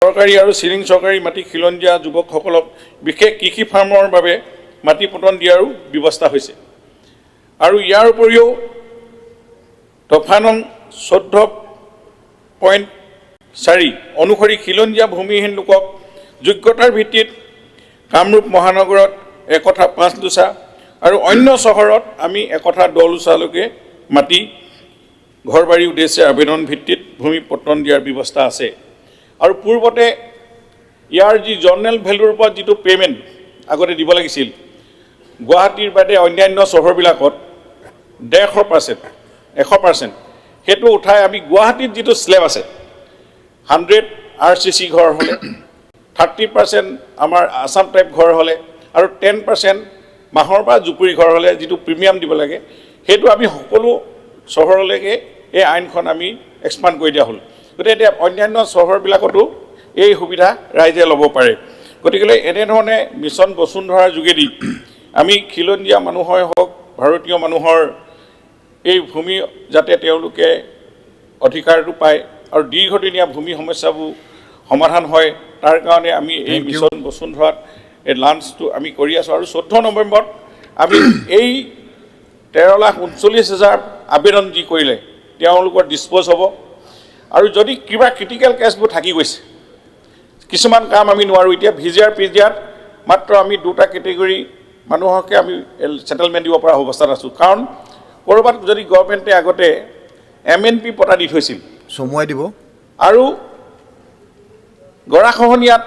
চৰকাৰী আৰু চিলিং চৰকাৰী মাটি খিলঞ্জীয়া যুৱকসকলক বিশেষ কৃষি ফাৰ্মৰ বাবে মাটি পটন দিয়াৰো ব্যৱস্থা হৈছে। আৰু ইয়াৰ উপৰিও দফা নং 14.4 অনুসৰি খিলঞ্জীয়া ভূমিহীন লোকক যোগ্যতাৰ ভিত্তিত কামৰূপ মহানগৰত একঠা 5 লোচা আৰু অন্য চহৰত আমি একঠা 10 লোচালৈকে মাটি ঘৰবাৰী উদ্দেশ্যে আবেদন ভিত্তিত ভূমি পট্টন দিয়াৰ ব্যৱস্থা আছে। আৰু পূৰ্বতে ইয়াৰ যি জৰ্নেল ভেলুৰ ওপৰত যিটো পে'মেণ্ট আগতে দিব লাগিছিল, গুৱাহাটীৰ বাদে অন্যান্য চহৰবিলাকত 100%, সেইটো উঠাই আমি গুৱাহাটীত যিটো স্লেব আছে 100 RCC ঘৰ হ'লে, 30% আমাৰ আছাম টাইপ ঘৰ হ'লে আৰু 10% মাহৰ বা জুপুৰি ঘৰ হ'লে যিটো প্ৰিমিয়াম দিব লাগে, সেইটো আমি সকলো চহৰলৈকে এই আইনখন আমি এক্সপাণ্ড কৰি দিয়া হ'ল। গতিকে এতিয়া অন্যান্য চহৰবিলাকতো এই সুবিধা ৰাইজে ল'ব পাৰে। গতিকে এনেধৰণে মিছন বসুন্ধৰাৰ যোগেদি আমি খিলঞ্জীয়া মানুহৰ হওক ভাৰতীয় মানুহৰ এই ভূমি যাতে তেওঁলোকে অধিকাৰটো পায় আৰু দীৰ্ঘদিনীয়া ভূমি সমস্যাবোৰ সমাধান হয়, তাৰ কাৰণে আমি এই মিছন বসুন্ধৰাত এই লাঞ্চটো আমি কৰি আছোঁ। আৰু 14 নৱেম্বৰত আমি এই 13,39,000 আবেদন যি কৰিলে তেওঁলোকৰ ডিছপ'জ হ'ব। আৰু যদি কিবা ক্ৰিটিকেল কেছবোৰ থাকি গৈছে, কিছুমান কাম আমি নোৱাৰোঁ, এতিয়া ভিজিআৰ পিজিআৰ মাত্ৰ আমি 2টা কেটেগৰী মানুহকে আমি ছেটেলমেণ্ট দিব পৰা অৱস্থাত আছোঁ। কাৰণ ক'ৰবাত যদি গভৰ্ণমেণ্টে আগতে MNP পতা দি থৈছিল চমুৱাই দিব আৰু গৰাখহনীয়াত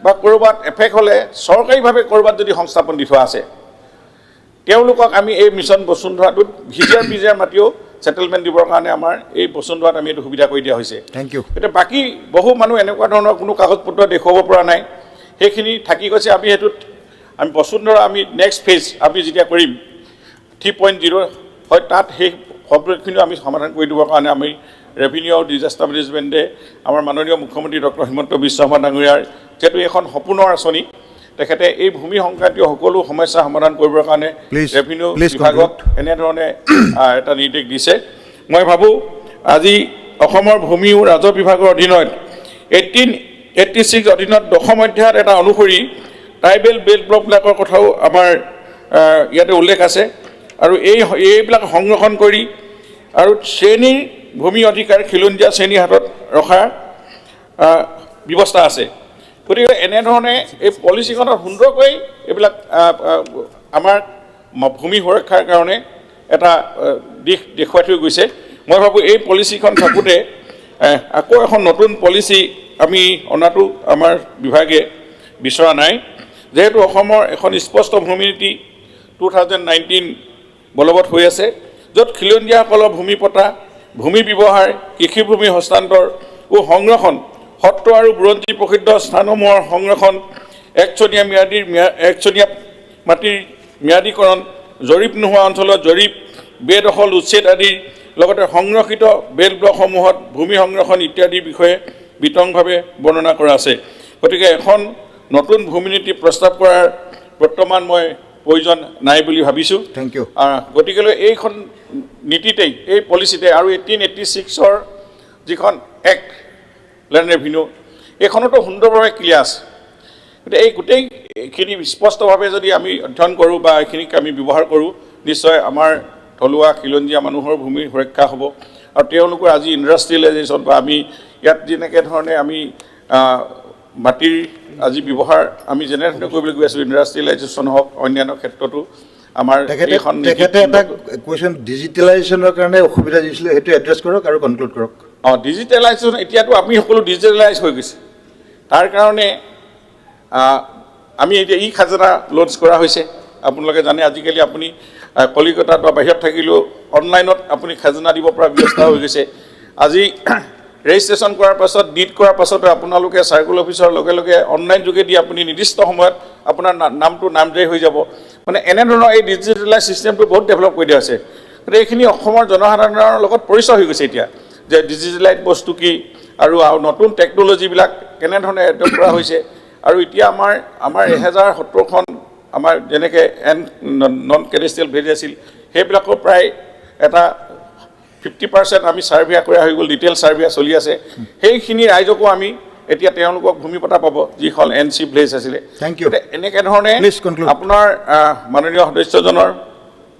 বা ক'ৰবাত এফেক্ট হ'লে চৰকাৰীভাৱে ক'ৰবাত যদি সংস্থাপন দি থোৱা আছে, তেওঁলোকক আমি এই মিছন বসুন্ধৰাটোত ভিজিআৰ পিজিআৰ মাতিও ছেটেলমেণ্ট দিবৰ কাৰণে আমাৰ এই বসুন্ধৰাত আমি এইটো সুবিধা কৰি দিয়া হৈছে। Thank you. এতিয়া বাকী বহু মানুহ এনেকুৱা ধৰণৰ কোনো কাগজ পত্ৰ দেখুৱাব পৰা নাই, সেইখিনি থাকি গৈছে। আমি সেইটোত আমি বসুন্ধৰা আমি নেক্সট ফেজ আমি যেতিয়া কৰিম 3.0 হয়, তাত সেই সবখিনিও আমি সমাধান কৰি দিবৰ কাৰণে আমি ৰেভিনিউ আৰু ডিজাষ্টাৰ মেনেজমেণ্টে আমাৰ মাননীয় মুখ্যমন্ত্ৰী ডক্টৰ হিমন্ত বিশ্ব শৰ্মা ডাঙৰীয়াৰ যিহেতু এখন সপোনৰ আঁচনি, তেখেতে এই ভূমি সংক্ৰান্তীয় সকলো সমস্যা সমাধান কৰিবৰ কাৰণে ৰেভিনিউ বিভাগক এনেধৰণে এটা নিৰ্দেশ দিছে। মই ভাবোঁ আজি অসমৰ ভূমি ও ৰাজহ বিভাগৰ অধীনত 1886 অধীনত 10ম অধ্যায়ত এটা অনুসৰি ট্ৰাইবেল বেল্ট ব্লকবিলাকৰ কথাও আমাৰ ইয়াতে উল্লেখ আছে। আৰু এইবিলাক সংৰক্ষণ কৰি আৰু শ্ৰেণীৰ ভূমি অধিকাৰ খিলঞ্জীয়া শ্ৰেণীৰ হাতত ৰখাৰ ব্যৱস্থা আছে। গতিকে এনেধৰণে এই পলিচিখনত সুন্দৰকৈ এইবিলাক আমাৰ ভূমি সুৰক্ষাৰ কাৰণে এটা দিশ দেখুৱাই থৈ গৈছে। মই ভাবোঁ এই পলিচিখন থাকোঁতে আকৌ এখন নতুন পলিচি আমি অনাটো আমাৰ বিভাগে বিচৰা নাই, যিহেতু অসমৰ এখন স্পষ্ট ভূমি নীতি 2019 বলবৎ হৈ আছে, য'ত খিলঞ্জীয়াসকলৰ ভূমি পটা, ভূমি ব্যৱহাৰ, কৃষিভূমি হস্তান্তৰ ও সংৰক্ষণ, সত্ৰ আৰু বুৰঞ্জী প্ৰসিদ্ধ স্থানসমূহৰ সংৰক্ষণ, একচনীয়া মাটিৰ ম্যাদীকৰণ, জৰীপ নোহোৱা অঞ্চলত জৰীপ, বেদখল উচ্ছেদ আদিৰ লগতে সংৰক্ষিত বেল্ট ব্লকসমূহত ভূমি সংৰক্ষণ ইত্যাদিৰ বিষয়ে বিতংভাৱে বৰ্ণনা কৰা আছে। গতিকে এখন নতুন ভূমি নীতি প্ৰস্তাৱ কৰাৰ বৰ্তমান মই প্ৰয়োজন নাই বুলি ভাবিছোঁ। Thank you. গতিকেলৈ এইখন নীতিতেই এই পলিচিতে আৰু 1886ৰ যিখন এক্ট লেণ্ড ৰেভিনিউ, এইখনতো সুন্দৰভাৱে ক্লিয়াৰ আছে। গতিকে এই গোটেইখিনি স্পষ্টভাৱে যদি আমি অধ্যয়ন কৰোঁ বা এইখিনিক আমি ব্যৱহাৰ কৰোঁ, নিশ্চয় আমাৰ থলুৱা খিলঞ্জীয়া মানুহৰ ভূমি সুৰক্ষা হ'ব। আৰু তেওঁলোকৰ আজি ইণ্ডাষ্ট্ৰিয়েলাইজেশ্যন বা আমি ইয়াত যেনেকৈ ধৰণে আমি মাটিৰ আজি ব্যৱহাৰ আমি যেনেধৰণে কৰিবলৈ গৈ আছোঁ, ইণ্ডাষ্ট্ৰিয়েলাইজেশ্যন হওক অন্যান্য ক্ষেত্ৰতো আমাৰ এইখন তেখেতে এটা কুৱেশ্যন ডিজিটেলাইজেশ্যনৰ কাৰণে অসুবিধা দিছিলে, সেইটো এড্ৰেছ কৰক আৰু কনক্লুড কৰক। ডিজিটেলাইজেশ্যন এতিয়াতো আমি সকলো ডিজিটেলাইজ হৈ গৈছে, তাৰ কাৰণে আমি এতিয়া খাজানা লঞ্চ কৰা হৈছে। আপোনালোকে জানে আজিকালি আপুনি কলিকতাত বা বাহিৰত থাকিলেও অনলাইনত আপুনি খাজানা দিব পৰা ব্যৱস্থা হৈ গৈছে। আজি ৰেজিষ্ট্ৰেশ্যন কৰাৰ পাছত ডিড কৰাৰ পাছতে আপোনালোকে চাৰ্কুল অফিচৰ লগে লগে অনলাইন যোগেদি আপুনি নিৰ্দিষ্ট সময়ত আপোনাৰ নামটো নামজাৰি হৈ যাব। মানে এনেধৰণৰ এই ডিজিটেলাইজ ছিষ্টেমটো বহুত ডেভেলপ কৰি দিয়া হৈছে। গতিকে এইখিনি অসমৰ জনসাধাৰণৰ লগত পৰিচয় হৈ গৈছে এতিয়া যে ডিজিটেলাইজ বস্তু কি আৰু নতুন টেকন'লজিবিলাক কেনেধৰণে এডপ্ট কৰা হৈছে। আৰু এতিয়া আমাৰ 1017খন আমাৰ যেনেকৈ নন কেডেষ্ট্ৰিয়েল ভেজ আছিল, সেইবিলাকৰ প্ৰায় এটা 50% আমি ছাৰ্ভে কৰা হৈ গ'ল, ডিটেইল ছাৰ্ভে চলি আছে। সেইখিনি ৰাইজকো আমি এতিয়া তেওঁলোকক ভূমি পটা পাব যিখন NC ভিলেজ আছিলে Thank you. এনেকৈ ধৰণে Please conclude. আপোনাৰ মাননীয় সদস্যজনৰ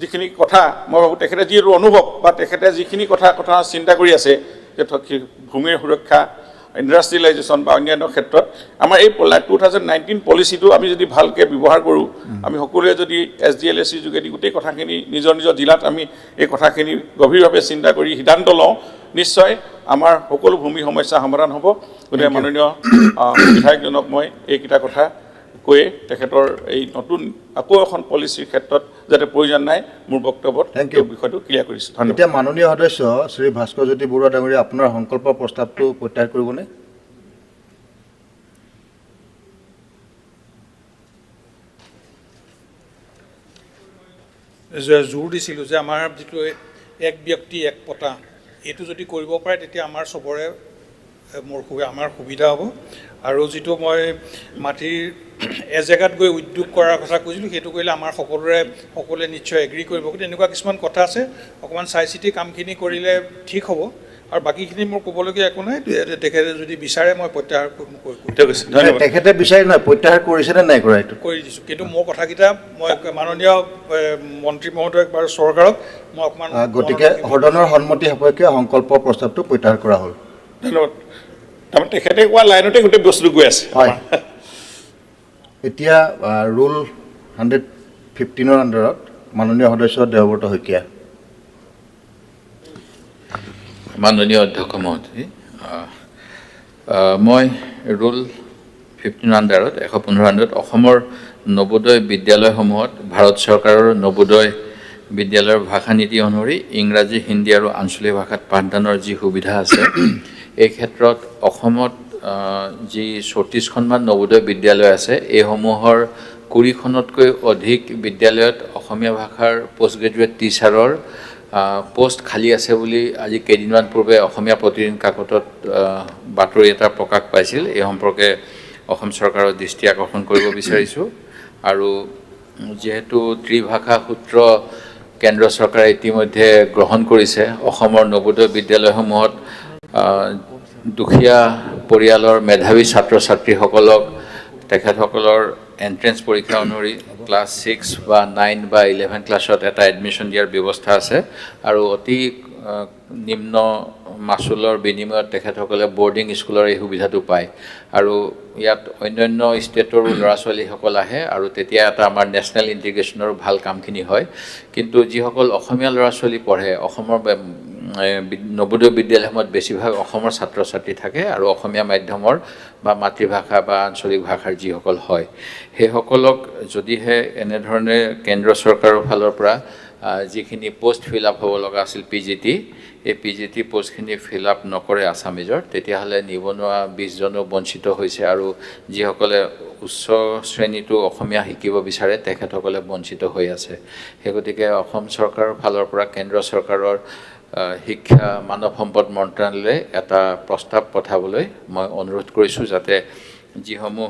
যিখিনি কথা মই ভাবোঁ তেখেতে যিটো অনুভৱ বা তেখেতে যিখিনি কথা চিন্তা কৰি আছে যে ভূমিৰ সুৰক্ষা ইণ্ডাষ্ট্ৰিয়েলাইজেশ্যন বা অন্যান্য ক্ষেত্ৰত আমাৰ এই 2019 পলিচিটো আমি যদি ভালকৈ ব্যৱহাৰ কৰোঁ আমি সকলোৱে যদি SDLSC যোগেদি গোটেই কথাখিনি নিজৰ জিলাত আমি এই কথাখিনি গভীৰভাৱে চিন্তা কৰি সিদ্ধান্ত লওঁ নিশ্চয় আমাৰ সকলো ভূমি সমস্যা সমাধান হ'ব গতিকে মাননীয় বিধায়কজনক মই এইকেইটা কথা কৈয়ে তেখেতৰ এই নতুন আকৌ এখন পলিচিৰ ক্ষেত্ৰত যাতে প্ৰয়োজন নাই মোৰ বক্তব্যত এই বিষয়টো ক্লিয়াৰ কৰিছোঁ ধন্যবাদ এতিয়া মাননীয় সদস্য শ্ৰী ভাস্কৰজ্যোতি বৰুৱা ডাঙৰীয়া আপোনাৰ সংকল্প প্ৰস্তাৱটো প্ৰত্যাহাৰ কৰিবনে জোৰ দিছিলোঁ যে আমাৰ যিটো এক ব্যক্তি এক পতা এইটো যদি কৰিব পাৰে তেতিয়া আমাৰ চবৰে আমাৰ সুবিধা হ'ব আৰু যিটো মই মাটিৰ এজেগাত গৈ উদ্যোগ কৰাৰ কথা কৈছিলোঁ সেইটো কৰিলে আমাৰ সকলোৱে নিশ্চয় এগ্ৰী কৰিব কিন্তু এনেকুৱা কিছুমান কথা আছে অকণমান চাই চিতি কামখিনি কৰিলে ঠিক হ'ব আৰু বাকীখিনি মোৰ ক'বলগীয়া একো নাই তেখেতে যদি বিচাৰে মই প্ৰত্যাহাৰ তেখেতে বিচাৰি নাই প্ৰত্যাহাৰ কৰিছেনে নাই কৰা এইটো কৰি দিছোঁ কিন্তু মোৰ কথাকেইটা মই মাননীয় মন্ত্ৰী মহোদয়ক বা চৰকাৰক মই অকণমান গতিকে সদনৰ সন্মতি সাপেক্ষে সংকল্প প্ৰস্তাৱটো প্ৰত্যাহাৰ কৰা হ'ল ধন্যবাদ তাৰমানে তেখেতে কোৱা লাইনতে গোটেই বস্তুটো গৈ আছে হয় এতিয়া ৰুল 115ৰ আণ্ডাৰত মাননীয় সদস্য দেৱব্ৰত শইকীয়া মাননীয় অধ্যক্ষ মহোদয় মই ৰুল 15 আণ্ডাৰত 115 আণ্ডাৰত অসমৰ নবোদয় বিদ্যালয়সমূহত ভাৰত চৰকাৰৰ নবোদয় বিদ্যালয়ৰ ভাষা নীতি অনুসৰি ইংৰাজী হিন্দী আৰু আঞ্চলিক ভাষাত পাঠদানৰ যি সুবিধা আছে এই ক্ষেত্ৰত অসমত যি 34খনমান নবোদয় বিদ্যালয় আছে এইসমূহৰ 20খনতকৈ অধিক বিদ্যালয়ত অসমীয়া ভাষাৰ পোষ্ট গ্ৰেজুৱেট টিচাৰৰ পোষ্ট খালী আছে বুলি আজি কেইদিনমান পূৰ্বে অসমীয়া প্ৰতিদিন কাকতত বাতৰি এটা প্ৰকাশ পাইছিল এই সম্পৰ্কে অসম চৰকাৰৰ দৃষ্টি আকৰ্ষণ কৰিব বিচাৰিছোঁ আৰু যেহেতু ত্ৰিভাষা সূত্ৰ কেন্দ্ৰ চৰকাৰে ইতিমধ্যে গ্ৰহণ কৰিছে অসমৰ নবোদয় বিদ্যালয়সমূহত দুখীয়া পৰিয়ালৰ মেধাৱী ছাত্ৰ ছাত্ৰীসকলক তেখেতসকলৰ এন্ট্ৰেন্স পৰীক্ষা অনুসৰি ক্লাছ 6 বা 9 বা 11 ক্লাছত এটা এডমিশ্যন দিয়াৰ ব্যৱস্থা আছে আৰু অতি নিম্ন মাচুলৰ বিনিময়ত তেখেতসকলে বৰ্ডিং স্কুলৰ এই সুবিধাটো পায় আৰু ইয়াত অন্যান্য ষ্টেটৰ ল'ৰা ছোৱালীসকল আহে আৰু তেতিয়া এটা আমাৰ নেশ্যনেল ইণ্টিগ্ৰেশ্যনৰ ভাল কামখিনি হয় কিন্তু যিসকল অসমীয়া ল'ৰা ছোৱালী পঢ়ে অসমৰ নবোদয় বিদ্যালয়সমূহত বেছিভাগ অসমৰ ছাত্ৰ ছাত্ৰী থাকে আৰু অসমীয়া মাধ্যমৰ বা মাতৃভাষা বা আঞ্চলিক ভাষাৰ যিসকল হয় সেইসকলক যদিহে এনেধৰণে কেন্দ্ৰ চৰকাৰৰ ফালৰ পৰা যিখিনি পোষ্ট ফিল আপ হ'ব লগা আছিল PGT এই PGT পোষ্টখিনি ফিল আপ নকৰে আছামিজৰ তেতিয়াহ'লে নিবনুৱা 20 জনো বঞ্চিত হৈছে আৰু যিসকলে উচ্চ শ্ৰেণীটো অসমীয়া শিকিব বিচাৰে তেখেতসকলে বঞ্চিত হৈ আছে সেই গতিকে অসম চৰকাৰৰ ফালৰ পৰা কেন্দ্ৰ চৰকাৰৰ শিক্ষা মানৱ সম্পদ মন্ত্ৰালয়ে এটা প্ৰস্তাৱ পঠাবলৈ মই অনুৰোধ কৰিছোঁ যাতে যিসমূহ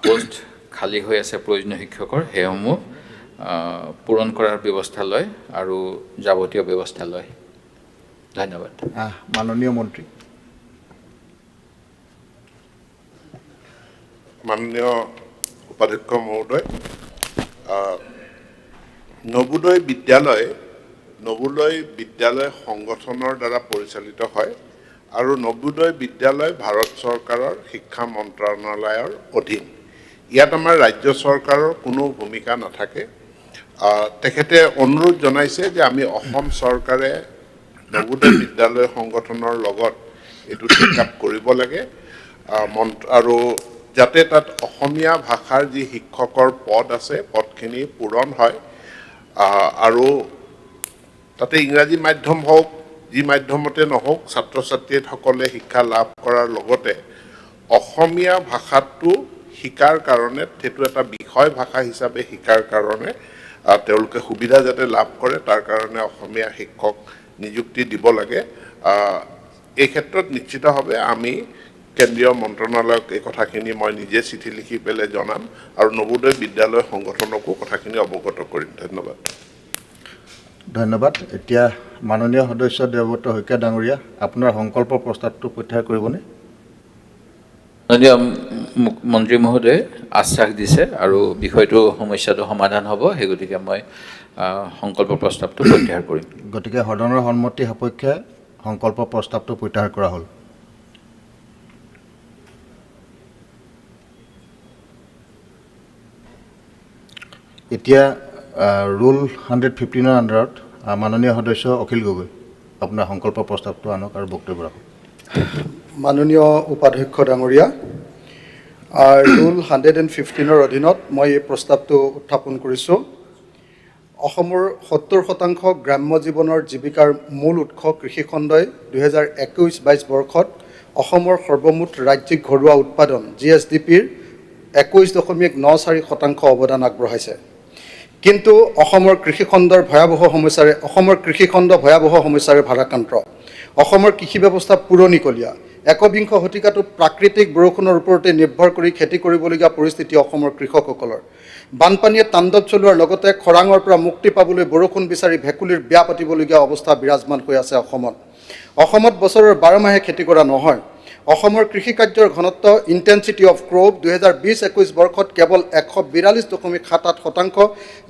পোষ্ট খালী হৈ আছে প্ৰয়োজনীয় শিক্ষকৰ সেইসমূহ পূৰণ কৰাৰ ব্যৱস্থা লয় আৰু যাৱতীয় ব্যৱস্থা লয় ধন্যবাদ মাননীয় মন্ত্ৰী মাননীয় উপাধ্যক্ষ মহোদয় নবোদয় বিদ্যালয় সংগঠনৰ দ্বাৰা পৰিচালিত হয় আৰু নবোদয় বিদ্যালয় ভাৰত চৰকাৰৰ শিক্ষা মন্ত্ৰণালয়ৰ অধীন ইয়াত আমাৰ ৰাজ্য চৰকাৰৰ কোনো ভূমিকা নাথাকে তেখেতে অনুৰোধ জনাইছে যে আমি অসম চৰকাৰে নবোদয় বিদ্যালয় সংগঠনৰ লগত এইটো টেক আপ কৰিব লাগে আৰু যাতে তাত অসমীয়া ভাষাৰ যি শিক্ষকৰ পদ আছে পদখিনি পূৰণ হয় আৰু তাতে ইংৰাজী মাধ্যম হওক যি মাধ্যমতে নহওক ছাত্ৰ ছাত্ৰীসকলে শিক্ষা লাভ কৰাৰ লগতে অসমীয়া ভাষাটো শিকাৰ কাৰণে সেইটো এটা বিষয় ভাষা হিচাপে শিকাৰ কাৰণে তেওঁলোকে সুবিধা যাতে লাভ কৰে তাৰ কাৰণে অসমীয়া শিক্ষক নিযুক্তি দিব লাগে এই ক্ষেত্ৰত নিশ্চিতভাৱে আমি কেন্দ্ৰীয় মন্ত্ৰণালয়ক এই কথাখিনি মই নিজে চিঠি লিখি পেলাই জনাম আৰু নবোদয় বিদ্যালয় সংগঠনকো কথাখিনি অৱগত কৰিম ধন্যবাদ ধন্যবাদ এতিয়া মাননীয় সদস্য দেৱব্ৰত শইকীয়া ডাঙৰীয়া আপোনাৰ সংকল্প প্ৰস্তাৱটো প্ৰত্যাহাৰ কৰিবনে মাননীয় মন্ত্ৰী মহোদয়ে আশ্বাস দিছে আৰু বিষয়টো সমস্যাটো সমাধান হ'ব সেই গতিকে মই সংকল্প প্ৰস্তাৱটো প্ৰত্যাহাৰ কৰিম গতিকে সদনৰ সন্মতি সাপেক্ষে সংকল্প প্ৰস্তাৱটো প্ৰত্যাহাৰ কৰা হ'ল এতিয়া ৰুল 115 আণ্ডাৰত মাননীয় সদস্য অখিল গগৈ আপোনাৰ সংকল্প প্ৰস্তাৱটো আনক আৰু বক্তব্য ৰাখক মাননীয় উপাধ্যক্ষ ডাঙৰীয়া ৰুল 115ৰ অধীনত মই এই প্ৰস্তাৱটো উত্থাপন কৰিছোঁ অসমৰ 70% গ্ৰাম্য জীৱনৰ জীৱিকাৰ মূল উৎস কৃষিখণ্ডই 2021-22 বৰ্ষত অসমৰ সৰ্বমুঠ ৰাজ্যিক ঘৰুৱা উৎপাদন GSDPৰ 21.94% অৱদান আগবঢ়াইছে কিন্তু অসমৰ কৃষিখণ্ড ভয়াৱহ সমস্যাৰে ভাৰাক্ৰান্ত অসমৰ কৃষি ব্যৱস্থা পুৰণিকলীয়া একবিংশ শতিকাটোত প্ৰাকৃতিক বৰষুণৰ ওপৰতে নিৰ্ভৰ কৰি খেতি কৰিবলগীয়া পৰিস্থিতি অসমৰ কৃষকসকলৰ বানপানীয়ে তাণ্ডৱ চলোৱাৰ লগতে খৰাঙৰ পৰা মুক্তি পাবলৈ বৰষুণ বিচাৰি ভেকুলীৰ বিয়া পাতিবলগীয়া অৱস্থা বিৰাজমান হৈ আছে অসমত বছৰৰ 12 মাহে খেতি কৰা নহয় অসমৰ কৃষি কাৰ্যৰ ঘনত্ব ইন্টেন্সিটি অফ ক্ৰপ 2020-21 বৰ্ষত কেৱল 142.78%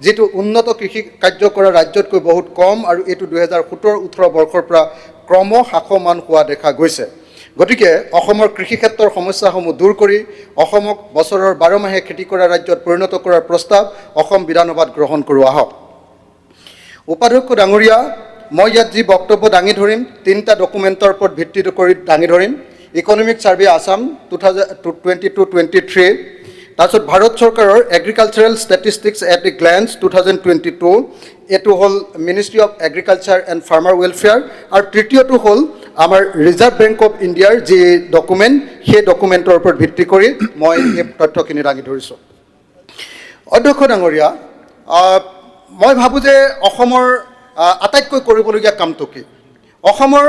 যেটো উন্নত কৃষি কাৰ্য কৰা ৰাজ্যতকৈ বহুত কম আৰু এটো 2017-18 বৰ্ষৰ পৰা ক্ৰমহ্ৰাসমান হোৱা দেখা গৈছে গতিকে অসমৰ কৃষি ক্ষেত্ৰৰ সমস্যাসমূহ দূৰ কৰি অসমক বছৰৰ 12 মাহে খেতি কৰা ৰাজ্যত পৰিণত কৰাৰ প্ৰস্তাৱ অসম বিধানসভাত গ্ৰহণ কৰোৱা হওক উপাধ্যক্ষ ডাঙৰীয়া মই ইয়াত যি বক্তব্য দাঙি ধৰিম তিনিটা ডকুমেণ্টৰ ওপৰত ভিত্তি কৰি দাঙি ধৰিম ইকনমিক সাৰ্ভে আসাম 2022-23 তাৰপিছত ভাৰত চৰকাৰৰ agricultural statistics at a glance 2022 এটো হল ministry of agriculture and farmer welfare আৰু তৃতীয়টো হল আমাৰ ৰিজাৰ্ভ বেংক অফ ইণ্ডিয়াৰ যি ডকুমেণ্ট সেই ডকুমেণ্টৰ ওপৰত ভিত্তি কৰি মই এই তথ্যখিনি দাঙি ধৰিছোঁ অধ্যক্ষ ডাঙৰীয়া মই ভাবোঁ যে অসমৰ আটাইতকৈ কৰিবলগীয়া কামটো কি অসমৰ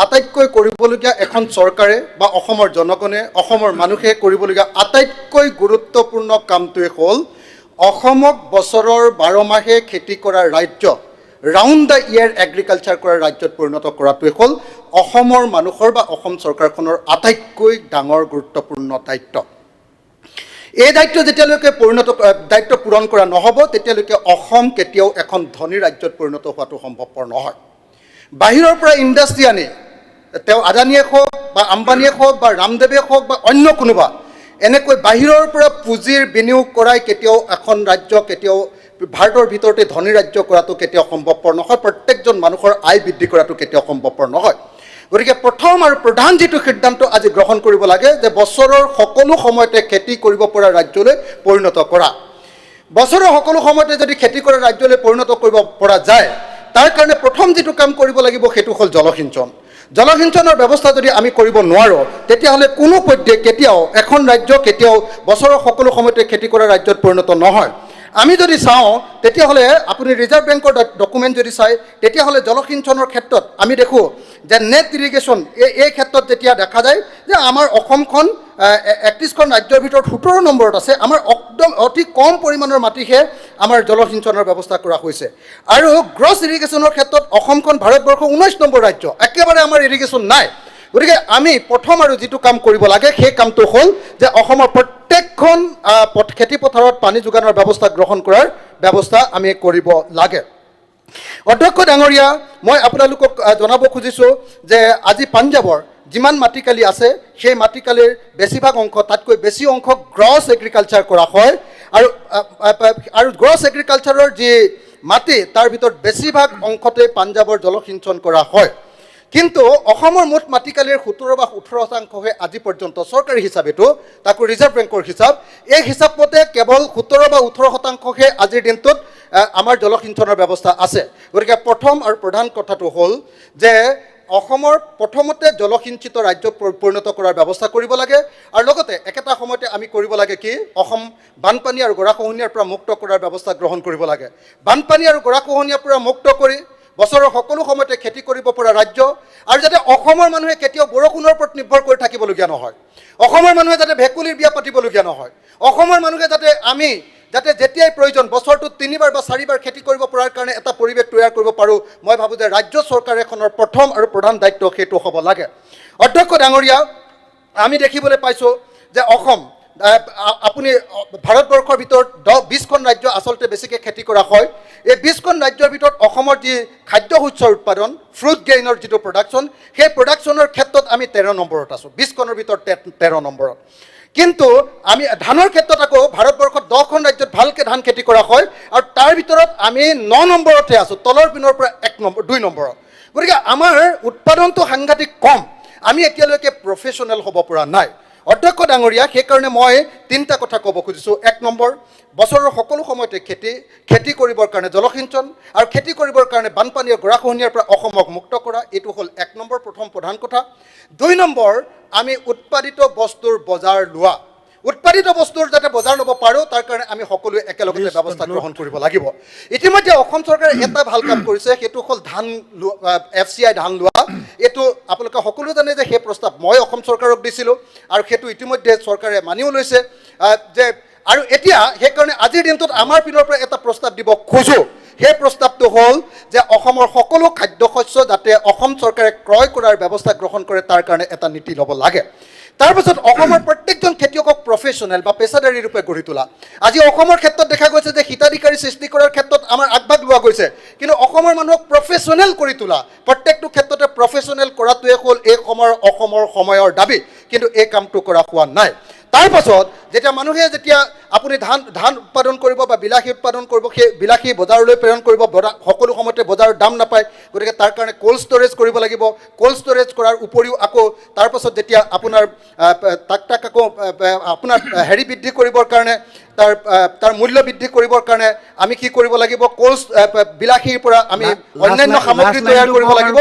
আটাইতকৈ কৰিবলগীয়া এখন চৰকাৰে বা অসমৰ জনগণে অসমৰ মানুহে কৰিবলগীয়া আটাইতকৈ গুৰুত্বপূৰ্ণ কামটোৱে হ'ল অসমক বছৰৰ 12 মাহে খেতি কৰা ৰাজ্য ৰাউণ্ড দ্য ইয়াৰ এগ্ৰিকালচাৰ কৰা ৰাজ্যত পৰিণত কৰাটোৱে হ'ল অসমৰ মানুহৰ বা অসম চৰকাৰখনৰ আটাইতকৈ ডাঙৰ গুৰুত্বপূৰ্ণ দায়িত্ব এই দায়িত্ব যেতিয়ালৈকে দায়িত্ব পূৰণ কৰা নহ'ব তেতিয়ালৈকে অসম কেতিয়াও এখন ধনী ৰাজ্যত পৰিণত হোৱাটো সম্ভৱপৰ নহয় বাহিৰৰ পৰা ইণ্ডাষ্ট্ৰি আনি তেওঁ আদানীয়ে হওক বা আম্বানীয়ে হওক বা ৰামদেৱে হওক বা অন্য কোনোবা এনেকৈ বাহিৰৰ পৰা পুঁজিৰ বিনিয়োগ কৰাই কেতিয়াও এখন ৰাজ্য কেতিয়াও ভাৰতৰ ভিতৰতে ধনী ৰাজ্য কৰাটো কেতিয়াও সম্ভৱপৰ নহয় প্ৰত্যেকজন মানুহৰ আয় বৃদ্ধি কৰাটো কেতিয়াও সম্ভৱপৰ নহয় গতিকে প্ৰথম আৰু প্ৰধান যেটো সিদ্ধান্ত আজি গ্ৰহণ কৰিব লাগে যে বছৰৰ সকলো সময়তে খেতি কৰিব পৰা ৰাজ্যলৈ পৰিণত কৰা বছৰৰ সকলো সময়তে যদি খেতি কৰা ৰাজ্যলৈ পৰিণত কৰিব পৰা যায় তাৰ কাৰণে প্ৰথম যেটো কাম কৰিব লাগিব হেতু হল জলসিঞ্চনৰ ব্যৱস্থা যদি আমি কৰিব নোৱাৰো তেতিয়াহলে কোনো পৰ্যায়ে কেতিয়াও এখন ৰাজ্য কেতিয়াও বছৰৰ সকলো সময়তে খেতি কৰা ৰাজ্যত পৰিণত নহয় আমি যদি চাওঁ তেতিয়াহলে আপুনি ৰিজাৰ্ভ বেংকৰ ডকুমেণ্ট যদি চাই তেতিয়াহলে জলসিঞ্চনৰ ক্ষেত্ৰত আমি দেখো যে নেট ইৰিগেশ্যন এই ক্ষেত্ৰত যেতিয়া দেখা যায় যে আমাৰ অসমখন 31খন ৰাজ্যৰ ভিতৰত 17 নম্বৰত আছে আমাৰ একদম অতি কম পৰিমাণৰ মাটিহে আমাৰ জলসিঞ্চনৰ ব্যৱস্থা কৰা হৈছে আৰু গ্ৰছ ইৰিগেশ্যনৰ ক্ষেত্ৰত অসমখন ভাৰতবৰ্ষ 19 নম্বৰ ৰাজ্য একেবাৰে আমাৰ ইৰিগেশ্যন নাই গতিকে আমি প্ৰথম আৰু যেটো কাম কৰিব লাগে সেই কামটো হ'ল যে অসমৰ প্ৰত্যেকখন খেতি পথাৰত পানী যোগানৰ ব্যৱস্থা গ্ৰহণ কৰাৰ ব্যৱস্থা আমি কৰিব লাগে অধ্যক্ষ ডাঙৰীয়া মই আপোনালোকক জনাব খুজিছোঁ যে আজি পাঞ্জাবৰ যিমান মাটিকালি আছে সেই মাটিকালিৰ বেছিভাগ অংশ তাতকৈ বেছি অংশ গ্ৰছ এগ্ৰিকালচাৰ কৰা হয় আৰু গ্ৰছ এগ্ৰিকালচাৰৰ যি মাটি তাৰ ভিতৰত বেছিভাগ অংশতে পাঞ্জাবৰ জলসিঞ্চন কৰা হয় কিন্তু অসমৰ মুঠ মাটিকালিৰ 17 বা 18% আজি পৰ্যন্ত চৰকাৰী হিচাপেটো তাকো ৰিজাৰ্ভ বেংকৰ হিচাপ এই হিচাপ মতে কেৱল 17 বা 18% আজিৰ দিনটোত আমাৰ জলসিঞ্চনৰ ব্যৱস্থা আছে গতিকে প্ৰথম আৰু প্ৰধান কথাটো হ'ল যে অসমৰ প্ৰথমতে জলসিঞ্চিত ৰাজ্য পৰিণত কৰাৰ ব্যৱস্থা কৰিব লাগে আৰু লগতে একেটা সময়তে আমি কৰিব লাগে কি অসম বানপানী আৰু গৰাখহনীয়াৰ পৰা মুক্ত কৰাৰ ব্যৱস্থা গ্ৰহণ কৰিব লাগে বানপানী আৰু গৰাখহনীয়াৰ পৰা মুক্ত কৰি বছৰৰ সকলো সময়তে খেতি কৰিব পৰা ৰাজ্য আৰু যাতে অসমৰ মানুহে কেতিয়াও বৰষুণৰ ওপৰত নিৰ্ভৰ কৰি থাকিবলগীয়া নহয় অসমৰ মানুহে যাতে ভেকুলীৰ বিয়া পাতিবলগীয়া নহয় অসমৰ মানুহে যাতে আমি যেতিয়াই প্ৰয়োজন বছৰটোত 3বাৰ বা 4বাৰ খেতি কৰিব পৰাৰ কাৰণে এটা পৰিৱেশ তৈয়াৰ কৰিব পাৰোঁ মই ভাবোঁ যে ৰাজ্য চৰকাৰ এখনৰ প্ৰথম আৰু প্ৰধান দায়িত্ব সেইটো হ'ব লাগে অধ্যক্ষ ডাঙৰীয়া আমি দেখিবলৈ পাইছোঁ যে অসম আপুনি ভাৰতবৰ্ষৰ ভিতৰত 20খন ৰাজ্য আচলতে বেছিকৈ খেতি কৰা হয় এই 20খন ৰাজ্যৰ ভিতৰত অসমৰ যি খাদ্যশস্যৰ উৎপাদন ফ্ৰুট গ্ৰেইনৰ যিটো প্ৰডাকশ্যন সেই প্ৰডাকশ্যনৰ ক্ষেত্ৰত আমি 13 নম্বৰত আছোঁ 20খনৰ ভিতৰত 13 নম্বৰত কিন্তু আমি ধানৰ ক্ষেত্ৰত আকৌ ভাৰতবৰ্ষত 10খন ৰাজ্যত ভালকৈ ধান খেতি কৰা হয় আৰু তাৰ ভিতৰত আমি 9 নম্বৰতে আছোঁ তলৰ পিনৰ পৰা 2 নম্বৰত গতিকে আমাৰ উৎপাদনটো সাংঘাতিক কম আমি এতিয়ালৈকে প্ৰফেশ্যনেল হ'ব পৰা নাই অধ্যক্ষ ডাঙৰীয়া সেইকাৰণে মই 3টা কথা ক'ব খুজিছোঁ 1 নম্বৰ বছৰৰ সকলো সময়তে খেতি কৰিবৰ কাৰণে জলসিঞ্চন আৰু খেতি কৰিবৰ কাৰণে বানপানী আৰু গৰাখহনীয়াৰ পৰা অসমক মুক্ত কৰা এইটো হ'ল 1 নম্বৰ প্ৰথম প্ৰধান কথা 2 নম্বৰ আমি উৎপাদিত বস্তুৰ বজাৰ লোৱা উৎপাদিত বস্তুৰ যাতে বজাৰ ল'ব পাৰোঁ তাৰ কাৰণে আমি সকলোৱে একেলগে ব্যৱস্থা গ্ৰহণ কৰিব লাগিব ইতিমধ্যে অসম চৰকাৰে এটা ভাল কাম কৰিছে সেইটো হ'ল ধান FCI ধান লোৱা এইটো আপোনালোকে সকলোৱে জানে যে সেই প্ৰস্তাৱ মই অসম চৰকাৰক দিছিলোঁ আৰু সেইটো ইতিমধ্যে চৰকাৰে মানিও লৈছে যে আৰু এতিয়া সেইকাৰণে আজিৰ দিনটোত আমাৰ পিনৰ পৰা এটা প্ৰস্তাৱ দিব খোজোঁ সেই প্ৰস্তাৱটো হ'ল যে অসমৰ সকলো খাদ্যশস্য যাতে অসম চৰকাৰে ক্ৰয় কৰাৰ ব্যৱস্থা গ্ৰহণ কৰে তাৰ কাৰণে এটা নীতি ল'ব লাগে তাৰপিছত অসমৰ প্ৰত্যেকজন খেতিয়কক প্ৰফেশ্যনেল বা পেছাদাৰী ৰূপে গঢ়ি তোলা আজি অসমৰ ক্ষেত্ৰত দেখা গৈছে যে হিতাধিকাৰী সৃষ্টি কৰাৰ ক্ষেত্ৰত আমাৰ আগভাগ লোৱা গৈছে কিন্তু অসমৰ মানুহক প্ৰফেশ্যনেল কৰি তোলা প্ৰত্যেকটো ক্ষেত্ৰতে প্ৰফেশ্যনেল কৰাটোৱে হ'ল এই অসমৰ সময়ৰ দাবী কিন্তু এই কামটো কৰা হোৱা নাই তাৰপাছত যেতিয়া মানুহে যেতিয়া আপুনি ধান উৎপাদন কৰিব বা বিলাহী উৎপাদন কৰিব সেই বিলাহী বজাৰলৈ প্ৰেৰণ কৰিব সকলো সময়তে বজাৰৰ দাম নাপায় গতিকে তাৰ কাৰণে কোল্ড ষ্ট'ৰেজ কৰিব লাগিব কোল্ড ষ্ট'ৰেজ কৰাৰ উপৰিও আকৌ তাৰপাছত যেতিয়া আপোনাৰ তাক আকৌ আপোনাৰ হেৰি বৃদ্ধি কৰিবৰ কাৰণে তাৰ মূল্য বৃদ্ধি কৰিবৰ কাৰণে আমি কি কৰিব লাগিব কোল্ড বিলাহীৰ পৰা আমি অন্যান্য সামগ্ৰী তৈয়াৰ কৰিব লাগিব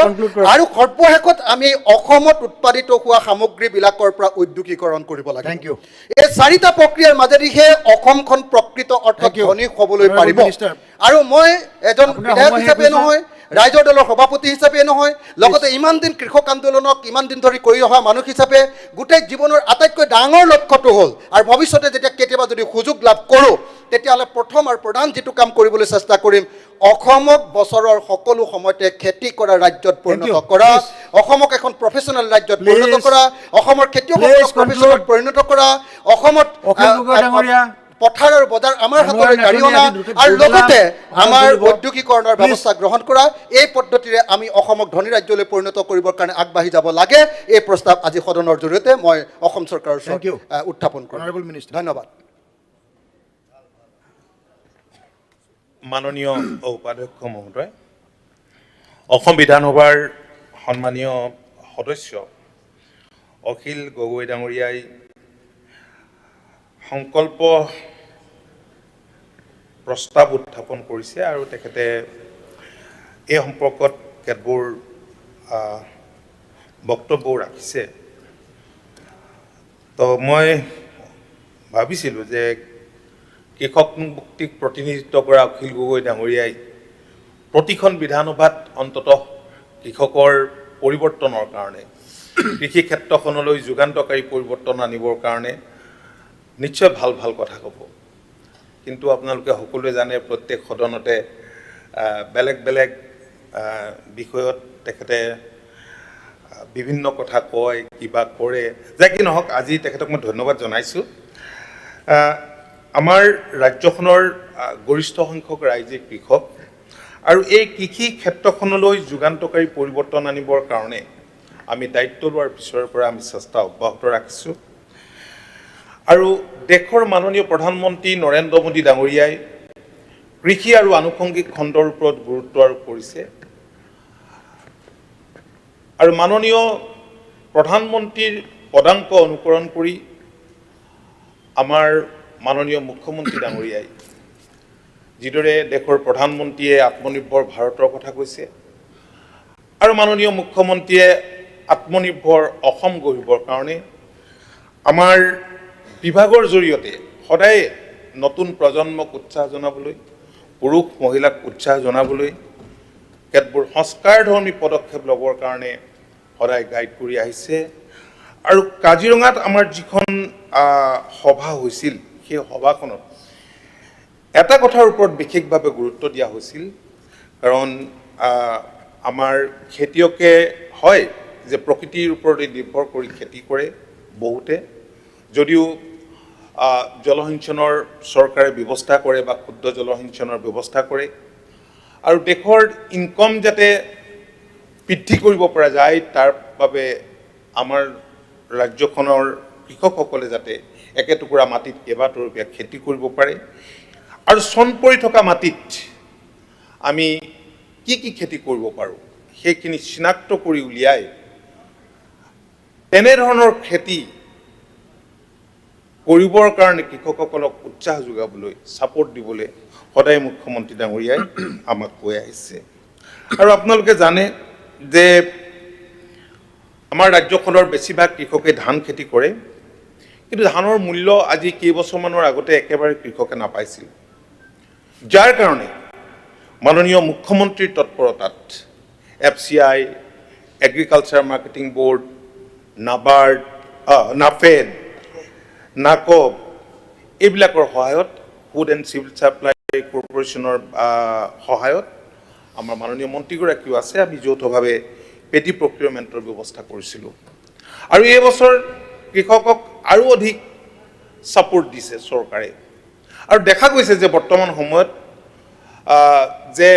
আৰু সৰ্বশেষত আমি অসমত উৎপাদিত হোৱা সামগ্ৰীবিলাকৰ পৰা উদ্যোগীকৰণ কৰিব লাগিব Thank you. এই 4টা প্ৰক্ৰিয়াৰ মাজেদিহে অসমখন প্ৰকৃত অৰ্থত ধনী হ'বলৈ পাৰিব আৰু মই এজন বিধায়ক হিচাপে নহয় ৰাইজৰ দলৰ সভাপতি হিচাপে নহয় লগতে ইমান দিন কৃষক আন্দোলনক ইমান দিন ধৰি কৰি অহা মানুহ হিচাপে গোটেই জীৱনৰ আটাইতকৈ ডাঙৰ লক্ষ্যটো হ'ল আৰু ভৱিষ্যতে যেতিয়া কেতিয়াবা যদি সুযোগ লাভ কৰোঁ তেতিয়াহ'লে প্ৰথম আৰু প্ৰধান যিটো কাম কৰিবলৈ চেষ্টা কৰিম অসমক বছৰৰ সকলো সময়তে খেতি কৰা ৰাজ্যত পৰিণত কৰা অসমক এখন প্ৰফেশ্যনেল ৰাজ্যত পৰিণত কৰা অসমৰ খেতিয়কসকলক প্ৰফেশ্যনেলত পৰিণত কৰা অসমত পথাৰ আৰু বজাৰ আমাৰ হাতলৈ কাঢ়ি অনা আৰু লগতে আমাৰ ঔদ্যোগিকৰণৰ ব্যৱস্থা গ্ৰহণ কৰা এই পদ্ধতিৰে আমি অসমক ধনী ৰাজ্যলৈ পৰিণত কৰিবৰ কাৰণে আগবাঢ়ি যাব লাগে এই প্ৰস্তাৱ আজি সদনৰ জৰিয়তে মই অসম চৰকাৰৰ ওচৰত উত্থাপন কৰিম ধন্যবাদ মাননীয় উপাধ্যক্ষ মহোদয় অসম বিধানসভাৰ সন্মানীয় সদস্য অখিল গগৈ ডাঙৰীয়াই সংকল্প প্ৰস্তাৱ উত্থাপন কৰিছে আৰু তেখেতে এই সম্পৰ্কত কেতবোৰ বক্তব্য ৰাখিছে তো মই ভাবিছিলোঁ যে কৃষক মুক্তিক প্ৰতিনিধিত্ব কৰা অখিল গগৈ ডাঙৰীয়াই প্ৰতিখন বিধানসভাত অন্ততঃ কৃষকৰ পৰিৱৰ্তনৰ কাৰণে কৃষি ক্ষেত্ৰখনলৈ যুগান্তকাৰী পৰিৱৰ্তন আনিবৰ কাৰণে নিশ্চয় ভাল কথা ক'ব কিন্তু আপোনালোকে সকলোৱে জানে প্ৰত্যেক সদনতে বেলেগ বেলেগ বিষয়ত তেখেতে বিভিন্ন কথা কয় কিবা কৰে যে কি নহওক আজি তেখেতক মই ধন্যবাদ জনাইছোঁ আমাৰ ৰাজ্যখনৰ গৰিষ্ঠ সংখ্যক ৰাইজে কৃষক আৰু এই কৃষি ক্ষেত্ৰখনলৈ যুগান্তকাৰী পৰিৱৰ্তন আনিবৰ কাৰণে আমি দায়িত্ব লোৱাৰ পিছৰ পৰা আমি চেষ্টা অব্যাহত ৰাখিছোঁ আৰু দেশৰ মাননীয় প্ৰধানমন্ত্ৰী নৰেন্দ্ৰ মোদী ডাঙৰীয়াই কৃষি আৰু আনুষংগিক খণ্ডৰ ওপৰত গুৰুত্ব আৰোপ কৰিছে আৰু মাননীয় প্ৰধানমন্ত্ৰীৰ পদাংক অনুকৰণ কৰি আমাৰ মাননীয় মুখ্যমন্ত্ৰী ডাঙৰীয়াই যিদৰে দেশৰ প্ৰধানমন্ত্ৰীয়ে আত্মনিৰ্ভৰ ভাৰতৰ কথা কৈছে আৰু মাননীয় মুখ্যমন্ত্ৰীয়ে আত্মনিৰ্ভৰ অসম গঢ়িবৰ কাৰণে আমাৰ বিভাগৰ জৰিয়তে সদায় নতুন প্ৰজন্মক উৎসাহ জনাবলৈ পুৰুষ মহিলাক উৎসাহ জনাবলৈ কেতবোৰ সংস্কাৰধৰ্মী পদক্ষেপ ল'বৰ কাৰণে সদায় গাইড কৰি আহিছে আৰু কাজিৰঙাত আমাৰ যিখন সভা হৈছিল সেই সভাখনত এটা কথাৰ ওপৰত বিশেষভাৱে গুৰুত্ব দিয়া হৈছিল কাৰণ আমাৰ খেতিয়কে হয় যে প্ৰকৃতিৰ ওপৰতে নিৰ্ভৰ কৰি খেতি কৰে বহুতে যদিও জলসিঞ্চনৰ চৰকাৰে ব্যৱস্থা কৰে বা ক্ষুদ্ৰ জলসিঞ্চনৰ ব্যৱস্থা কৰে আৰু দেশৰ ইনকম যাতে বৃদ্ধি কৰিব পৰা যায় তাৰ বাবে আমাৰ ৰাজ্যখনৰ কৃষকসকলে যাতে একেটুকুৰা মাটিত কেইবাতৰপীয়া খেতি কৰিব পাৰে আৰু চন পৰি থকা মাটিত আমি কি খেতি কৰিব পাৰোঁ সেইখিনি চিনাক্ত কৰি উলিয়াই তেনেধৰণৰ খেতি কৰিবৰ কাৰণে কৃষকসকলক উৎসাহ যোগাবলৈ ছাপোৰ্ট দিবলৈ সদায় মুখ্যমন্ত্ৰী ডাঙৰীয়াই আমাক কৈ আহিছে আৰু আপোনালোকে জানে যে আমাৰ ৰাজ্যখনৰ বেছিভাগ কৃষকে ধান খেতি কৰে কিন্তু ধানৰ মূল্য আজি কেইবছৰমানৰ আগতে একেবাৰে কৃষকে নাপাইছিল যাৰ কাৰণে মাননীয় মুখ্যমন্ত্ৰীৰ তৎপৰতাত FCI agriculture marketing board NABARD NAFED নাকব এইবিলাকৰ সহায়ত ফুড এণ্ড চিভিল ছাপ্লাই কৰ্পৰেশ্যনৰ সহায়ত আমাৰ মাননীয় মন্ত্ৰীগৰাকীও আছে আমি যৌথভাৱে পেটি প্ৰকিউৰমেণ্টৰ ব্যৱস্থা কৰিছিলোঁ আৰু এই বছৰ কৃষকক আৰু অধিক ছাপোৰ্ট দিছে চৰকাৰে আৰু দেখা গৈছে যে বৰ্তমান সময়ত যে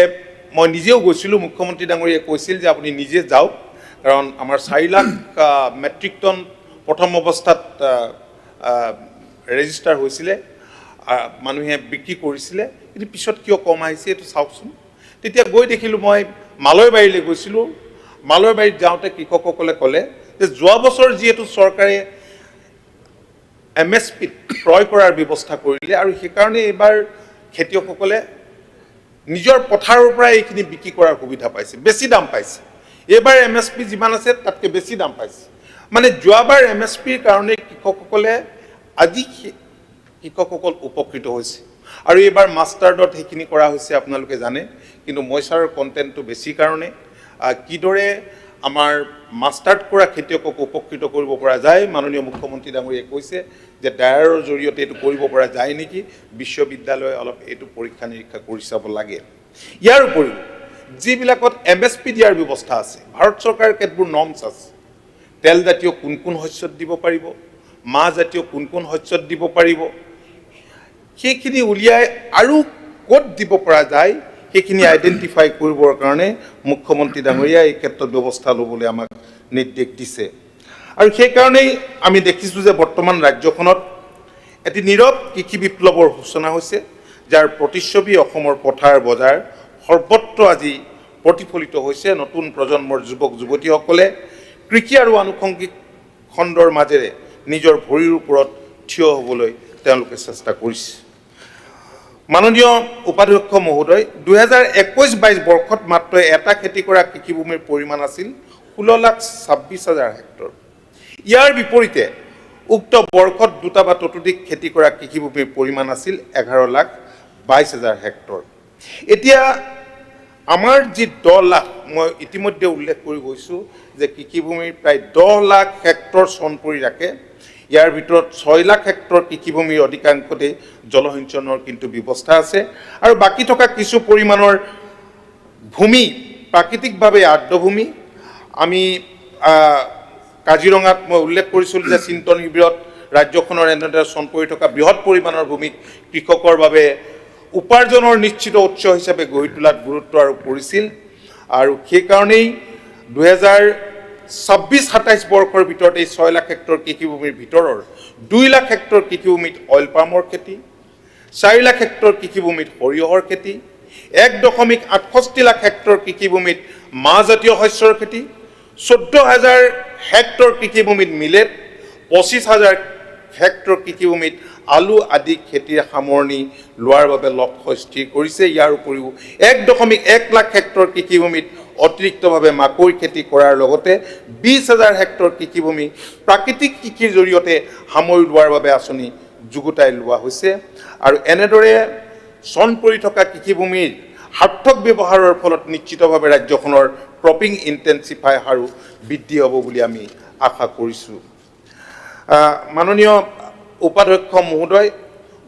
মই নিজেও গৈছিলোঁ মুখ্যমন্ত্ৰী ডাঙৰীয়াই কৈছিল যে আপুনি নিজে যাওক কাৰণ আমাৰ 4 লাখ মেট্ৰিক টন প্ৰথম অৱস্থাত ৰেজিষ্টাৰ হৈছিলে মানুহে বিক্ৰী কৰিছিলে কিন্তু পিছত কিয় কম আহিছে এইটো চাওকচোন তেতিয়া গৈ দেখিলোঁ মই মালৈবাৰীলৈ গৈছিলোঁ মালৈবাৰীত যাওঁতে কৃষকসকলে ক'লে যে যোৱা বছৰ যিহেতু চৰকাৰে MSP ক্ৰয় কৰাৰ ব্যৱস্থা কৰিলে আৰু সেইকাৰণে এইবাৰ খেতিয়কসকলে নিজৰ পথাৰৰ পৰা এইখিনি বিক্ৰী কৰাৰ সুবিধা পাইছে বেছি দাম পাইছে এইবাৰ MSP যিমান আছে তাতকৈ বেছি দাম পাইছে মানে যোৱাবাৰ MSPৰ কাৰণে কৃষকসকলে আজি কৃষকসকল উপকৃত হৈছে আৰু এইবাৰ মাষ্টাৰ্ডত সেইখিনি কৰা হৈছে আপোনালোকে জানে কিন্তু মইচাৰৰ কণ্টেণ্টটো বেছি কাৰণে কিদৰে আমাৰ মাষ্টাৰ্ড কৰা খেতিয়কক উপকৃত কৰিব পৰা যায় মাননীয় মুখ্যমন্ত্ৰী ডাঙৰীয়াই কৈছে যে ডায়াৰৰ জৰিয়তে এইটো কৰিব পৰা যায় নেকি বিশ্ববিদ্যালয়ে অলপ এইটো পৰীক্ষা নিৰীক্ষা কৰি চাব লাগে ইয়াৰ উপৰিও যিবিলাকত MSP দিয়াৰ ব্যৱস্থা আছে ভাৰত চৰকাৰৰ কেতবোৰ নৰ্মছ আছে তেল জাতীয় কোন শস্যত দিব পাৰিব মাহ জাতীয় কোন শস্যত দিব পাৰিব সেইখিনি উলিয়াই আৰু ক'ত দিব পৰা যায় সেইখিনি আইডেণ্টিফাই কৰিবৰ কাৰণে মুখ্যমন্ত্ৰী ডাঙৰীয়াই এই ক্ষেত্ৰত ব্যৱস্থা ল'বলৈ আমাক নিৰ্দেশ দিছে আৰু সেইকাৰণেই আমি দেখিছোঁ যে বৰ্তমান ৰাজ্যখনত এটি নীৰৱ কৃষি বিপ্লৱৰ সূচনা হৈছে যাৰ প্ৰতিচ্ছবি অসমৰ পথাৰ বজাৰ সৰ্বত্ৰ আজি প্ৰতিফলিত হৈছে নতুন প্ৰজন্মৰ যুৱক যুৱতীসকলে কৃষি আৰু আনুষংগিক খণ্ডৰ মাজেৰে নিজৰ ভৰিৰ ওপৰত থিয় হ'বলৈ তেওঁলোকে চেষ্টা কৰিছে মাননীয় উপাধ্যক্ষ মহোদয় 2021-22 বৰ্ষত মাত্ৰ এটা খেতি কৰা কৃষিভূমিৰ পৰিমাণ আছিল 16,26,000 হেক্টৰ ইয়াৰ বিপৰীতে উক্ত বৰ্ষত দুটা বা ততোধিক খেতি কৰা কৃষিভূমিৰ পৰিমাণ আছিল 11,22,000 হেক্টৰ এতিয়া আমাৰ যি 10 লাখ মই ইতিমধ্যে উল্লেখ কৰি গৈছোঁ যে কৃষিভূমিৰ প্ৰায় 10 লাখ হেক্টৰ চন পৰি ৰাখে ইয়াৰ ভিতৰত 6 লাখ হেক্টৰ কৃষিভূমিৰ অধিকাংশতে জলসিঞ্চনৰ কিন্তু ব্যৱস্থা আছে আৰু বাকী থকা কিছু পৰিমাণৰ ভূমি প্ৰাকৃতিকভাৱে আৰ্দ্ৰভূমি আমি কাজিৰঙাত মই উল্লেখ কৰিছিলোঁ যে চিন্তন শিবিৰত ৰাজ্যখনৰ এনেদৰে চন পৰি থকা বৃহৎ পৰিমাণৰ ভূমিক কৃষকৰ বাবে উপাৰ্জনৰ নিশ্চিত উৎস হিচাপে গঢ়ি তোলাত গুৰুত্ব আৰোপ কৰিছিল আৰু সেইকাৰণেই 2026-27 বৰ্ষৰ ভিতৰত এই 6 লাখ হেক্টৰ কৃষিভূমিৰ ভিতৰৰ 2 লাখ হেক্টৰ কৃষিভূমিত অইল পামৰ খেতি 4 লাখ হেক্টৰ কৃষিভূমিত সৰিয়হৰ খেতি 1.68 লাখ হেক্টৰ কৃষিভূমিত মাহজাতীয় শস্যৰ খেতি 14,000 হেক্টৰ কৃষিভূমিত মিলেট 25,000 হেক্টৰ কৃষিভূমিত আলু আদি খেতিৰ সামৰণি লোৱাৰ বাবে লক্ষ্য স্থিৰ কৰিছে ইয়াৰ উপৰিও 1.1 লাখ হেক্টৰ কৃষিভূমিত অতিৰিক্তভাৱে মাকৈ খেতি কৰাৰ লগতে 20,000 হেক্টৰ কৃষিভূমি প্ৰাকৃতিক কৃষিৰ জৰিয়তে সামৰি লোৱাৰ বাবে আঁচনি যুগুতাই লোৱা হৈছে আৰু এনেদৰে চন পৰি থকা কৃষিভূমিৰ সাৰ্থক ব্যৱহাৰৰ ফলত নিশ্চিতভাৱে ৰাজ্যখনৰ ক্ৰপিং ইণ্টেনচিফাই আৰু বৃদ্ধি হ'ব বুলি আমি আশা কৰিছোঁ মাননীয় উপাধ্যক্ষ মহোদয়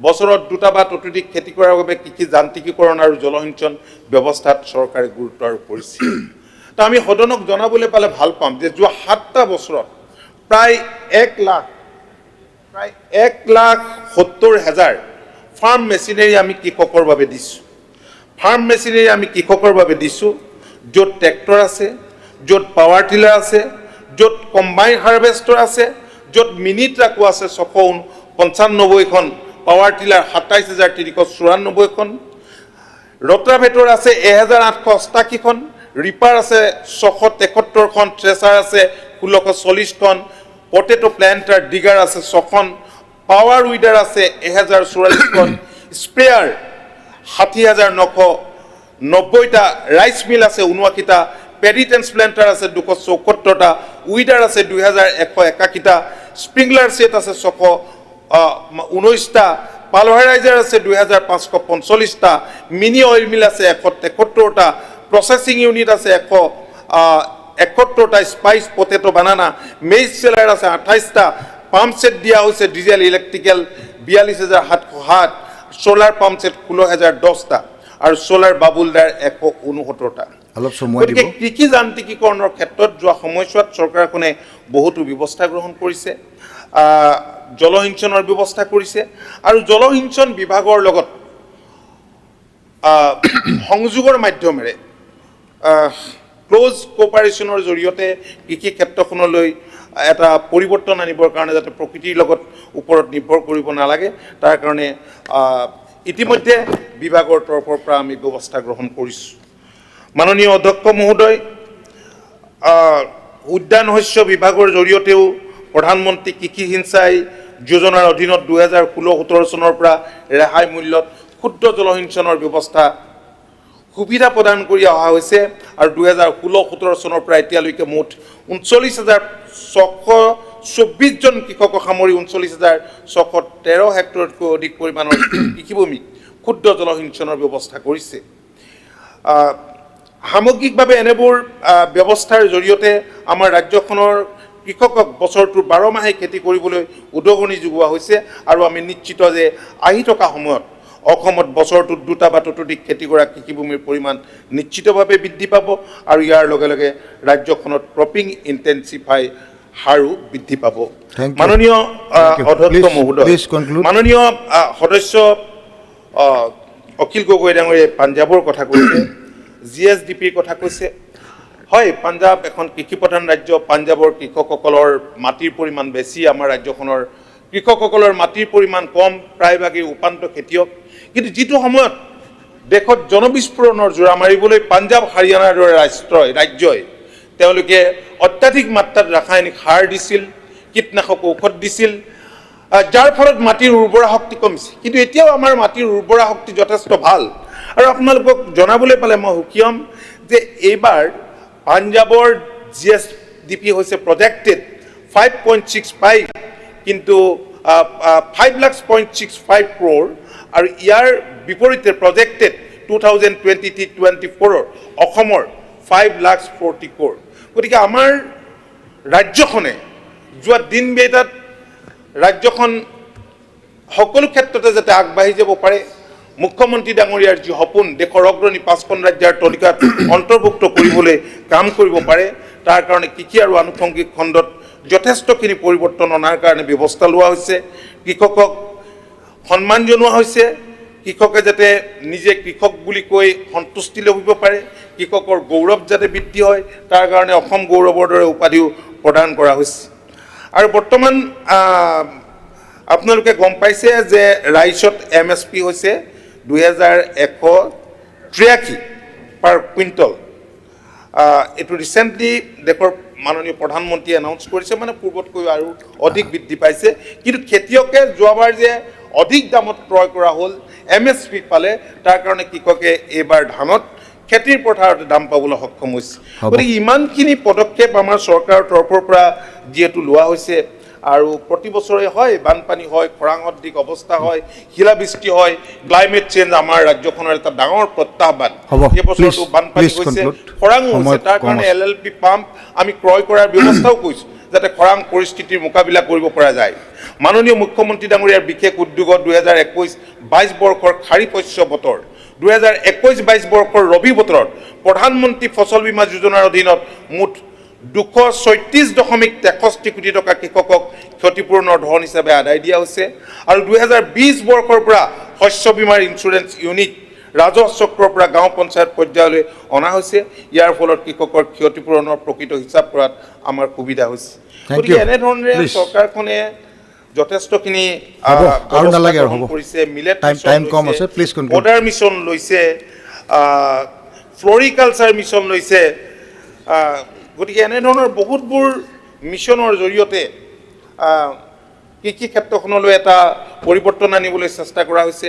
বছৰত দুটা বা ততোধিক খেতি কৰাৰ বাবে কৃষি যান্ত্ৰিকীকৰণ আৰু জলসিঞ্চন ব্যৱস্থাত চৰকাৰে গুৰুত্ব আৰোপ কৰিছে তো আমি সদনক জনাবলৈ পালে ভাল পাম যে যোৱা 7টা বছৰত প্ৰায় 1 লাখ প্ৰায় 1,70,000 ফাৰ্ম মেচিনাৰী আমি কৃষকৰ বাবে দিছোঁ। ফাৰ্ম মেচিনাৰী আমি কৃষকৰ বাবে দিছোঁ, য'ত ট্ৰেক্টৰ আছে, য'ত পাৱাৰ টিলাৰ আছে, য'ত কম্বাইন হাৰ্ভেষ্টাৰ আছে, য'ত মিনি ট্ৰাকো আছে 695খন, পাৱাৰ টিলাৰ 27,394খন, ৰটাভেটৰ আছে 1,888খন, ৰিপাৰ আছে 673খন, থ্ৰেচাৰ আছে 1,640খন, পটেটো প্লেণ্টাৰ ডিগাৰ আছে 6খন, পাৱাৰ উইডাৰ আছে 1,044খন, স্প্ৰেয়াৰ 60,990টা, ৰাইচ মিল আছে 79টা, পেডি ট্ৰেন্সপ্লেণ্টাৰ আছে 274টা, উইডাৰ আছে 2,181টা, স্প্ৰিংলাৰ ছেট আছে 619টা, পালভাৰাইজাৰ আছে 2,545টা, মিনি অইল মিল আছে 173টা, প্ৰচেছিং ইউনিট আছে 171টা, spice potato banana, maize cellar আছে 28টা, পাম্প ছেট দিয়া হৈছে diesel electrical 42,707, solar pump set 16,010টা আৰু সোলাৰ বাবুলদাৰ 169টা। অলপ সময় দিব। গতিকে কৃষি যান্ত্ৰিকীকৰণৰ ক্ষেত্ৰত যোৱা সময়ছোৱাত চৰকাৰখনে বহুতো ব্যৱস্থা গ্ৰহণ কৰিছে, জলসিঞ্চনৰ ব্যৱস্থা কৰিছে আৰু জলসিঞ্চন বিভাগৰ লগত সংযোগৰ মাধ্যমেৰে ক্ল'জ কোঅপাৰেশ্যনৰ জৰিয়তে কৃষি ক্ষেত্ৰখনলৈ এটা পৰিৱৰ্তন আনিবৰ কাৰণে যাতে প্ৰকৃতিৰ লগত ওপৰত নিৰ্ভৰ কৰিব নালাগে, তাৰ কাৰণে ইতিমধ্যে বিভাগৰ তৰফৰ পৰা আমি ব্যৱস্থা গ্ৰহণ কৰিছোঁ। মাননীয় অধ্যক্ষ মহোদয়, উদ্যান শস্য বিভাগৰ জৰিয়তেও প্ৰধানমন্ত্ৰী কৃষি সিঞ্চাই যোজনাৰ অধীনত 2016-17 চনৰ পৰা ৰেহাই মূল্যত ক্ষুদ্ৰ জলসিঞ্চনৰ ব্যৱস্থা সুবিধা প্ৰদান কৰি অহা হৈছে আৰু 2016-17 চনৰ পৰা এতিয়ালৈকে মুঠ 39,624 জন কৃষকক সামৰি 39,613 হেক্টৰতকৈ অধিক পৰিমাণৰ কৃষিভূমিত ক্ষুদ্ৰ জলসিঞ্চনৰ ব্যৱস্থা কৰিছে। সামগ্ৰিকভাৱে এনেবোৰ ব্যৱস্থাৰ জৰিয়তে আমাৰ ৰাজ্যখনৰ কৃষকক বছৰটোৰ 12 মাহে খেতি কৰিবলৈ উদগনি যোগোৱা হৈছে আৰু আমি নিশ্চিত যে আহি থকা সময়ত অসমত বছৰটোত 2টা বা ততোধিক খেতি কৰা কৃষিভূমিৰ পৰিমাণ নিশ্চিতভাৱে বৃদ্ধি পাব আৰু ইয়াৰ লগে লগে ৰাজ্যখনত ক্ৰপিং ইণ্টেনচিফাই হাৰো বৃদ্ধি পাব। মাননীয় অধ্যক্ষ মহোদয়, মাননীয় সদস্য অখিল গগৈ ডাঙৰীয়াই পাঞ্জাৱৰ কথা কৈছে, GSDPৰ কথা কৈছে। হয়, পাঞ্জাৱ এখন কৃষিপ্ৰধান ৰাজ্য, পাঞ্জাৱৰ কৃষকসকলৰ মাটিৰ পৰিমাণ বেছি, আমাৰ ৰাজ্যখনৰ কৃষকসকলৰ মাটিৰ পৰিমাণ কম, প্ৰায়ভাগেই উপান্ত খেতিয়ক। কিন্তু যিটো সময়ত দেশত জনবিস্ফোৰণৰ জোৰা মাৰিবলৈ পাঞ্জাৱ হাৰিয়ানাৰ দৰে ৰাজ্যই তেওঁলোকে অত্যাধিক মাত্ৰাত ৰাসায়নিক সাৰ দিছিল, কীটনাশক ঔষধ দিছিল, যাৰ ফলত মাটিৰ উৰ্বৰা শক্তি কমিছে। কিন্তু এতিয়াও আমাৰ মাটিৰ উৰ্বৰা শক্তি যথেষ্ট ভাল আৰু আপোনালোকক জনাবলৈ পালে মই সুখী হ'ম যে এইবাৰ পাঞ্জাৱৰ GSDP হৈছে প্ৰজেক্টেড 5.65, কিন্তু 5,00,000.65 crore আৰু ইয়াৰ বিপৰীতে প্ৰজেক্টেড 2023-24 অসমৰ 5,40,000 crore। গতিকে আমাৰ ৰাজ্যখনে যোৱা দিনকেইটাত ৰাজ্যখন সকলো ক্ষেত্ৰতে যাতে আগবাঢ়ি যাব পাৰে, মুখ্যমন্ত্ৰী ডাঙৰীয়াৰ যি সপোন দেশৰ অগ্ৰণী 5খন ৰাজ্যৰ তালিকাত অন্তৰ্ভুক্ত কৰিবলৈ কাম কৰিব পাৰে, তাৰ কাৰণে কৃষি আৰু আনুষংগিক খণ্ডত যথেষ্টখিনি পৰিৱৰ্তন অনাৰ কাৰণে ব্যৱস্থা লোৱা হৈছে। কৃষকক সন্মান জনোৱা হৈছে, কৃষকে যাতে নিজে কৃষক বুলি কৈ সন্তুষ্টি লভিব পাৰে, কৃষকৰ গৌৰৱ যাতে বৃদ্ধি হয়, তাৰ কাৰণে অসম গৌৰৱৰ দৰে উপাধিও প্ৰদান কৰা হৈছে। আৰু বৰ্তমান আপোনালোকে গম পাইছে যে ৰাইচত MSP হৈছে 2,183 পাৰ কুইণ্টল। এইটো ৰিচেণ্টলি দেশৰ মাননীয় প্ৰধানমন্ত্ৰীয়ে এনাউন্স কৰিছে, মানে পূৰ্বতকৈ আৰু অধিক বৃদ্ধি পাইছে। কিন্তু খেতিয়কে যোৱাবাৰ যে অধিক দামত ক্ৰয় কৰা হ'ল, MSP পালে, তাৰ কাৰণে কৃষকে এইবাৰ ধানত খেতিৰ পথাৰতে দাম পাবলৈ সক্ষম হৈছে। গতিকে ইমানখিনি পদক্ষেপ আমাৰ চৰকাৰৰ তৰফৰ পৰা যিহেতু লোৱা হৈছে, আৰু প্ৰতি বছৰে হয় বানপানী হয়, খৰাং সদৃশ অৱস্থা হয়, শিলাবৃষ্টি হয়, ক্লাইমেট চেঞ্জ আমাৰ ৰাজ্যখনৰ এটা ডাঙৰ প্ৰত্যাহ্বান। এই বছৰটো বানপানী হৈছে, খৰাং হৈছে, তাৰ কাৰণে LLP পাম্প আমি ক্ৰয় কৰাৰ ব্যৱস্থাও কৰিছোঁ যাতে খৰাং পৰিস্থিতিৰ মোকাবিলা কৰিব পৰা যায়। মাননীয় মুখ্যমন্ত্ৰী ডাঙৰীয়াৰ বিশেষ উদ্যোগত 2021-22 বৰ্ষৰ খাৰিফ শস্য বতৰ, 2021-22 বৰ্ষৰ ৰবি বতৰত প্ৰধানমন্ত্ৰী ফচল বীমা যোজনাৰ অধীনত মুঠ 236.63 কোটি টকা কৃষকক ক্ষতিপূৰণৰ ধন হিচাপে আদায় দিয়া হৈছে আৰু 2020 বৰ্ষৰ পৰা শস্য বীমাৰ ইঞ্চুৰেঞ্চ ইউনিট ৰাজহ চক্ৰৰ পৰা গাঁও পঞ্চায়ত পৰ্যায়লৈ অনা হৈছে ইয়াৰ ফলত কৃষকৰ ক্ষতিপূৰণৰ প্ৰকৃত হিচাপ কৰাত আমাৰ সুবিধা হৈছে গতিকে এনেধৰণে চৰকাৰখনে যথেষ্টখিনি কৰিছে মিলেট টাইম কম আছে প্লিজ বৰ্ডাৰ মিছন লৈছে ফ্লৰিকালচাৰ মিছন লৈছে গতিকে এনেধৰণৰ বহুতবোৰ মিছনৰ জৰিয়তে কৃষি ক্ষেত্ৰখনলৈ এটা পৰিৱৰ্তন আনিবলৈ চেষ্টা কৰা হৈছে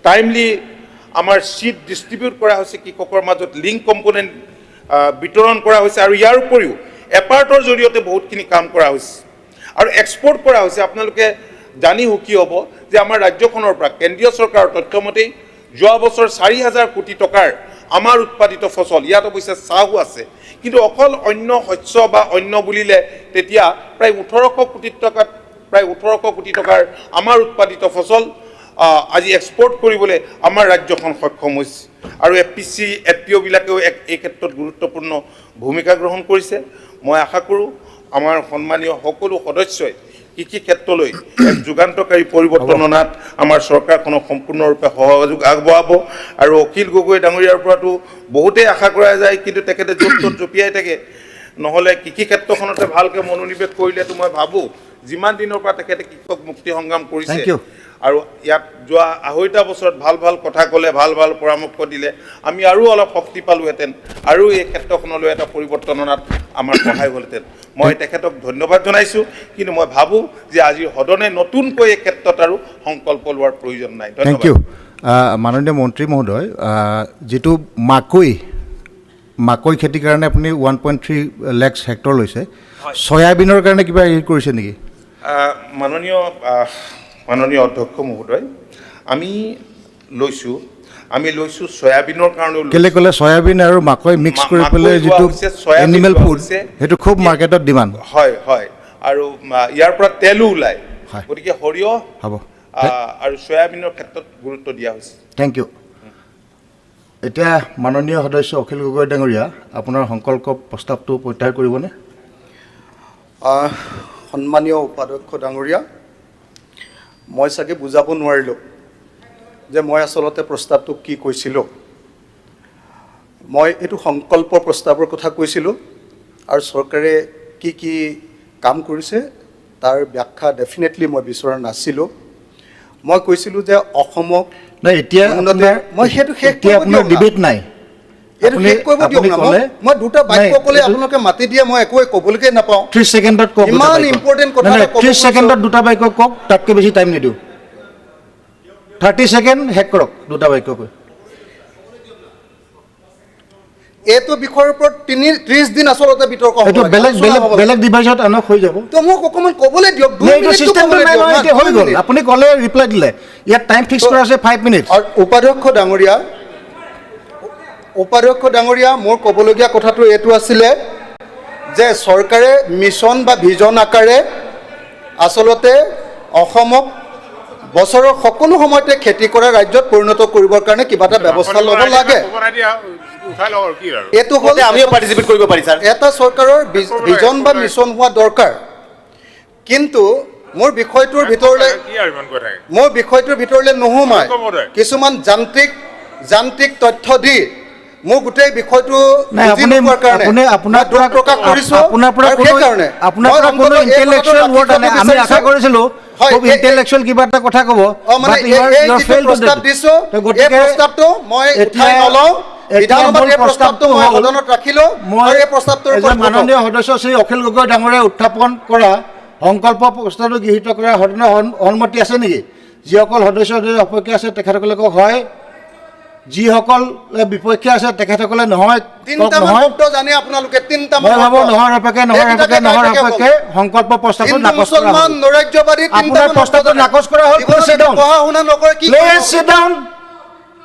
টাইমলি আমাৰ চিট ডিষ্ট্ৰিবিউট কৰা হৈছে কৃষকৰ মাজত লিংক কম্পোনেণ্ট বিতৰণ কৰা হৈছে আৰু ইয়াৰ উপৰিও এপাৰ্টৰ জৰিয়তে বহুতখিনি কাম কৰা হৈছে আৰু এক্সপৰ্ট কৰা হৈছে আপোনালোকে জানি সুখী হ'ব যে আমাৰ ৰাজ্যখনৰ পৰা কেন্দ্ৰীয় চৰকাৰৰ তথ্যমতে যোৱা বছৰ 4,000 কোটি টকাৰ আমাৰ উৎপাদিত ফচল ইয়াত অৱশ্যে চাহো আছে কিন্তু অকল অন্য শস্য বা অন্য বুলিলে তেতিয়া প্ৰায় 1800 কোটি টকাৰ আমাৰ উৎপাদিত ফচল আজি এক্সপৰ্ট কৰিবলৈ আমাৰ ৰাজ্যখন সক্ষম হৈছে আৰু এপিসি এপিঅ'বিলাকেও এই ক্ষেত্ৰত গুৰুত্বপূৰ্ণ ভূমিকা গ্ৰহণ কৰিছে মই আশা কৰোঁ আমাৰ সন্মানীয় সকলো সদস্যই কৃষি ক্ষেত্ৰলৈ এক যুগান্তকাৰী পৰিৱৰ্তন অনাত আমাৰ চৰকাৰখনক সম্পূৰ্ণৰূপে সহযোগ আগবঢ়াব আৰু অখিল গগৈ ডাঙৰীয়াৰ পৰাতো বহুতেই আশা কৰা যায় কিন্তু তেখেতে য'ত ত'ত জঁপিয়াই থাকে নহ'লে কৃষি ক্ষেত্ৰখনতে ভালকৈ মনোনিৱেশ কৰিলেতো মই ভাবোঁ যিমান দিনৰ পৰা তেখেতে কৃষক মুক্তি সংগ্ৰাম কৰিছে আৰু ইয়াত যোৱা 2.5 বছৰত ভাল কথা ক'লে ভাল পৰামৰ্শ দিলে আমি আৰু অলপ শক্তি পালোহেঁতেন আৰু এই ক্ষেত্ৰখনলৈ এটা পৰিৱৰ্তন অনাত আমাৰ সহায় হ'লহেঁতেন মই তেখেতক ধন্যবাদ জনাইছোঁ কিন্তু মই ভাবোঁ যে আজিৰ সদনে নতুনকৈ এই ক্ষেত্ৰত আৰু সংকল্প লোৱাৰ প্ৰয়োজন নাই থ্যাংক ইউ মাননীয় মন্ত্ৰী মহোদয় যেটো মাকৈ খেতিৰ কাৰণে আপুনি 1.3 লাখ হেক্টৰ লৈছে সয়াবিনৰ কাৰণে কিবা হেৰি কৰিছে নেকি মাননীয় অধ্যক্ষ মহোদয় আমি লৈছোঁ সয়াবিনৰ কাৰণে কেলে ক'লে সয়াবিন আৰু মাকৈ মিক্স কৰি পেলাই যেটো এনিমেল ফুড হেতু খুব মাৰ্কেটত ডিমাণ্ড হয় আৰু ইয়াৰ পৰা তেলো ওলায় গতিকে সৰিয়হ হ'ব আৰু সয়াবিনৰ ক্ষেত্ৰত গুৰুত্ব দিয়া হৈছে থ্যাংক ইউ এতিয়া মাননীয় সদস্য অখিল গগৈ ডাঙৰীয়া আপোনাৰ সংকল্প প্ৰস্তাৱটো প্ৰত্যাহাৰ কৰিবনে সন্মানীয় উপাধ্যক্ষ ডাঙৰীয়া মই চাগে বুজাব নোৱাৰিলোঁ যে মই আচলতে প্ৰস্তাৱটো কি কৈছিলোঁ মই এইটো সংকল্প প্ৰস্তাৱৰ কথা কৈছিলোঁ আৰু চৰকাৰে কি কাম কৰিছে তাৰ ব্যাখ্যা ডেফিনেটলি মই বিচৰা নাছিলোঁ মই কৈছিলোঁ যে অসমক নাই এতিয়া মই সেইটো শেষ আপোনাৰ ডিবেট নাই এইটো শেষ কৰিব দিয়ক না মই দুটা বাক্য ক'লে আপোনালোকে মাতি দিয়ে মই একোৱে ক'বলৈকে নাপাওঁ 30 সেকেন্ডত কওক ইমান ইম্পৰ্টেণ্ট কথা 30 সেকেন্ডত দুটা বাক্য কওক তাতকৈ বেছি টাইম নিদিওঁ 30 সেকেন্ড শেষ কৰক দুটা বাক্য কৈ এইটো বিষয়ৰ ওপৰত 30 দিন আচলতে বিতৰ্ক হ'ব এইটো বেলেগ ডিভাইচত আনক হৈ যাব তো মোক অকমান ক'বলৈ দিয়ক 2 মিনিট সিস্টেমটো নাই হৈ গ'ল আপুনি ক'লে ৰিপ্লাই দিলে ইয়াত টাইম ফিক্স কৰা আছে 5 মিনিট আৰু উপাধ্যক্ষ ডাঙৰীয়া মোৰ ক'বলগীয়া কথাটো এইটো আছিলে যে চৰকাৰে মিছন বা ভিজন আকাৰে আচলতে অসমক বছৰৰ সকলো সময়তে খেতি কৰা ৰাজ্যত পৰিণত কৰিবৰ কাৰণে কিবা এটা ব্যৱস্থা ল'ব লাগে এইটো হ'লে আমিও পাৰ্টিচিপেট কৰিব পাৰি ছাৰ এটা চৰকাৰৰ ভিজন বা মিছন হোৱা দৰকাৰ কিন্তু মোৰ বিষয়টোৰ ভিতৰলৈ নোসোমাই কিছুমান যান্ত্ৰিক তথ্য দি মোৰ গোটেই বিষয়টো আপোনাৰ পৰা কোনো ইণ্টেলেকচুৱেল ৱৰ্ড নাই আমি আশা কৰিছিলোঁ খুব ইণ্টেলেকচুৱেল কিবা এটা কথা ক'ব প্ৰস্তাৱ দিছোঁ এই প্ৰস্তাৱটো মই উঠাই নলওঁ মাননীয় সদস্য শ্ৰী অখিল গগৈ ডাঙৰীয়াই উত্থাপন কৰা সংকল্প প্ৰস্তাৱটো গৃহীত কৰাৰ সদনৰ সন্মতি আছে নেকি যিসকল সদস্য অপক্ষে আছে তেখেতসকলে কওক হয় যিসকল বিপক্ষে আছে তেখেতসকলে নহয় সংকল্প প্ৰস্তাৱটো নাকচ কৰা হ'ল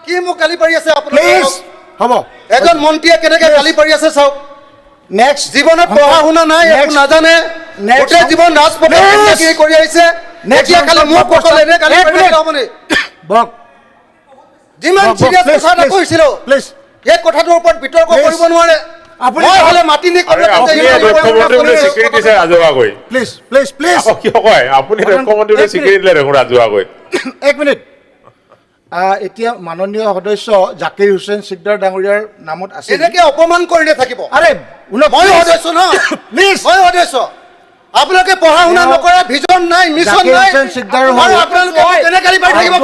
কি মোক গালি পাৰি আছে হ'ব এজন মন্ত্ৰীয়ে কেনেকৈ গালি পাৰি আছে চাওক নেক্সট জীৱনত পঢ়া শুনা নাই একো নাজানে গোটেই জীৱন ৰাজপথত কৰি আহিছে এতিয়া খালি মোক অকল এনে গালি পাৰি হ'বনে বক যিমান চিৰিয়াছ কথা এটা কৈছিলোঁ এই কথাটোৰ ওপৰত বিতৰ্ক কৰিব নোৱাৰে আপুনি মই হ'লে মাটি নি আপুনি মুখ্যমন্ত্ৰী বুলি স্বীকৃতি দিছে ৰাজহুৱাকৈ প্লিজ প্লিজ প্লিজ কিয় কয় আপুনি মুখ্যমন্ত্ৰী বুলি স্বীকৃতি দিলে দেখোন ৰাজহুৱাকৈ এক মিনিট এতিয়া মাননীয় সদস্য জাকিৰ হুছেইন সিকদাৰ ডাঙৰীয়াৰ নামত আছে এনেকে অপমান কৰি থাকিব আৰে মই সদস্য ন প্লিজ মই সদস্য আপোনালোকে পঢ়া শুনা নকৰে ভিজন নাই মিছন নাই সিকদাৰ আৰু আপোনালোকে কেনে গালি পাৰি থাকিব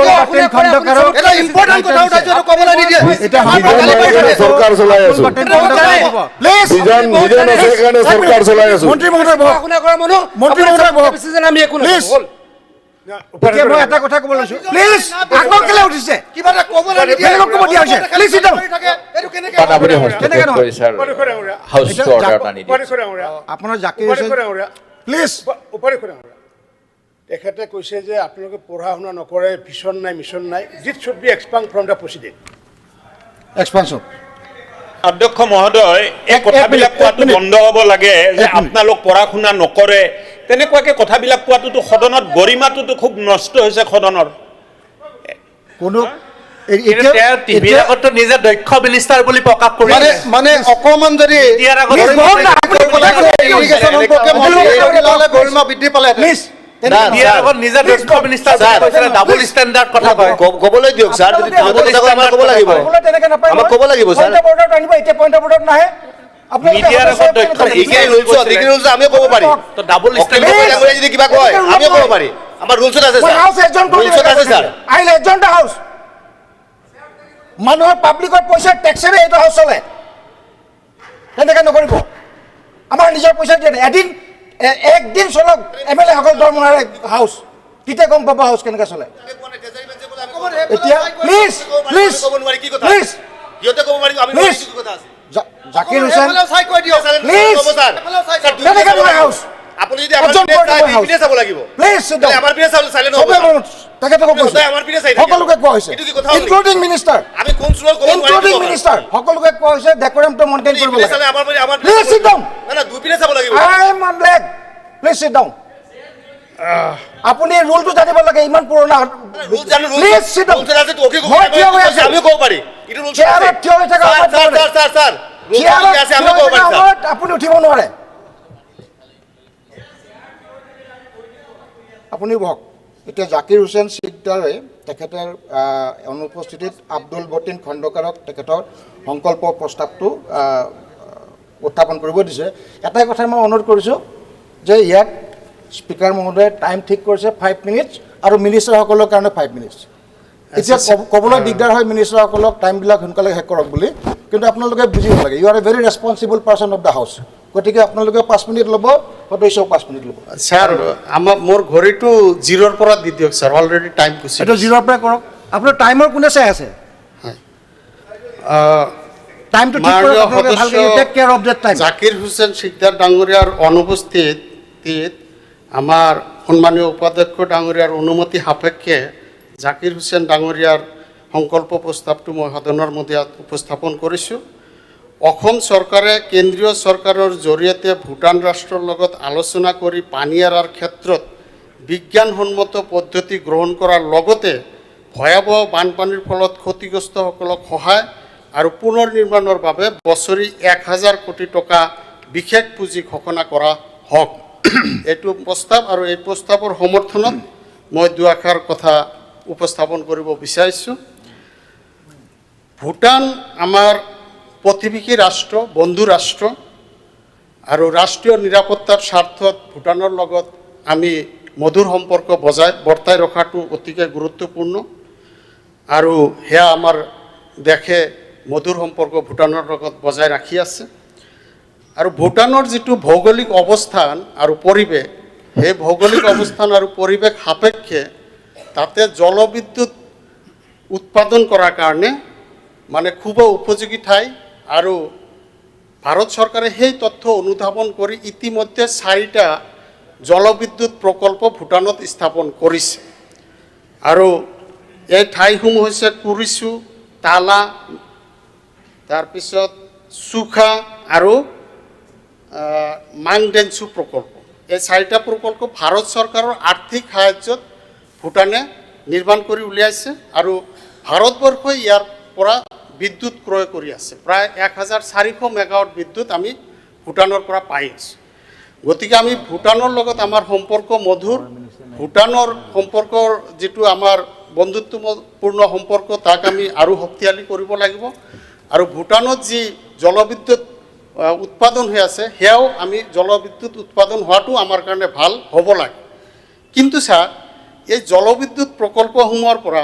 এটা ইম্পৰ্টেণ্ট কথা উঠাইছে এইটো ক'বলৈ নিদিয়ে এটা চৰকাৰ চলাই আছো প্লিজ বিজন নিজে নাথাকে কাৰণে চৰকাৰ চলাই আছো মন্ত্ৰী মহোদয় বহক শুনা কৰা মানুহ মন্ত্ৰী মহোদয় বহক আমি একো প্লিজ এতিয়া মই এটা কথা ক'ব লৈছো প্লিজ আকৌ কেলে উঠিছে কিবা এটা ক'বলৈ নিদিয়ে বেলেগক ক'ব দিয়া হৈছে প্লিজ চিট ডাউন এইটো কেনেকে আপুনি হস্তক্ষেপ কৰিছে আৰু হাউচটো অৰ্ডাৰ টানি দিয়ে আপোনাৰ জাকিৰ হুছেইন প্লিজ তেখেতে কৈছে যে আপোনালোকে পঢ়া শুনা নকৰে ভিছন নাই মিছন নাই it should be expunged from the proceeding expunction অধ্যক্ষ মহোদয় এই কথাবিলাক কোৱাটো বন্ধ হ'ব লাগে যে আপোনালোক পঢ়া শুনা নকৰে তেনেকুৱাকৈ কথাবিলাক কোৱাটোতো সদনত গৰিমাটোতো খুব নষ্ট হৈছে সদনৰ কোনো টিভিৰ আগতো নিজে দক্ষ মিনিষ্টাৰ বুলি প্ৰকাশ কৰি মানে অকমান যদি গৰিমা বৃদ্ধি পালে নিজে দক্ষ মিনিষ্টাৰ ডাবল ষ্টেণ্ডাৰ্ড কথা কয় ক'বলৈ দিয়ক ছাৰ যদি ক'ব লাগিব আমাক ক'ব লাগিব ছাৰ মিডিয়াৰ আগত দক্ষ আমি ক'ব পাৰি তো ডাবল ষ্টেণ্ডাৰ্ড যদি কিবা কয় আমি ক'ব পাৰি আমাৰ ৰুলছত আছে ছাৰ মানুহৰ পাব্লিকৰ পইচা টেক্সেৰে এইটো হাউচ চলে তেনেকৈ নকৰিব আমাৰ নিজৰ পইচা দিয়ে এদিন একদিন চলক MLA সকল দৰমহাৰে হাউচ তেতিয়া গম পাব হাউচ কেনেকৈ চলে এতিয়া please please please please Zakir Hussain please তেনেকৈ নহয় হাউচ আপুনি যদি আমাৰ পিনে চাব লাগিব প্লিজ আমাৰ পিনে চালে নহ'ব তেখেতেকক কৈছে আমাৰ পিনে চাই সকলোকে কোৱা হৈছে ইনক্লুডিং মিনিষ্টাৰ আমি কোন স্কুলৰ ক'ব ইনক্লুডিং মিনিষ্টাৰ সকলোকে কোৱা হৈছে ডেকোৰামটো মেইনটেইন কৰিব লাগে আমাৰ প্লিজ সিট ডাউন না দুই পিনে চাব লাগিব I am on leg please sit down আপুনি ৰুলটো জানিব লাগে ইমান পুৰণা প্লিজ সিট ডাউন মই থিয় হৈ আছো আমি ক'ব পাৰি এইটো ৰুল চেয়াৰত থিয় হৈ থকা ছাৰ চেয়াৰত আছে আমি ক'ব পাৰি ছাৰ আপুনি উঠিব নোৱাৰে আপুনি বহক এতিয়া জাকিৰ হুছেইন সিকদাৰে তেখেতৰ অনুপস্থিতিত আব্দুল বতিন খণ্ডকাৰক তেখেতৰ সংকল্প প্ৰস্তাৱটো উত্থাপন কৰিব দিছে এটাই কথা মই অনুৰোধ কৰিছোঁ যে ইয়াত স্পীকাৰ মহোদয়ে টাইম ঠিক কৰিছে 5 মিনিটছ আৰু মিনিষ্টাৰসকলৰ কাৰণে 5 মিনিটছ এতিয়া ক'বলৈ দিগদাৰ হয় মিনিষ্টাৰসকলক টাইমবিলাক সোনকালে শেষ কৰক বুলি কিন্তু আপোনালোকে বুজিব লাগে you are a very responsible person of the house গতিকে আপোনালোকে 5 মিনিট ল'ব সদস্যও 5 মিনিট ল'ব ছাৰ আমাৰ মোৰ ঘড়ীটো 0ৰ পৰা দি দিয়ক ছাৰ অলৰেডি টাইম গুচি এইটো 0ৰ পৰা কৰক আপোনাৰ টাইমৰ কোনে চাই আছে টাইমটো ঠিক কৰক আপোনালোকে ভালকৈ take care of that time Zakir Hussain Sikdar ডাঙৰীয়াৰ অনুপস্থিতিত আমাৰ সন্মানীয় উপাধ্যক্ষ ডাঙৰীয়াৰ অনুমতি সাপেক্ষে জাকিৰ হুছেইন ডাঙৰীয়াৰ সংকল্প প্ৰস্তাৱটো মই সদনৰ মজিয়াত উপস্থাপন কৰিছোঁ অসম চৰকাৰে কেন্দ্ৰীয় চৰকাৰৰ জৰিয়তে ভূটান ৰাষ্ট্ৰৰ লগত আলোচনা কৰি পানী এৰাৰ ক্ষেত্ৰত বিজ্ঞানসন্মত পদ্ধতি গ্ৰহণ কৰাৰ লগতে ভয়াৱহ বানপানীৰ ফলত ক্ষতিগ্ৰস্তসকলক সহায় আৰু পুনৰ নিৰ্মাণৰ বাবে বছৰি 1000 কোটি টকা বিশেষ পুঁজি ঘোষণা কৰা হওক এইটো প্ৰস্তাৱ আৰু এই প্ৰস্তাৱৰ সমৰ্থনত মই দুআষাৰ কথা উপস্থাপন কৰিব বিচাৰিছোঁ ভূটান আমাৰ প্ৰতিবেশী ৰাষ্ট্ৰ বন্ধু ৰাষ্ট্ৰ আৰু ৰাষ্ট্ৰীয় নিৰাপত্তাৰ স্বাৰ্থত ভূটানৰ লগত আমি মধুৰ সম্পৰ্ক বৰ্তাই ৰখাটো অতিকে গুৰুত্বপূৰ্ণ আৰু সেয়া আমাৰ দেশে মধুৰ সম্পৰ্ক ভূটানৰ লগত বজাই ৰাখি আছে আৰু ভূটানৰ যিটো ভৌগোলিক অৱস্থান আৰু পৰিৱেশ সেই ভৌগোলিক অৱস্থান আৰু পৰিৱেশ সাপেক্ষে তাতে জলবিদ্যুৎ উৎপাদন কৰাৰ কাৰণে মানে খুব উপযোগী ঠাই আৰু ভাৰত চৰকাৰে সেই তথ্য অনুধাৱন কৰি ইতিমধ্যে 4টা জলবিদ্যুৎ প্ৰকল্প ভূটানত স্থাপন কৰিছে আৰু এই ঠাইসমূহ হৈছে কুৰিচু তালা তাৰপিছত সুখা আৰু মাংডেনচু প্ৰকল্প এই 4টা প্ৰকল্প ভাৰত চৰকাৰৰ আৰ্থিক সাহায্যত ভূটানে নিৰ্মাণ কৰি উলিয়াইছে আৰু ভাৰতবৰ্ষই ইয়াৰ পৰা বিদ্যুৎ ক্ৰয় কৰি আছে প্ৰায় 1400 মেগাৱাট বিদ্যুৎ আমি ভূটানৰ পৰা পাই আছোঁ গতিকে আমি ভূটানৰ লগত আমাৰ সম্পৰ্ক মধুৰ ভূটানৰ সম্পৰ্কৰ যেটো আমাৰ বন্ধুত্বপূৰ্ণ সম্পৰ্ক তাক আমি আৰু শক্তিশালী কৰিব লাগিব আৰু ভূটানত যি জলবিদ্যুৎ উৎপাদন হৈ আছে হেয়াও আমি জলবিদ্যুৎ উৎপাদন হোৱাটো আমাৰ কাৰণে ভাল হ'ব লাগে কিন্তু স্যাৰ এই জলবিদ্যুৎ প্ৰকল্পসমূহৰ পৰা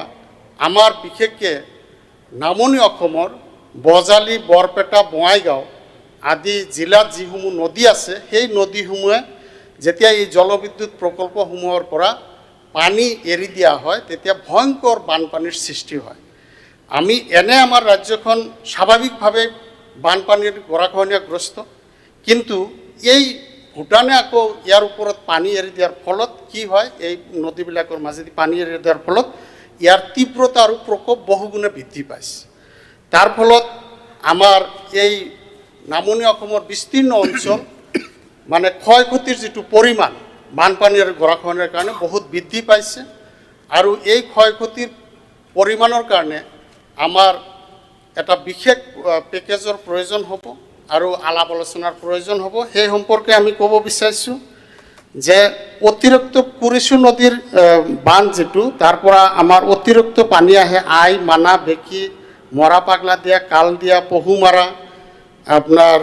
আমাৰ বিশেষকৈ নামনি অসমৰ বজালি বৰপেটা বঙাইগাঁও আদি জিলাত যিসমূহ নদী আছে সেই নদীসমূহে যেতিয়া এই জলবিদ্যুৎ প্ৰকল্পসমূহৰ পৰা পানী এৰি দিয়া হয় তেতিয়া ভয়ংকৰ বানপানীৰ সৃষ্টি হয় আমি এনে আমাৰ ৰাজ্যখন স্বাভাৱিকভাৱে বানপানীৰ গৰাখহনীয়াগ্ৰস্ত কিন্তু এই ভূটানে আকৌ ইয়াৰ ওপৰত পানী এৰি দিয়াৰ ফলত কি হয় এই নদীবিলাকৰ মাজেদি পানী এৰি দিয়াৰ ফলত ইয়াৰ তীব্ৰতা আৰু প্ৰকোপ বহুগুণে বৃদ্ধি পাইছে তাৰ ফলত আমাৰ এই নামনি অসমৰ বিস্তীৰ্ণ অঞ্চল মানে ক্ষয়ক্ষতিৰ যেটো পৰিমাণ বানপানীৰ গৰাখহনীয়াৰ কাৰণে বহুত বৃদ্ধি পাইছে আৰু এই ক্ষয়ক্ষতিৰ পৰিমাণৰ কাৰণে আমাৰ এটা বিশেষ পেকেজৰ প্ৰয়োজন হ'ব আৰু আলাপ আলোচনাৰ প্ৰয়োজন হ'ব সেই সম্পৰ্কে আমি ক'ব বিচাৰিছোঁ যে অতিৰিক্ত কুৰিচু নদীৰ বান যেটো তাৰ পৰা আমাৰ অতিৰিক্ত পানী আহে আই মানা বেকি মৰা পাগলা দিয়া কাল দিয়া পহুমাৰা আপোনাৰ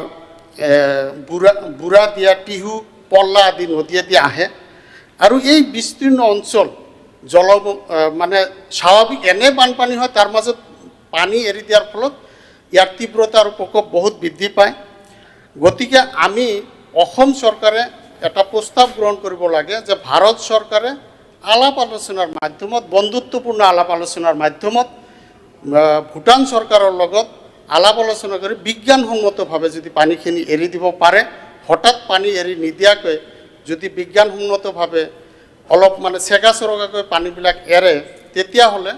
বুঢ়া দিয়া টিহু পল্লা আদি নদীয়েদি আহে আৰু এই বিস্তীৰ্ণ অঞ্চল মানে স্বাভাৱিক এনে বানপানী হয় তাৰ মাজত পানী এৰি দিয়াৰ ফলত ইয়াৰ তীব্ৰতা আৰু প্ৰকোপ বহুত বৃদ্ধি পায় গতিকে আমি অসম চৰকাৰে এটা প্ৰস্তাৱ গ্ৰহণ কৰিব লাগে যে ভাৰত চৰকাৰে আলাপ আলোচনাৰ মাধ্যমত বন্ধুত্বপূৰ্ণ আলাপ আলোচনাৰ মাধ্যমত ভূটান চৰকাৰৰ লগত আলাপ আলোচনা কৰি বিজ্ঞানসন্মতভাৱে যদি পানীখিনি এৰি দিব পাৰে হঠাৎ পানী এৰি নিদিয়াকৈ যদি বিজ্ঞানসন্মতভাৱে অলপ মানে চেগা চৰকাকৈ পানীবিলাক এৰে তেতিয়াহ'লে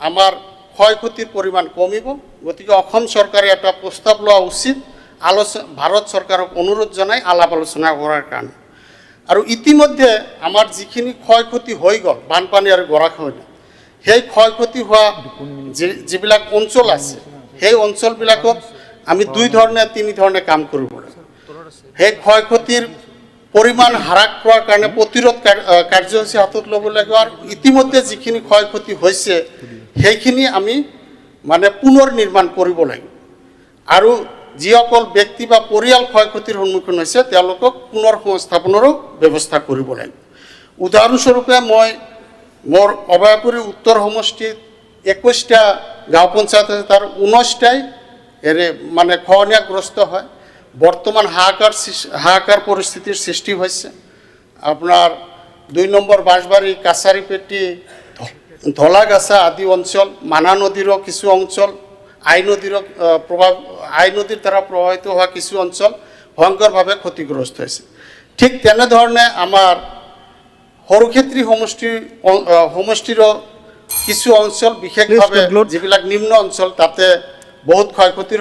আমাৰ ক্ষয়ক্ষতিৰ পৰিমাণ কমিব গতিকে অসম চৰকাৰে এটা প্ৰস্তাৱ লোৱা উচিত ভাৰত চৰকাৰক অনুৰোধ জনাই আলাপ আলোচনা কৰাৰ কাৰণে আৰু ইতিমধ্যে আমাৰ যিখিনি ক্ষয়ক্ষতি হৈ গ'ল বানপানী আৰু গৰাখহনীয়া সেই ক্ষয়ক্ষতি হোৱা যিবিলাক অঞ্চল আছে সেই অঞ্চলবিলাকত আমি তিনি ধৰণে কাম কৰিব লাগে সেই ক্ষয়ক্ষতিৰ পৰিমাণ হ্ৰাস কৰাৰ কাৰণে প্ৰতিৰোধ কাৰ্যসূচী হাতত ল'ব লাগিব আৰু ইতিমধ্যে যিখিনি ক্ষয়ক্ষতি হৈছে সেইখিনি আমি মানে পুনৰ নিৰ্মাণ কৰিব লাগিব আৰু যিসকল ব্যক্তি বা পৰিয়াল ক্ষয়ক্ষতিৰ সন্মুখীন হৈছে তেওঁলোকক পুনৰ সংস্থাপনৰো ব্যৱস্থা কৰিব লাগিব উদাহৰণস্বৰূপে মই মোৰ অভয়াপুৰী উত্তৰ সমষ্টিত 21টা গাঁও পঞ্চায়ত আছে তাৰ 19টাই মানে খহনীয়াগ্ৰস্ত হয় বৰ্তমান হাহাকাৰ পৰিস্থিতিৰ সৃষ্টি হৈছে আপোনাৰ 2 নম্বৰ বাঁশবাৰী কাছাৰীপেটি ধলাগাছা আদি অঞ্চল মানা নদীৰো কিছু অঞ্চল আই নদীৰ দ্বাৰা প্ৰভাৱিত হোৱা কিছু অঞ্চল ভয়ংকৰভাৱে ক্ষতিগ্ৰস্ত হৈছে ঠিক তেনেধৰণে আমাৰ সৰুক্ষেত্ৰী সমষ্টিৰো কিছু অঞ্চল বিশেষভাৱে যিবিলাক নিম্ন অঞ্চল তাতে বহুত ক্ষয়ক্ষতিৰ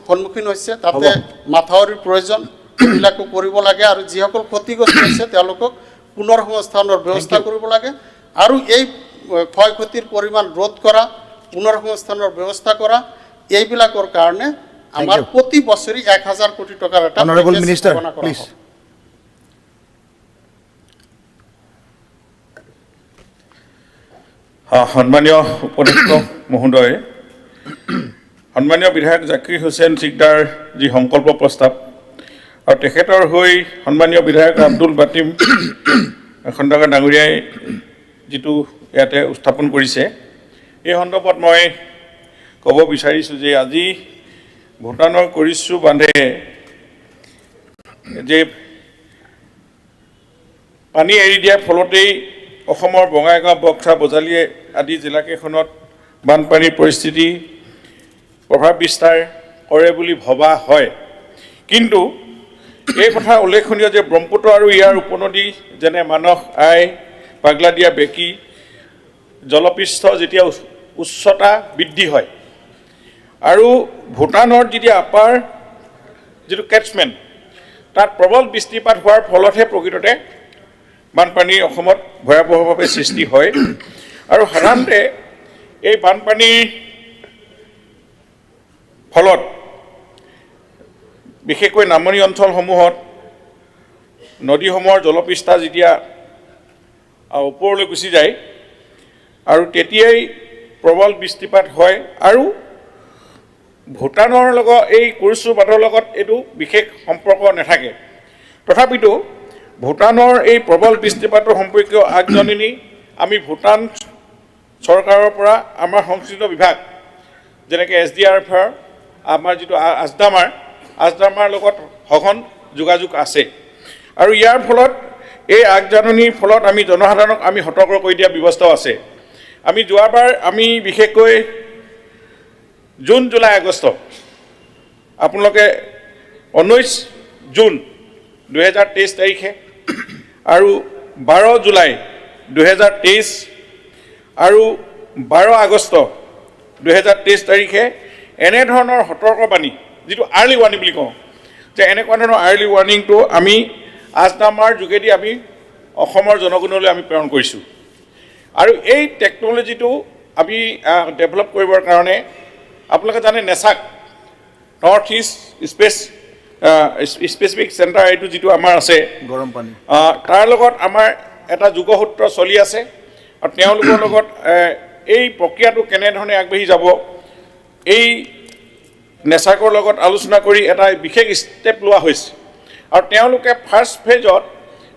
সন্মুখীন হৈছে তাতে মাথাউৰিৰ প্ৰয়োজন এইবিলাকো কৰিব লাগে আৰু যিসকল ক্ষতিগ্ৰস্ত হৈছে তেওঁলোকক পুনৰ সংস্থাপনৰ ব্যৱস্থা কৰিব লাগে আৰু এই ক্ষয়ক্ষতিৰ পৰিমাণ ৰোধ কৰা পুনৰ সংস্থাপনৰ ব্যৱস্থা কৰা এইবিলাকৰ কাৰণে আমাৰ প্ৰতি বছৰি 1000 কোটি টকাৰ এটা অনাৰেবল মিনিষ্টাৰ প্লিজ সন্মানীয় উপদেষ্টা মহোদয় সন্মানীয় বিধায়ক জাকিৰ হুছেইন সিকদাৰ যি সংকল্প প্ৰস্তাৱ আৰু তেখেতৰ হৈ সন্মানীয় বিধায়ক আব্দুল বাতিম খণ্ডাকাৰ ডাঙৰীয়াই যিটো ইয়াতে উত্থাপন কৰিছে এই সন্দৰ্ভত মই ক'ব বিচাৰিছোঁ যে আজি ভূটানৰ কৰিছো বান্ধে যে পানী এৰি দিয়াৰ ফলতেই অসমৰ বঙাইগাঁও বক্সা বজালি আদি জিলাকেইখনত বানপানীৰ পৰিস্থিতি প্ৰভাৱ বিস্তাৰ কৰে বুলি ভবা হয় কিন্তু এই কথা উল্লেখনীয় যে ব্ৰহ্মপুত্ৰ আৰু ইয়াৰ উপনদী যেনে মানস আই পাগলাদিয়া বেকি জলপৃষ্ঠ যেতিয়া উচ্চতা বৃদ্ধি হয় আৰু ভূটানৰ যেতিয়া আপাৰ যিটো কেটছমেণ্ট তাত প্ৰবল বৃষ্টিপাত হোৱাৰ ফলতহে প্ৰকৃততে বানপানী অসমত ভয়াৱহভাৱে সৃষ্টি হয় আৰু সাধাৰণতে এই বানপানীৰ ফলত বিশেষকৈ নামনি অঞ্চলসমূহত নদীসমূহৰ জলপৃষ্ঠ যেতিয়া ওপৰলৈ গুচি যায় আৰু তেতিয়াই প্ৰবল বৃষ্টিপাত হয় আৰু ভূটানৰ লগত এই কুৰচু বাঁধৰ লগত এইটো বিশেষ সম্পৰ্ক নাথাকে তথাপিতো ভূটানৰ এই প্ৰবল বৃষ্টিপাতৰ সম্পৰ্কীয় আগজননী আমি ভূটান চৰকাৰৰ পৰা আমাৰ সংশ্লিষ্ট বিভাগ যেনেকৈ SDRFৰ আমাৰ যিটো আছদামাৰ লগত সঘন যোগাযোগ আছে আৰু ইয়াৰ ফলত এই আগজাননীৰ ফলত আমি জনসাধাৰণক আমি সতৰ্ক কৰি দিয়া ব্যৱস্থাও আছে আমি যোৱাবাৰ আমি বিশেষকৈ জুন জুলাই আগষ্ট আপোনালোকে 19 জুন 2023 তাৰিখে আৰু 12 জুলাই 2023 আৰু 12 আগষ্ট 2023 তাৰিখে এনে ধৰণৰ সতৰ্কবাণী যেটো আৰ্লি ৱাৰ্নিং বুলি কওঁ যে এনেকুৱা ধৰণৰ আৰ্লি ৱাৰ্নিংটো আমি আছদামাৰ যোগেদি আমি অসমৰ জনগণলৈ আমি প্ৰেৰণ কৰিছোঁ আৰু এই টেকনলজিটো আমি ডেভেলপ কৰিবৰ কাৰণে আপোনালোকে জানে নেচাক নৰ্থ ইষ্ট স্পেচিফিক চেণ্টাৰ এইটো যিটো আমাৰ আছে গৰম পানী তাৰ লগত আমাৰ এটা যোগসূত্ৰ চলি আছে আৰু তেওঁলোকৰ লগত এই প্ৰক্ৰিয়াটো কেনেধৰণে আগবাঢ়ি যাব এই নেচাকৰ লগত আলোচনা কৰি এটা বিশেষ ষ্টেপ লোৱা হৈছে আৰু তেওঁলোকে ফাৰ্ষ্ট ফেজত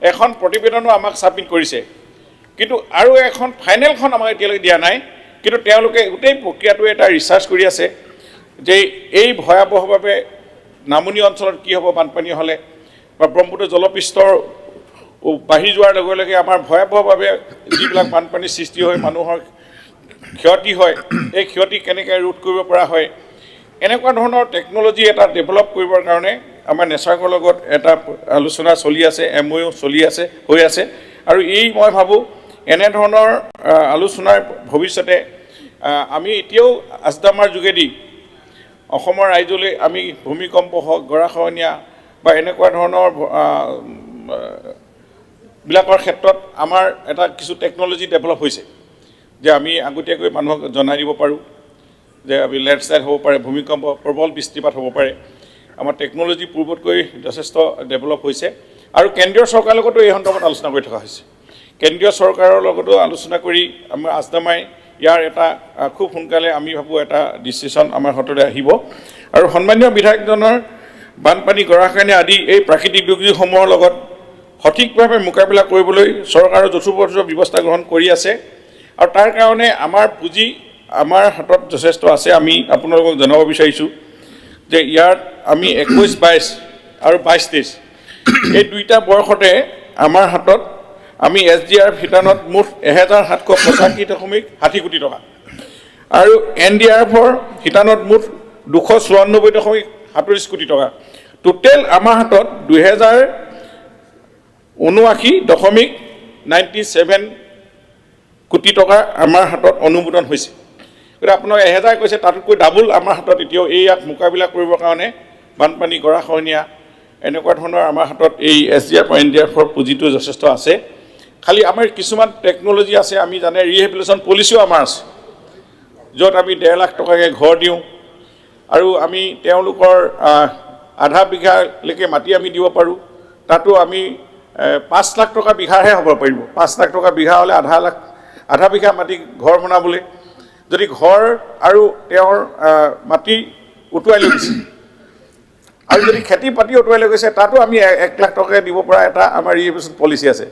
এখন প্ৰতিবেদনো আমাক ছাবমিট কৰিছে কিন্তু আৰু এখন ফাইনেলখন আমাক এতিয়ালৈকে দিয়া নাই কিন্তু তেওঁলোকে গোটেই প্ৰক্ৰিয়াটো এটা ৰিচাৰ্চ কৰি আছে যে এই ভয়াৱহভাৱে নামনি অঞ্চলত কি হ'ব বানপানী হ'লে বা ব্ৰহ্মপুত্ৰ জলপৃষ্ঠৰ বাঢ়ি যোৱাৰ লগে লগে আমাৰ ভয়াৱহভাৱে যিবিলাক বানপানীৰ সৃষ্টি হয় মানুহৰ ক্ষতি হয় এই ক্ষতি কেনেকৈ ৰোধ কৰিব পৰা হয় এনেকুৱা ধৰণৰ টেকনলজি এটা ডেভেলপ কৰিবৰ কাৰণে আমাৰ নেচাৰৰ লগত এটা আলোচনা চলি আছে MOU চলি আছে হৈ আছে আৰু এই মই ভাবোঁ এনে ধৰণৰ আলোচনাৰ ভৱিষ্যতে আমি এতিয়াও আছদামাৰ যোগেদি অসমৰ ৰাইজলৈ আমি ভূমিকম্প হওক গৰাখহনীয়া বা এনেকুৱা ধৰণৰ বিলাকৰ ক্ষেত্ৰত আমাৰ এটা কিছু টেকনলজি ডেভেলপ হৈছে যে আমি আগতীয়াকৈ মানুহক জনাই দিব পাৰোঁ যে আমি লেণ্ডশ্লাইড হ'ব পাৰে ভূমিকম্প প্ৰবল বৃষ্টিপাত হ'ব পাৰে আমাৰ টেকনলজি পূৰ্বতকৈ যথেষ্ট ডেভেলপ হৈছে আৰু কেন্দ্ৰীয় চৰকাৰৰ লগতো এই সন্দৰ্ভত আলোচনা কৰি থকা হৈছে কেন্দ্ৰীয় চৰকাৰৰ লগতো আলোচনা কৰি আমাৰ আছদামাই ইয়াৰ এটা খুব সোনকালে আমি ভাবোঁ এটা ডিচিশ্যন আমাৰ হাতলৈ আহিব আৰু সন্মানীয় বিধায়কজনৰ বানপানী গৰাখহনীয়া আদি এই প্ৰাকৃতিক দুৰ্যোগসমূহৰ লগত সঠিকভাৱে মোকাবিলা কৰিবলৈ চৰকাৰৰ যথোপযুক্ত ব্যৱস্থা গ্ৰহণ কৰি আছে আৰু তাৰ কাৰণে আমাৰ পুঁজি আমাৰ হাতত যথেষ্ট আছে আমি আপোনালোকক জনাব বিচাৰিছোঁ যে ইয়াত আমি 21-22 আৰু 22-23 এই দুইটা বৰ্ষতে আমাৰ হাতত আমি SDRF শিতানত মুঠ 1785.60 কোটি টকা আৰু NDRFৰ শিতানত মুঠ 294.37 কোটি টকা টোটেল আমাৰ হাতত 2079.97 কোটি টকা আমাৰ হাতত অনুমোদন হৈছে গতিকে আপোনালোকে 1000 কৈছে তাতকৈ ডাবল আমাৰ হাতত এতিয়াও এই ইয়াক মোকাবিলা কৰিবৰ কাৰণে বানপানী গৰাখহনীয়া এনেকুৱা ধৰণৰ আমাৰ হাতত এই SDRF আৰু NDRFৰ পুঁজিটো যথেষ্ট আছে খালি আমাৰ কিছুমান টেকনলজি আছে আমি জানে ৰিহেবিলিটেশ্যন পলিচিও আমাৰ আছে য'ত আমি 1.5 লাখ টকাকৈ ঘৰ দিওঁ আৰু আমি তেওঁলোকৰ আধা বিঘালৈকে মাটি আমি দিব পাৰোঁ তাতো আমি 5 লাখ টকা বিঘাহে হ'ব পাৰিব 5 লাখ টকা বিঘা হ'লে আধা বিঘা মাটি ঘৰ বনাবলৈ যদি ঘৰ আৰু তেওঁৰ মাটি উটুৱাই লৈ গৈছে আৰু যদি খেতি পাতি উটুৱাই লৈ গৈছে তাতো আমি 1 লাখ টকাকৈ দিব পৰা এটা আমাৰ ৰিহেবিলিটেশ্যন পলিচি আছে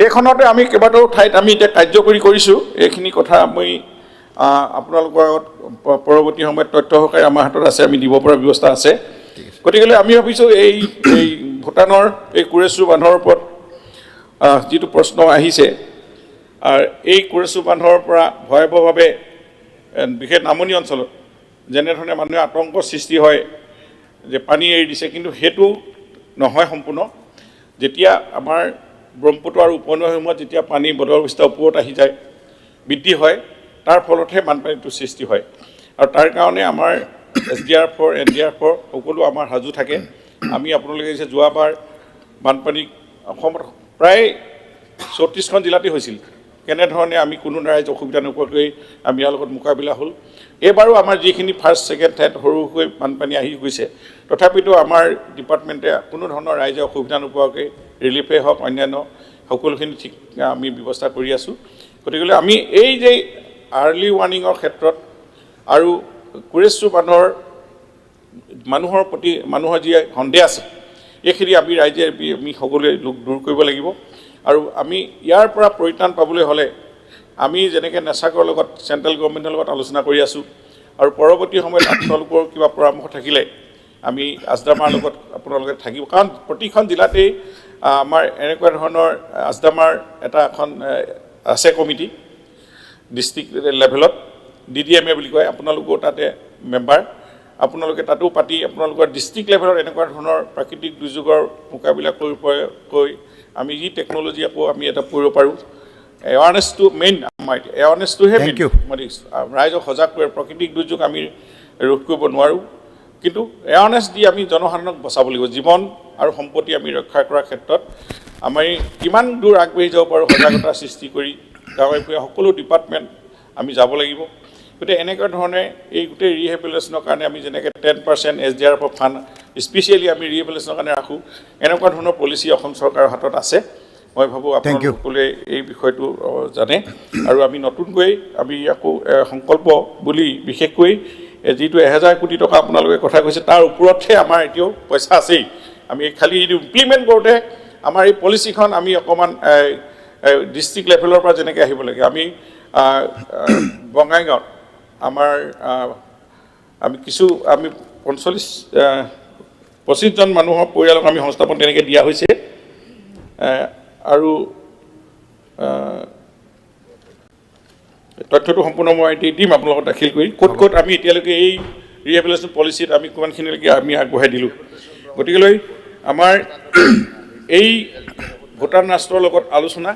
এইখনতে আমি কেইবাটাও ঠাইত আমি এতিয়া কাৰ্যকৰী কৰিছোঁ এইখিনি কথা মই আপোনালোকৰ পৰৱৰ্তী সময়ত তথ্য সহকাৰে আমাৰ হাতত আছে আমি দিব পৰা ব্যৱস্থা আছে গতিকে আমি ভাবিছোঁ এই ভূটানৰ এই কুৰেচু বান্ধৰ ওপৰত যিটো প্ৰশ্ন আহিছে আৰু এই কুৰেচু বান্ধৰ পৰা ভয়াৱহভাৱে বিশেষ নামনি অঞ্চলত যেনেধৰণে মানুহে আতংক সৃষ্টি হয় যে পানী এৰি দিছে কিন্তু সেইটো নহয় সম্পূৰ্ণ যেতিয়া আমাৰ ব্ৰহ্মপুত্ৰ আৰু উপনৈসমূহত যেতিয়া পানী বদলৱস্থা ওপৰত আহি যায় বৃদ্ধি হয় তাৰ ফলতহে বানপানীটো সৃষ্টি হয় আৰু তাৰ কাৰণে আমাৰ SDRFৰ NDRFৰ সকলো আমাৰ সাজু থাকে আমি আপোনালোকে যে যোৱাবাৰ বানপানী অসমত প্ৰায় 34খন জিলাতে হৈছিল কেনেধৰণে আমি কোনো ৰাইজ অসুবিধা নোপোৱাকৈ আমি ইয়াৰ লগত মোকাবিলা হ'ল। এইবাৰো আমাৰ যিখিনি ফাৰ্ষ্ট ছেকেণ্ড থাৰ্ড সৰুকৈ বানপানী আহি গৈছে, তথাপিতো আমাৰ ডিপাৰ্টমেণ্টে কোনো ধৰণৰ ৰাইজে অসুবিধা নোপোৱাকৈ ৰিলিফেই হওক অন্যান্য সকলোখিনি ঠিক আমি ব্যৱস্থা কৰি আছোঁ। গতিকে আমি এই যে আৰ্লি ৱাৰ্ণিঙৰ ক্ষেত্ৰত আৰু কুৰেশ্বৰ মানুহৰ প্ৰতি মানুহৰ যি সন্দেহ আছে, এইখিনি আমি ৰাইজে আমি সকলোৱে দূৰ কৰিব লাগিব। আৰু আমি ইয়াৰ পৰা পৰিত্ৰাণ পাবলৈ হ'লে আমি যেনেকৈ নেচাকৰ লগত চেণ্ট্ৰেল গভৰ্ণমেণ্টৰ লগত আলোচনা কৰি আছোঁ, আৰু পৰৱৰ্তী সময়ত আপোনালোকৰ কিবা পৰামৰ্শ থাকিলে আমি আছডামাৰ লগত আপোনালোকে থাকিব, কাৰণ প্ৰতিখন জিলাতেই আমাৰ এনেকুৱা ধৰণৰ আছডামাৰ এখন আছে কমিটি ডিষ্ট্ৰিক্ট লেভেলত, DDMA বুলি কয়, আপোনালোকেও তাতে মেম্বাৰ, আপোনালোকে তাতো পাতি আপোনালোকৰ ডিষ্ট্ৰিক্ট লেভেলত এনেকুৱা ধৰণৰ প্ৰাকৃতিক দুৰ্যোগৰ মোকাবিলা কৰি আমি যি টেকন'লজি আকৌ আমি এটা কৰিব পাৰোঁ। এৱাৰনেছটো মেইন, আমাৰ এৱাৰনেছটোহে মেইন, মানে ৰাইজক সজাগ কৰে। প্ৰাকৃতিক দুৰ্যোগ আমি ৰোধ কৰিব নোৱাৰোঁ, কিন্তু এৱাৰনেছ দি আমি জনসাধাৰণক বচাব লাগিব। জীৱন আৰু সম্পত্তি আমি ৰক্ষা কৰাৰ ক্ষেত্ৰত আমি কিমান দূৰ আগবাঢ়ি যাব পাৰোঁ, সজাগতা সৃষ্টি কৰি গাঁৱে ভূঞে সকলো ডিপাৰ্টমেণ্ট আমি যাব লাগিব। গতিকে এনেকুৱা ধৰণে এই গোটেই ৰিহেবিলিটেশ্যনৰ কাৰণে আমি যেনেকৈ 10% SDRF ফাণ্ড স্পেচিয়েলি আমি ৰিহেবিলিটেশ্যনৰ কাৰণে ৰাখোঁ, এনেকুৱা ধৰণৰ পলিচি অসম চৰকাৰৰ হাতত আছে। মই ভাবোঁ আপোনালোক সকলোৱে এই বিষয়টো জানে। আৰু আমি নতুনকৈ আমি আকৌ সংকল্প বুলি বিশেষকৈ যিটো 1000 কোটি টকা আপোনালোকে কথা কৈছে, তাৰ ওপৰতহে আমাৰ এতিয়াও পইচা আছেই। আমি খালি এইটো ইমপ্লিমেণ্ট কৰোঁতে আমাৰ এই পলিচিখন আমি অকণমান ডিষ্ট্ৰিক্ট লেভেলৰ পৰা যেনেকৈ আহিব লাগে। আমি বঙাইগাঁৱত আমি 25জন মানুহৰ পৰিয়ালক আমি সংস্থাপন তেনেকৈ দিয়া হৈছে। আৰু তথ্যটো সম্পূৰ্ণ মই দিম আপোনালোকক দাখিল কৰি, ক'ত ক'ত আমি এতিয়ালৈকে এই ৰিহেবিলিটেশ্যন পলিচিত আমি কিমানখিনিলৈকে আমি আগবঢ়াই দিলোঁ। গতিকেলৈ আমাৰ এই ভূটান ৰাষ্ট্ৰৰ লগত আলোচনা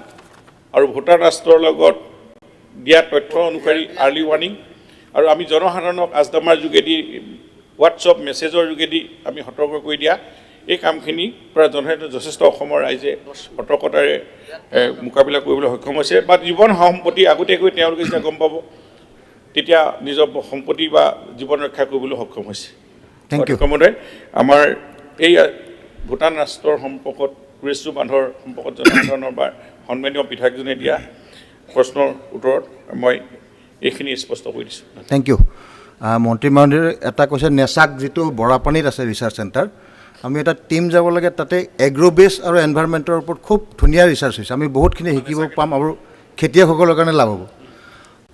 আৰু ভূটান ৰাষ্ট্ৰৰ লগত দিয়া তথ্য অনুসৰি আৰ্লি ৱাৰ্ণিং, আৰু আমি জনসাধাৰণক আছডামাৰ যোগেদি হোৱাটছআপ মেছেজৰ যোগেদি আমি সতৰ্ক কৰি দিয়া, এই কামখিনিৰ পৰা যথেষ্ট অসমৰ ৰাইজে সতৰ্কতাৰে মোকাবিলা কৰিবলৈ সক্ষম হৈছে। বা জীৱন সম্পত্তি আগতীয়াকৈ তেওঁলোকে যেতিয়া গম পাব, তেতিয়া নিজৰ সম্পত্তি বা জীৱন ৰক্ষা কৰিবলৈ সক্ষম হৈছে। গতিকে আমাৰ এই ভূটান ৰাষ্ট্ৰৰ সম্পৰ্কত কুৰেশ্বৰ বান্ধৰ সম্পৰ্কত জনসাধাৰণৰ বা সন্মানীয় বিধায়কজনে দিয়া প্ৰশ্নৰ উত্তৰত মই এইখিনি স্পষ্ট কৰি দিছোঁ। Thank you. মন্ত্ৰী মহোদয়ে এটা কৈছে, নেচাক যিটো বৰাপানীত আছে ৰিচাৰ্চ চেণ্টাৰ, আমি এটা টিম যাব লাগে, তাতে এগ্ৰ' বেছ আৰু এনভাইৰমেণ্টৰ ওপৰত খুব ধুনীয়া ৰিচাৰ্চ হৈছে। আমি বহুতখিনি শিকিব পাম আৰু খেতিয়কসকলৰ কাৰণে লাভ হ'ব।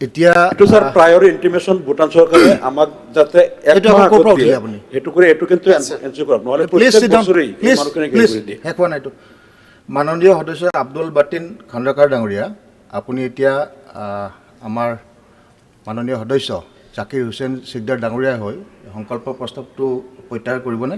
এতিয়া এইটো স্যাৰ প্ৰায়ৰ ইন্টিমেশন ভূটান চৰকাৰে আমাক যাতে এইটো কৰি এইটো কিন্তু এনজয় কৰক, নহ'লে প্ৰত্যেক বছৰেই মানুহখিনি কৰি দিয়ে। শেষ হোৱা নাইতো। মাননীয় সদস্য আব্দুল বাতিন খণ্ডকাৰ ডাঙৰীয়া, আপুনি এতিয়া আমাৰ মাননীয় সদস্য জাকিৰ হুছেইন সিকদাৰ ডাঙৰীয়া হৈ সংকল্প প্ৰস্তাৱটো প্ৰত্যাহাৰ কৰিবনে?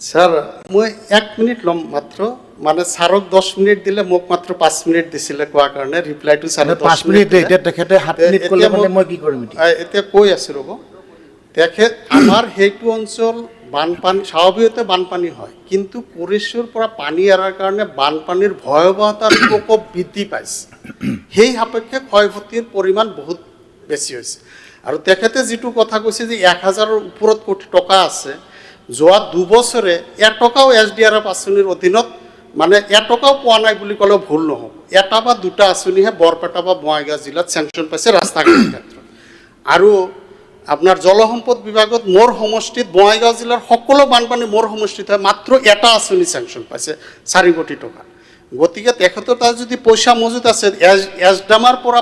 স্যাৰ মই 1 মিনিট ল'ম মাত্ৰ, মানে ছাৰক 10 মিনিট দিলে, মোক মাত্ৰ 5 মিনিট দিছিলে কোৱাৰ কাৰণে ৰিপ্লাইটো ছাৰে 5 মিনিট, এতিয়া তেখেতে 7 মিনিট ক'লে মানে মই কি কৰিম এতিয়া কৈ আছোঁ ৰ'ব। তেখেত আমাৰ সেইটো অঞ্চল বানপানী স্বাভাৱিকতে বানপানী হয়, কিন্তু কুৰেশ্বৰ পৰা পানী এৰাৰ কাৰণে বানপানীৰ ভয়াৱহতাৰ প্ৰকোপ বৃদ্ধি পাইছে। সেই সাপেক্ষে ক্ষয়ক্ষতিৰ পৰিমাণ বহুত বেছি হৈছে। আৰু তেখেতে যিটো কথা কৈছে যে 1000ৰ ওপৰত কোটি টকা আছে, যোৱা 2 বছৰে 1 টকাও SDRF আঁচনিৰ অধীনত মানে 1 টকাও পোৱা নাই বুলি ক'লেও ভুল নহ'ব। 1 বা 2টা আঁচনিহে বৰপেটা বা বঙাইগাঁও জিলাত চেংচন পাইছে ৰাস্তা ঘাটৰ ক্ষেত্ৰত। আৰু আপোনাৰ জলসম্পদ বিভাগত মোৰ সমষ্টিত বঙাইগাঁও জিলাৰ সকলো বানপানী মোৰ সমষ্টিত হয়, মাত্ৰ এটা আঁচনি চেংচন পাইছে 4 কোটি টকা। গতিকে তেখেতৰ তাত যদি পইচা মজুত আছে, এছডামাৰ পৰা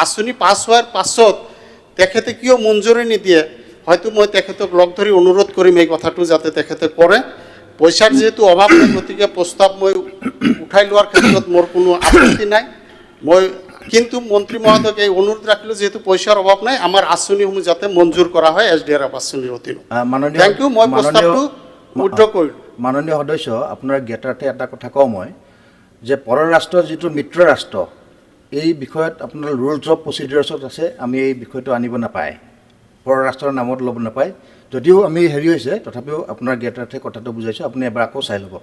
আঁচনি পাছ হোৱাৰ পাছত তেখেতে কিয় মঞ্জুৰি নিদিয়ে, হয়তো মই তেখেতক লগ ধৰি অনুৰোধ কৰিম এই কথাটো যাতে তেখেতে কৰে। পইচাৰ যেহেতু অভাৱ নাই, গতিকে প্ৰস্তাৱ মই উঠাই লোৱাৰ ক্ষেত্ৰত মোৰ কোনো আপত্তি নাই। মই কিন্তু মন্ত্ৰী মহোদয়ক এই অনুৰোধ ৰাখিলোঁ, যিহেতু পইচাৰ অভাৱ নাই, আমাৰ আঁচনিসমূহ যাতে মঞ্জুৰ কৰা হয় SDRF আঁচনিৰ অধীনত। Thank you. মই প্ৰস্তাৱটো উদ্ধ কৰিলোঁ। মাননীয় সদস্য, আপোনাৰ জ্ঞাতাৰ্থে এটা কথা কওঁ মই, যে পৰৰাষ্ট্ৰৰ যিটো মিত্ৰ ৰাষ্ট্ৰ, এই বিষয়ত আপোনাৰ ৰুলছ অফ প্ৰচিডিউৰ্ছত আছে, আমি এই বিষয়টো আনিব নাপায়, পৰৰাষ্ট্ৰৰ নামত ল'ব নাপায়। যদিও আমি হেৰি হৈছে, তথাপিও আপোনাৰ জ্ঞাতাৰ্থে কথাটো বুজাইছোঁ, আপুনি এবাৰ আকৌ চাই ল'ব।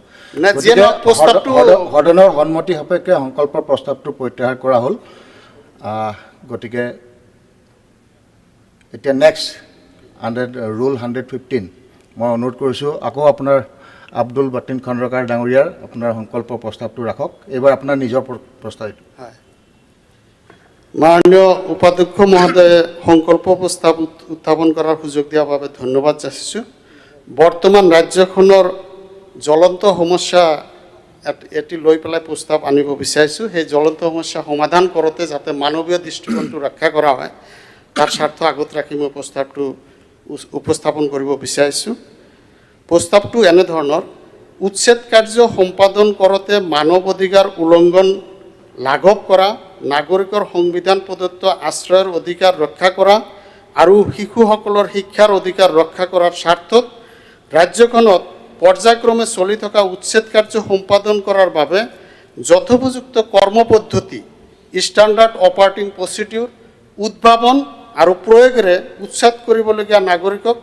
সদনৰ সন্মতি সাপেক্ষে সংকল্প প্ৰস্তাৱটো প্ৰত্যাহাৰ কৰা হ'ল। গতিকে এতিয়া নেক্সট ৰুল 115 মই অনুৰোধ কৰিছোঁ আকৌ আপোনাৰ আব্দুল বাতিন খণ্ডকাৰ ডাঙৰীয়াৰ আপোনাৰ সংকল্প প্ৰস্তাৱটো ৰাখক এইবাৰ আপোনাৰ নিজৰ প্ৰস্তাৱ মাননীয় উপাধ্যক্ষ মহোদয়ে সংকল্প প্ৰস্তাৱ উত্থাপন কৰাৰ সুযোগ দিয়াৰ বাবে ধন্যবাদ যাচিছোঁ বৰ্তমান ৰাজ্যখনৰ জ্বলন্ত সমস্যা এটি লৈ পেলাই প্ৰস্তাৱ আনিব বিচাৰিছোঁ সেই জ্বলন্ত সমস্যা সমাধান কৰোঁতে যাতে মানৱীয় দৃষ্টিকোণটো ৰক্ষা কৰা হয় তাৰ স্বাৰ্থ আগত ৰাখি মই প্ৰস্তাৱটো উপস্থাপন কৰিব বিচাৰিছোঁ প্ৰস্তাৱটো এনেধৰণৰ উচ্ছেদ কাৰ্য সম্পাদন কৰোঁতে মানৱ অধিকাৰ উলংঘন লাঘৱ কৰা নাগৰিকৰ সংবিধান প্ৰদত্ত আশ্ৰয়ৰ অধিকাৰ ৰক্ষা কৰা আৰু শিশুসকলৰ শিক্ষাৰ অধিকাৰ ৰক্ষা কৰাৰ স্বাৰ্থত ৰাজ্যখনত পৰ্যায়ক্ৰমে চলি থকা উচ্ছেদ কাৰ্য সম্পাদন কৰাৰ বাবে যথোপযুক্ত কৰ্মপদ্ধতি ষ্টেণ্ডাৰ্ড অপাৰেটিং প্ৰচিডিউৰ উদ্ভাৱন আৰু প্ৰয়োগেৰে উচ্ছেদ কৰিবলগীয়া নাগৰিকক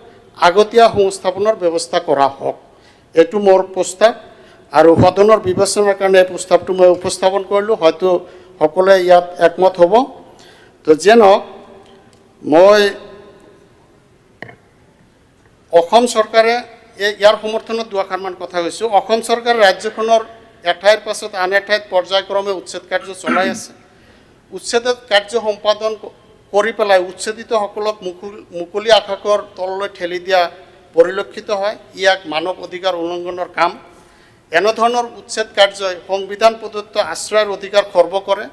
আগতীয়া সংস্থাপনৰ ব্যৱস্থা কৰা হওক এইটো মোৰ প্ৰস্তাৱ আৰু সদনৰ বিবেচনাৰ কাৰণে এই প্ৰস্তাৱটো মই উপস্থাপন কৰিলোঁ হয়তো সকলোৱে ইয়াত একমত হ'ব তো যেন মই অসম চৰকাৰে ইয়াৰ সমৰ্থনত দুআষাৰমান কথা কৈছোঁ অসম চৰকাৰে ৰাজ্যখনৰ এঠাইৰ পাছত আন এঠাইত পৰ্যায়ক্ৰমে উচ্ছেদ কাৰ্য চলাই আছে উচ্ছেদ কাৰ্য সম্পাদন কৰি পেলাই উচ্ছেদিতসকলক মুকলি আকাশৰ তললৈ ঠেলি দিয়া পৰিলক্ষিত হয় ইয়াক মানৱ অধিকাৰ উলংঘনৰ কাম এনেধৰণৰ উচ্ছেদ কাৰ্যই সংবিধান প্ৰদত্ত আশ্ৰয়ৰ অধিকাৰ খৰ্ব কৰে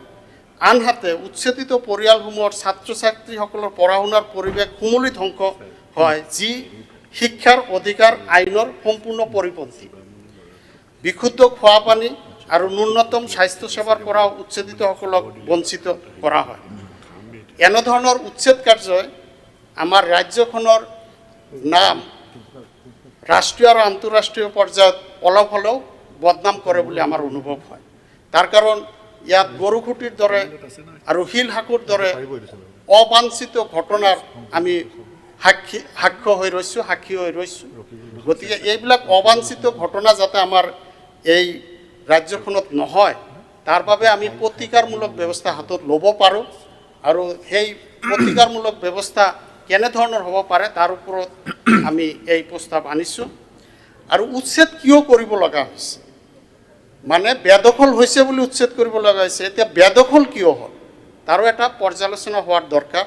আনহাতে উচ্ছেদিত পৰিয়ালসমূহৰ ছাত্ৰ ছাত্ৰীসকলৰ পঢ়া শুনাৰ পৰিৱেশ সমূলি ধ্বংস হয় যি শিক্ষাৰ অধিকাৰ আইনৰ সম্পূৰ্ণ পৰিপন্থী বিশুদ্ধ খোৱা পানী আৰু ন্যূনতম স্বাস্থ্য সেৱাৰ পৰা উচ্ছেদিতসকলক বঞ্চিত কৰা হয় এনেধৰণৰ উচ্ছেদ কাৰ্যই আমাৰ ৰাজ্যখনৰ নাম ৰাষ্ট্ৰীয় আৰু আন্তঃৰাষ্ট্ৰীয় পৰ্যায়ত অলপ হ'লেও বদনাম কৰে বুলি আমাৰ অনুভৱ হয় তাৰ কাৰণ ইয়াত গৰুখুটিৰ দৰে আৰু শিল হাকুৰ দৰে অবাঞ্ছিত ঘটনাৰ আমি সাক্ষী হৈ ৰৈছোঁ গতিকে এইবিলাক অবাঞ্ছিত ঘটনা যাতে আমাৰ এই ৰাজ্যখনত নহয় তাৰ বাবে আমি প্ৰতিকাৰমূলক ব্যৱস্থা হাতত ল'ব পাৰোঁ আৰু সেই প্ৰতিকাৰমূলক ব্যৱস্থা কেনেধৰণৰ হ'ব পাৰে তাৰ ওপৰত আমি এই প্ৰস্তাৱ আনিছোঁ আৰু উচ্ছেদ কিয় কৰিব লগা হৈছে মানে বেদখল হৈছে বুলি উচ্ছেদ কৰিব লগা হৈছে এতিয়া বেদখল কিয় হ'ল তাৰো এটা পৰ্যালোচনা হোৱাৰ দৰকাৰ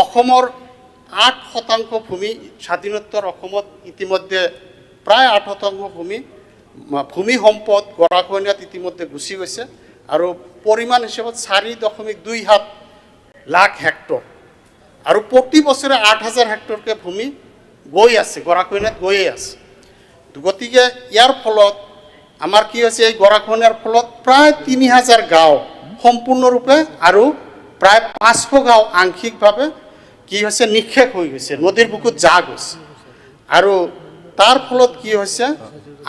অসমৰ 8% ভূমি স্বাধীনোত্তৰ অসমত ইতিমধ্যে প্ৰায় 8% ভূমি সম্পদ গৰাখহনীয়াত ইতিমধ্যে গুচি গৈছে আৰু পৰিমাণ হিচাপত 4.27 লাখ হেক্টৰ আৰু প্ৰতি বছৰে 8,000 হেক্টৰকৈ ভূমি গৈ আছে গৰাখহনীয়াত গৈয়ে আছে গতিকে ইয়াৰ ফলত আমাৰ কি হৈছে এই গৰাখহনীয়াৰ ফলত প্ৰায় 3,000 গাঁও সম্পূৰ্ণৰূপে আৰু প্ৰায় 500 গাঁও আংশিকভাৱে কি হৈছে নিক্ষেপ হৈ গৈছে নদীৰ বুকুত যা গৈছে আৰু তাৰ ফলত কি হৈছে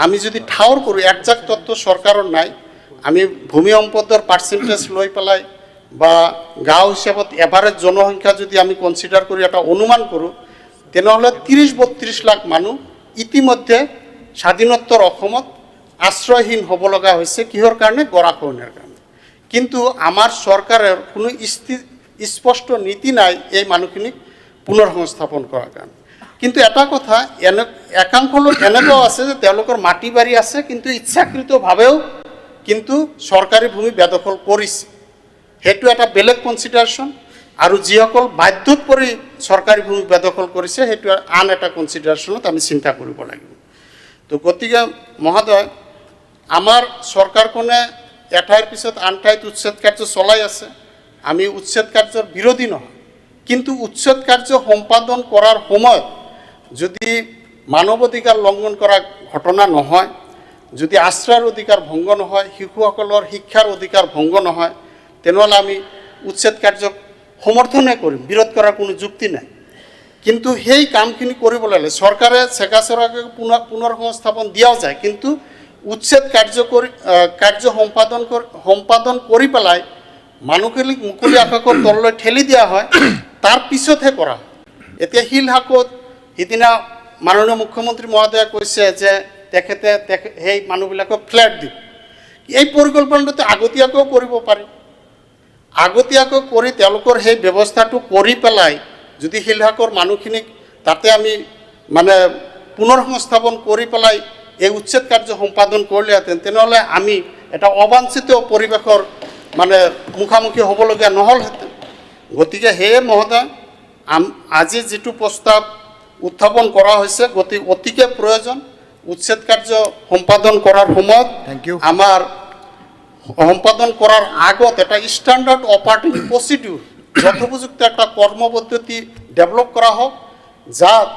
আমি যদি ঠাউৰ কৰোঁ একজাক্ট তথ্য চৰকাৰৰ নাই আমি ভূমি সম্পদৰ পাৰ্চেণ্টেজ লৈ পেলাই বা গাঁও হিচাপত এভাৰেজ জনসংখ্যা যদি আমি কনচিডাৰ কৰি এটা অনুমান কৰোঁ তেনেহ'লে 30-32 লাখ মানুহ ইতিমধ্যে স্বাধীনোত্তৰ অসমত আশ্ৰয়হীন হ'ব লগা হৈছে কিহৰ কাৰণে গৰাখহনীয়াৰ কাৰণে কিন্তু আমাৰ চৰকাৰৰ কোনো স্পষ্ট নীতি নাই এই মানুহখিনিক পুনৰ সংস্থাপন কৰাৰ কাৰণে কিন্তু এটা কথা একাংশ লোক এনেকুৱাও আছে যে তেওঁলোকৰ মাটি বাৰী আছে কিন্তু ইচ্ছাকৃতভাৱেও কিন্তু চৰকাৰী ভূমি বেদখল কৰিছে সেইটো এটা বেলেগ কনচিডাৰেশ্যন আৰু যিসকল বাধ্যত পৰি চৰকাৰী ভূমি বেদখল কৰিছে সেইটো আন এটা কনচিডাৰেশ্যনত আমি চিন্তা কৰিব লাগিব তো গতিকে মহোদয় আমাৰ চৰকাৰখনে এঠাইৰ পিছত আন ঠাইত উচ্ছেদ কাৰ্য চলাই আছে আমি উচ্ছেদ কাৰ্যৰ বিৰোধী নহয় কিন্তু উচ্ছেদ কাৰ্য সম্পাদন কৰাৰ সময়ত যদি মানৱ অধিকাৰ লংঘন কৰা ঘটনা নহয় যদি আশ্ৰয়ৰ অধিকাৰ ভংগ নহয় শিশুসকলৰ শিক্ষাৰ অধিকাৰ ভংগ নহয় তেনেহ'লে আমি উচ্ছেদ কাৰ্যক সমৰ্থনে কৰিম বিৰোধ কৰাৰ কোনো যুক্তি নাই কিন্তু সেই কামখিনি কৰিবলৈ হ'লে চৰকাৰে চেগাচৰাকে পুনৰ সংস্থাপন দিয়াও যায় কিন্তু উচ্ছেদ কাৰ্য সম্পাদন কৰি পেলাই মানুহখিনিক মুকলি আকাশৰ তললৈ ঠেলি দিয়া হয় তাৰ পিছতহে কৰা হয় এতিয়া শিল হাকত সিদিনা মাননীয় মুখ্যমন্ত্ৰী মহোদয়ে কৈছে যে তেখেতে সেই মানুহবিলাকক ফ্লেট দিব এই পৰিকল্পনাটো আগতীয়াকৈও কৰিব পাৰি আগতীয়াকৈ কৰি তেওঁলোকৰ সেই ব্যৱস্থাটো কৰি পেলাই যদি শিলহাকৰ মানুহখিনিক তাতে আমি মানে পুনৰ সংস্থাপন কৰি পেলাই এই উচ্ছেদ কাৰ্য সম্পাদন কৰিলেহেঁতেন তেনেহ'লে আমি এটা অবাঞ্ছিত পৰিৱেশৰ মানে মুখামুখি হ'বলগীয়া নহ'লহেঁতেন গতিকে সেয়ে মহোদয় আজি যিটো প্ৰস্তাৱ উত্থাপন কৰা হৈছে অতিকে প্ৰয়োজন উচ্ছেদ কাৰ্য সম্পাদন কৰাৰ সময়ত আমাৰ সম্পাদন কৰাৰ আগত এটা ষ্টেণ্ডাৰ্ড অপাৰেটিং প্ৰচিডিউৰ যথোপযুক্ত এটা কৰ্মপদ্ধতি ডেভেলপ কৰা হওক যাত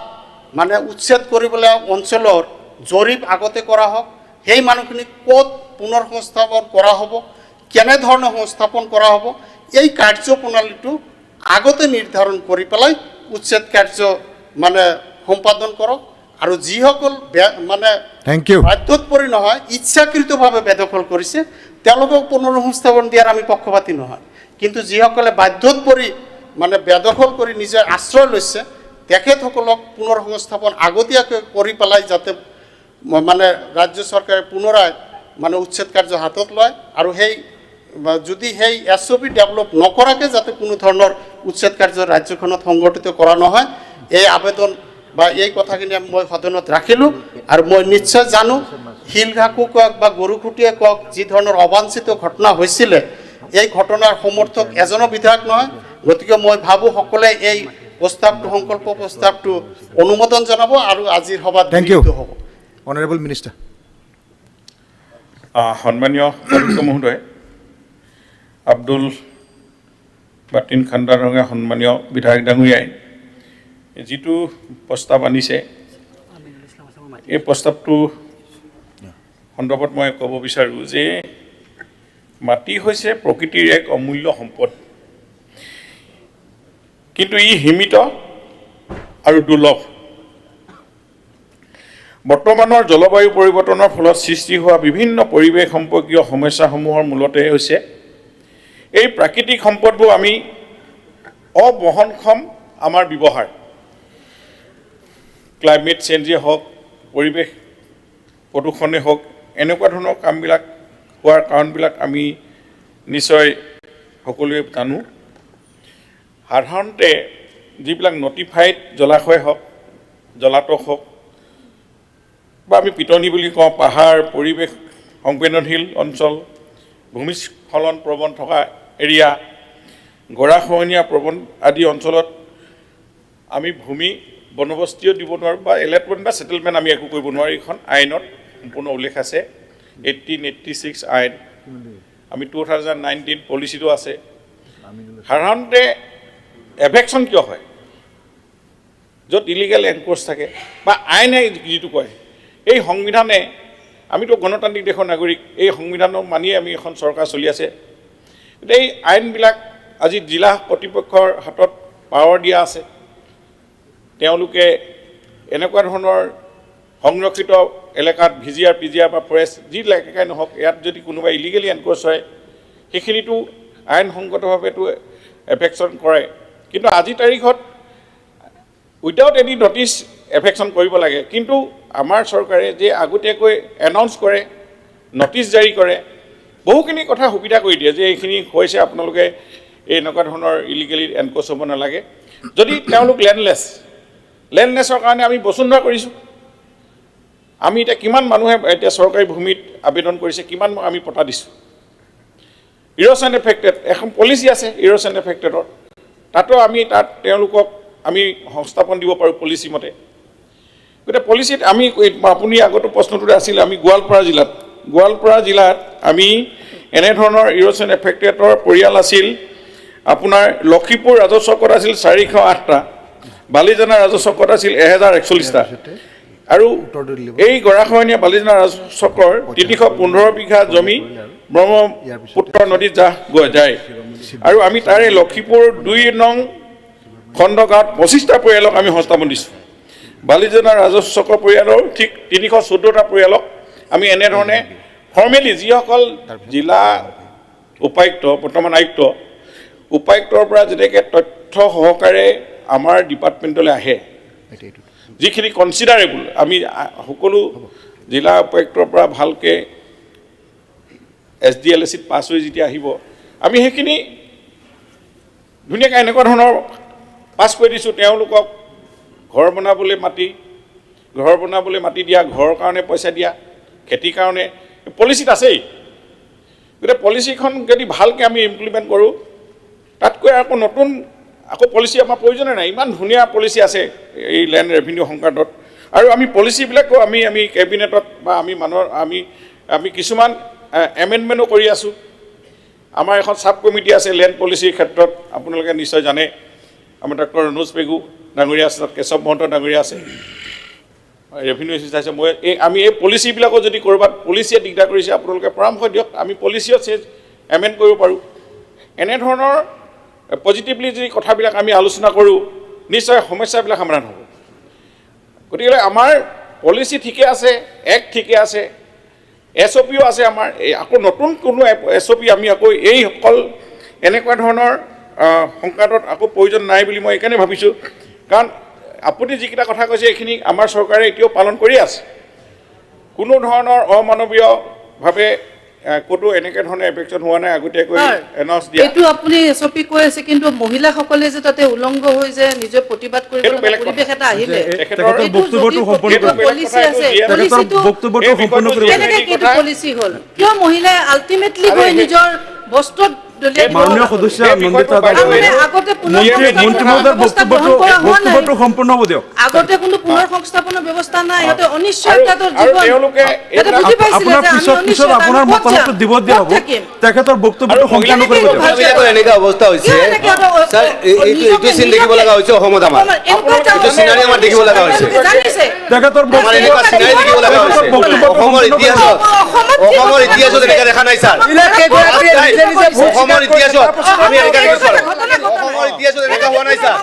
মানে উচ্ছেদ কৰিবলৈ অঞ্চলৰ জৰীপ আগতে কৰা হওক সেই মানুহখিনি ক'ত পুনৰ সংস্থাপন কৰা হ'ব কেনেধৰণে সংস্থাপন কৰা হ'ব এই কাৰ্যপ্ৰণালীটো আগতে নিৰ্ধাৰণ কৰি পেলাই উচ্ছেদ কাৰ্য মানে সম্পাদন কৰক আৰু যিসকল মানে বাধ্যত পৰি নহয় ইচ্ছাকৃতভাৱে বেদখল কৰিছে তেওঁলোকক পুনৰ সংস্থাপন দিয়াৰ আমি পক্ষপাতী নহয় কিন্তু যিসকলে বাধ্যত পৰি মানে বেদখল কৰি নিজৰ আশ্ৰয় লৈছে তেখেতসকলক পুনৰ সংস্থাপন আগতীয়াকৈ কৰি পেলাই যাতে মানে ৰাজ্য চৰকাৰে পুনৰাই মানে উচ্ছেদ কাৰ্য হাতত লয় আৰু সেই যদি সেই SOP ডেভেলপ নকৰাকৈ যাতে কোনো ধৰণৰ উচ্ছেদ কাৰ্য ৰাজ্যখনত সংগঠিত কৰা নহয় এই আবেদন বা এই কথাখিনি মই সদনত ৰাখিলোঁ আৰু মই নিশ্চয় জানো শিলঘাকু কওক বা গৰুখুটিয়ে কওক যি ধৰণৰ অবাঞ্ছিত ঘটনা হৈছিলে এই ঘটনাৰ সমৰ্থক এজনো বিধায়ক নহয় গতিকে মই ভাবোঁ সকলোৱে এই প্ৰস্তাৱটো সংকল্প প্ৰস্তাৱটো অনুমোদন জনাব আৰু আজিৰ সভাত গৃহীত হ'ব অনাৰেবল মিনিষ্টাৰ সন্মানীয় অধ্যক্ষ মহোদয় আব্দুল বাতিন খাণ্ডাৰঙে সন্মানীয় বিধায়ক ডাঙৰীয়াই যিটো প্ৰস্তাৱ আনিছে এই প্ৰস্তাৱটো সন্দৰ্ভত মই ক'ব বিচাৰোঁ যে মাটি হৈছে প্ৰকৃতিৰ এক অমূল্য সম্পদ কিন্তু ই সীমিত আৰু দুৰ্লভ বৰ্তমানৰ জলবায়ু পৰিৱৰ্তনৰ ফলত সৃষ্টি হোৱা বিভিন্ন পৰিৱেশ সম্পৰ্কীয় সমস্যাসমূহৰ মূলতে হৈছে এই প্ৰাকৃতিক সম্পদবোৰ আমি অবহনক্ষম আমাৰ ব্যৱহাৰ ক্লাইমেট চেঞ্জে হওক পৰিৱেশ প্ৰদূষণে হওক এনেকুৱা ধৰণৰ কামবিলাক হোৱাৰ কাৰণবিলাক আমি নিশ্চয় সকলোৱে জানো সাধাৰণতে যিবিলাক নটিফাইড জলাশয় হওক জলাতক হওক বা আমি পিটনি বুলি কওঁ পাহাৰ পৰিৱেশ সংবেদনশীল অঞ্চল ভূমিস্খলন প্ৰৱণ থকা এৰিয়া গৰাখহনীয়া প্ৰৱণ আদি অঞ্চলত আমি ভূমি বন্দোবস্তিও দিব নোৱাৰোঁ বা এলটমেণ্ট বা ছেটেলমেণ্ট আমি একো কৰিব নোৱাৰোঁ এইখন আইনত সম্পূৰ্ণ উল্লেখ আছে 1886 আইন আমি 2019 পলিচিটো আছে সাধাৰণতে এভেকশ্যন কিয় হয় য'ত ইলিগেল এনক্ৰ'চ থাকে বা আইনে যিটো কয় এই সংবিধানে আমিতো গণতান্ত্ৰিক দেশৰ নাগৰিক এই সংবিধানক মানিয়ে আমি এখন চৰকাৰ চলি আছে এই আইনবিলাক আজি জিলা কৰ্তৃপক্ষৰ হাতত পাৱাৰ দিয়া আছে তেওঁলোকে এনেকুৱা ধৰণৰ সংৰক্ষিত এলেকাত ভিজিআৰ পিজিআৰ বা ফৰেষ্ট যি এলেকাই নহওক ইয়াত যদি কোনোবা ইলিগেলি এনক্ৰ'চ হয় সেইখিনিতো আইনসংগতভাৱেতো এফেকশ্যন কৰে কিন্তু আজি তাৰিখত উইদাউট এনি নটিচ এফেকশ্যন কৰিব লাগে কিন্তু আমাৰ চৰকাৰে যে আগতীয়াকৈ এনাউন্স কৰে নটিচ জাৰি কৰে বহুখিনি কথা সুবিধা কৰি দিয়ে যে এইখিনি হৈছে আপোনালোকে এই এনেকুৱা ধৰণৰ ইলিগেলি এনক্ৰ'চ হ'ব নালাগে যদি তেওঁলোক লেণ্ডলেছৰ কাৰণে আমি বসুন্ধৰা কৰিছোঁ আমি এতিয়া কিমান মানুহে এতিয়া চৰকাৰী ভূমিত আবেদন কৰিছে কিমান আমি পতা দিছোঁ ইৰ'শ্যন এফেক্টেড এখন পলিচি আছে ইৰ'শ্যন এফেক্টেডৰ তাতো আমি তাত তেওঁলোকক আমি সংস্থাপন দিব পাৰোঁ পলিচি মতে গতিকে পলিচিত আমি আপুনি আগতো প্ৰশ্নটোতে আছিল আমি গোৱালপাৰা জিলাত আমি এনেধৰণৰ ইৰ'শ্যন এফেক্টেডৰ পৰিয়াল আছিল আপোনাৰ লক্ষীপুৰ ৰাজচক্ৰত আছিল 408টা বালিজানা ৰাজচক্ৰত আছিল 1041টা আৰু এই গৰাখহনীয়া বালিজানা ৰাজচক্ৰৰ 315 বিঘা জমি ব্ৰহ্মপুত্ৰ নদীত যায় আৰু আমি তাৰে লক্ষীপুৰ 2 নং খণ্ড গাঁৱত 25টা পৰিয়ালক আমি সংস্থাপন দিছোঁ বালিজানা ৰাজচক্ৰ পৰিয়ালৰ ঠিক 314টা পৰিয়ালক আমি এনেধৰণে ফৰ্মেলি যিসকল জিলা উপায়ুক্ত বৰ্তমান আয়ুক্ত উপায়ুক্তৰ পৰা যেনেকৈ তথ্য সহকাৰে আমাৰ ডিপাৰ্টমেণ্টলৈ আহে যিখিনি কনচিডাৰেবল আমি সকলো জিলা উপায়ুক্তৰ পৰা ভালকৈ SDLSCত পাছ হৈ যেতিয়া আহিব আমি সেইখিনি ধুনীয়াকৈ এনেকুৱা ধৰণৰ পাছ কৰি দিছোঁ। তেওঁলোকক ঘৰ বনাবলৈ মাটি দিয়া, ঘৰৰ কাৰণে পইচা দিয়া, খেতিৰ কাৰণে পলিচিত আছেই। গতিকে পলিচিখন যদি ভালকৈ আমি ইমপ্লিমেণ্ট কৰোঁ, তাতকৈ আকৌ পলিচি আমাৰ প্ৰয়োজনে নাই। ইমান ধুনীয়া পলিচি আছে এই লেণ্ড ৰেভিনিউ সংক্ৰান্তত। আৰু আমি পলিচিবিলাকো আমি কেবিনেটত বা আমি কিছুমান এমেণ্ডমেণ্টো কৰি আছোঁ। আমাৰ এখন ছাব কমিটি আছে লেণ্ড পলিচিৰ ক্ষেত্ৰত, আপোনালোকে নিশ্চয় জানে। আমাৰ ডক্টৰ ৰণোজ পেগু ডাঙৰীয়া আছে, তাত কেশৱ মহন্ত ডাঙৰীয়া আছে, ৰেভিনিউ এচিষ্টেণ্ট আছে। আমি এই পলিচিবিলাকো যদি ক'ৰবাত পলিচিয়ে দিগদাৰ কৰিছে, আপোনালোকে পৰামৰ্শ দিয়ক, আমি পলিচিও এমেণ্ড কৰিব পাৰোঁ। এনেধৰণৰ পজিটিভলি যদি কথাবিলাক আমি আলোচনা কৰোঁ, নিশ্চয় সমস্যাবিলাক সমাধান হ'ব। গতিকে আমাৰ পলিচি ঠিকে আছে, এক্ট ঠিকে আছে, SOPও আছে আমাৰ। আকৌ নতুন কোনো SOP আমি আকৌ এইসকল এনেকুৱা ধৰণৰ সংক্ৰান্তত আকৌ প্ৰয়োজন নাই বুলি মই এইকাৰণে ভাবিছোঁ। কাৰণ আপুনি যিকেইটা কথা কৈছে এইখিনি আমাৰ চৰকাৰে এতিয়াও পালন কৰি আছে। কোনো ধৰণৰ অমানৱীয়ভাৱে ক'তো এনেকৈ ধৰণে এফেকশ্যন হোৱা নাই। আগতীয়াকৈ এনাউন্স দিয়া এইটো আপুনি SOP কৈ আছে, কিন্তু মহিলাসকলে যে তাতে উলংঘ হৈ যে নিজৰ প্ৰতিবাদ কৰিব পৰিৱেশ এটা আহিলে, পলিচি আছে, কেনেকৈ এইটো পলিচি হ'ল? কিয় মহিলাই আল্টিমেটলি গৈ নিজৰ বস্ত্ৰত মাননীয় সদস্য নন্দিতা সম্পূৰ্ণ হ'ব দিয়ক। আগতে কোনো পুনৰ সংস্থাপনৰ ব্যৱস্থা নাই, সিহঁতে অনিশ্চয়তাৰ জীৱন। পিছত আপোনাৰ মতামতটো দিব দিয়া হ'ব। তেখেতৰ বক্তব্যটো সম্পূৰ্ণ কৰিব দিয়ক। এনেকুৱা অৱস্থা হৈছে স্যাৰ, এইটো চিন দেখিব লগা হৈছে অসমত। আমাৰ এইটো চিনাৰী আমাৰ দেখিব লগা হৈছে। তেখেতৰ এনেকুৱা চিনাৰী দেখিব লগা হৈছে অসমৰ ইতিহাসত এনেকুৱা দেখা নাই স্যাৰ। অসমৰ ইতিহাসত আমি এনেকুৱা দেখিছো। অসমৰ ইতিহাসত এনেকুৱা হোৱা নাই স্যাৰ।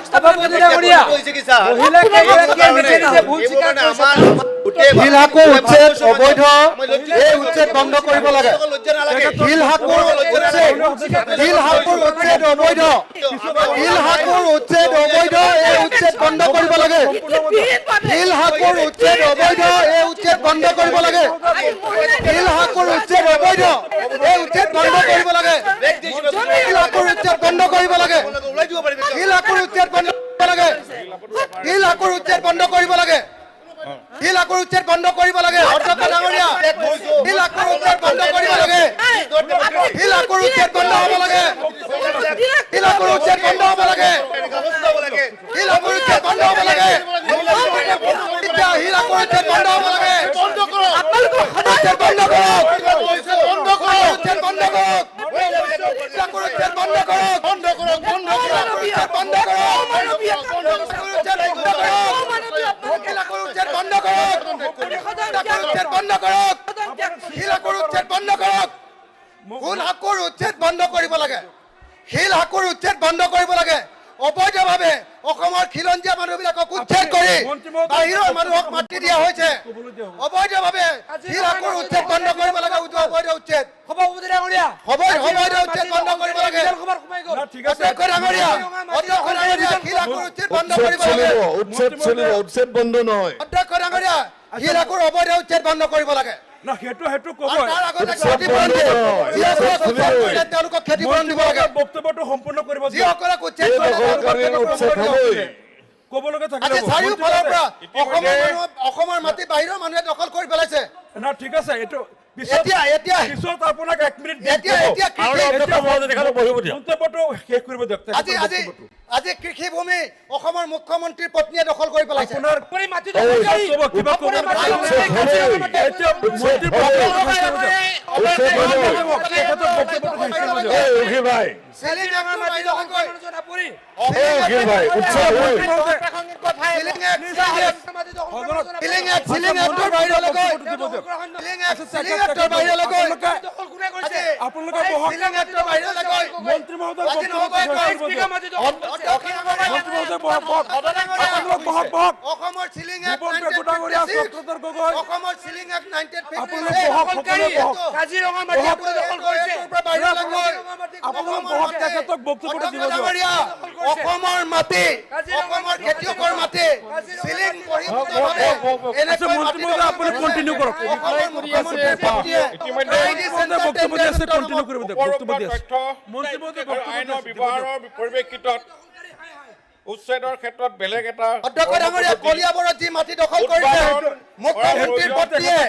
হৈছে কি স্যাৰ? শিল হাকো উচ্ছেদ অবৈধ, এই উচ্ছেদ বন্ধ কৰিব লাগে। শিল হাকুৰ উচ্ছেদ অবৈধ, শিল হাকুৰ উচ্ছেদ অবৈধ, এই উচ্ছেদ বন্ধ কৰিব লাগে। শিল হাকুৰ উচ্ছেদ অবৈধ, এই উচ্ছেদ বন্ধ কৰিব লাগে। শিল হাকুৰ উচ্ছেদ অবৈধ, এই উচ্ছেদ বন্ধ কৰিব লাগে। শিল হাকুৰ উচ্ছেদ বন্ধ কৰিব লাগে। শিল হাকুৰ উচ্ছেদ বন্ধ কৰিব লাগে। শিল হাকুৰ উচ্ছেদ বন্ধ কৰিব লাগে। শিল হাকুৰ উচ্ছেদ বন্ধ কৰিব লাগে। অধ্যক্ষ ডাঙৰীয়া, শিল হাকুৰ উচ্ছেদ বন্ধ কৰিব লাগে। শিল হাকুৰ উচ্ছেদ বন্ধ হ'ব লাগে। শিল হাকুৰ উচ্ছেদ বন্ধ হ'ব লাগে। শিল হাকুৰ উচ্ছেদ বন্ধ হ'ব লাগে। শিল হাকুৰ উচ্ছেদ বন্ধ হ'ব লাগে। বন্ধ কৰক, উচ্ছেদ বন্ধ কৰক, উচ্ছেদ বন্ধ কৰক, উচ্ছেদ বন্ধ কৰক, শিল হাকুৰ উচ্ছেদ বন্ধ কৰক, বন্ধ কৰক, বন্ধ কৰক, উচ্ছেদ বন্ধ কৰক, শিল হাকুৰ উচ্ছেদ বন্ধ কৰক। শিল হাকুৰ উচ্ছেদ বন্ধ কৰিব লাগে। শিল হাকুৰ উচ্ছেদ বন্ধ কৰিব লাগে। অবৈধভাৱে অসমৰ খিলঞ্জীয়া মানুহবিলাকক উচ্ছেদ কৰি বাহিৰৰ মানুহক মাতি দিয়া হৈছে। অবৈধভাৱে শিল হাকুৰ উচ্ছেদ বন্ধ কৰিব লাগে। অবৈধ উচ্ছেদ অবৈধ উচ্ছেদ বন্ধ কৰিব লাগে। অধ্যক্ষ ডাঙৰীয়া, শিল হাকুৰ উচ্ছেদ বন্ধ কৰিব লাগে। উচ্ছেদ বন্ধ নহয়। অধ্যক্ষ ডাঙৰীয়া, শিল হাকুৰ অবৈধ উচ্ছেদ বন্ধ কৰিব লাগে। তেওঁলোকক ক্ষতিপূৰণ দিব লাগে। বক্তব্যটো সম্পূৰ্ণ কৰিব যিসকলক উচ্ছেদ চাৰিওফালৰ পৰা অসমৰ মাটি বাহিৰৰ মানুহে দখল কৰি পেলাইছে। ঠিক আছে, এইটো আজি কৃষিভূমি অসমৰ মুখ্যমন্ত্ৰীৰ পত্নীয়ে দখল কৰি পেলাইছে। অসমৰ চিলিং এক্ট 1950 অসমৰ মাটি অসমৰ খেতিয়কৰ আইনৰ ব্যৱহাৰৰ পৰিপ্ৰেক্ষিতত উচ্ছেদৰ ক্ষেত্ৰত বেলেগ এটা অধ্যক্ষ ডাঙৰীয়া কলিয়াবৰত যি মাটি দখল কৰিছে মুখ্যমন্ত্ৰীৰ পত্নীয়ে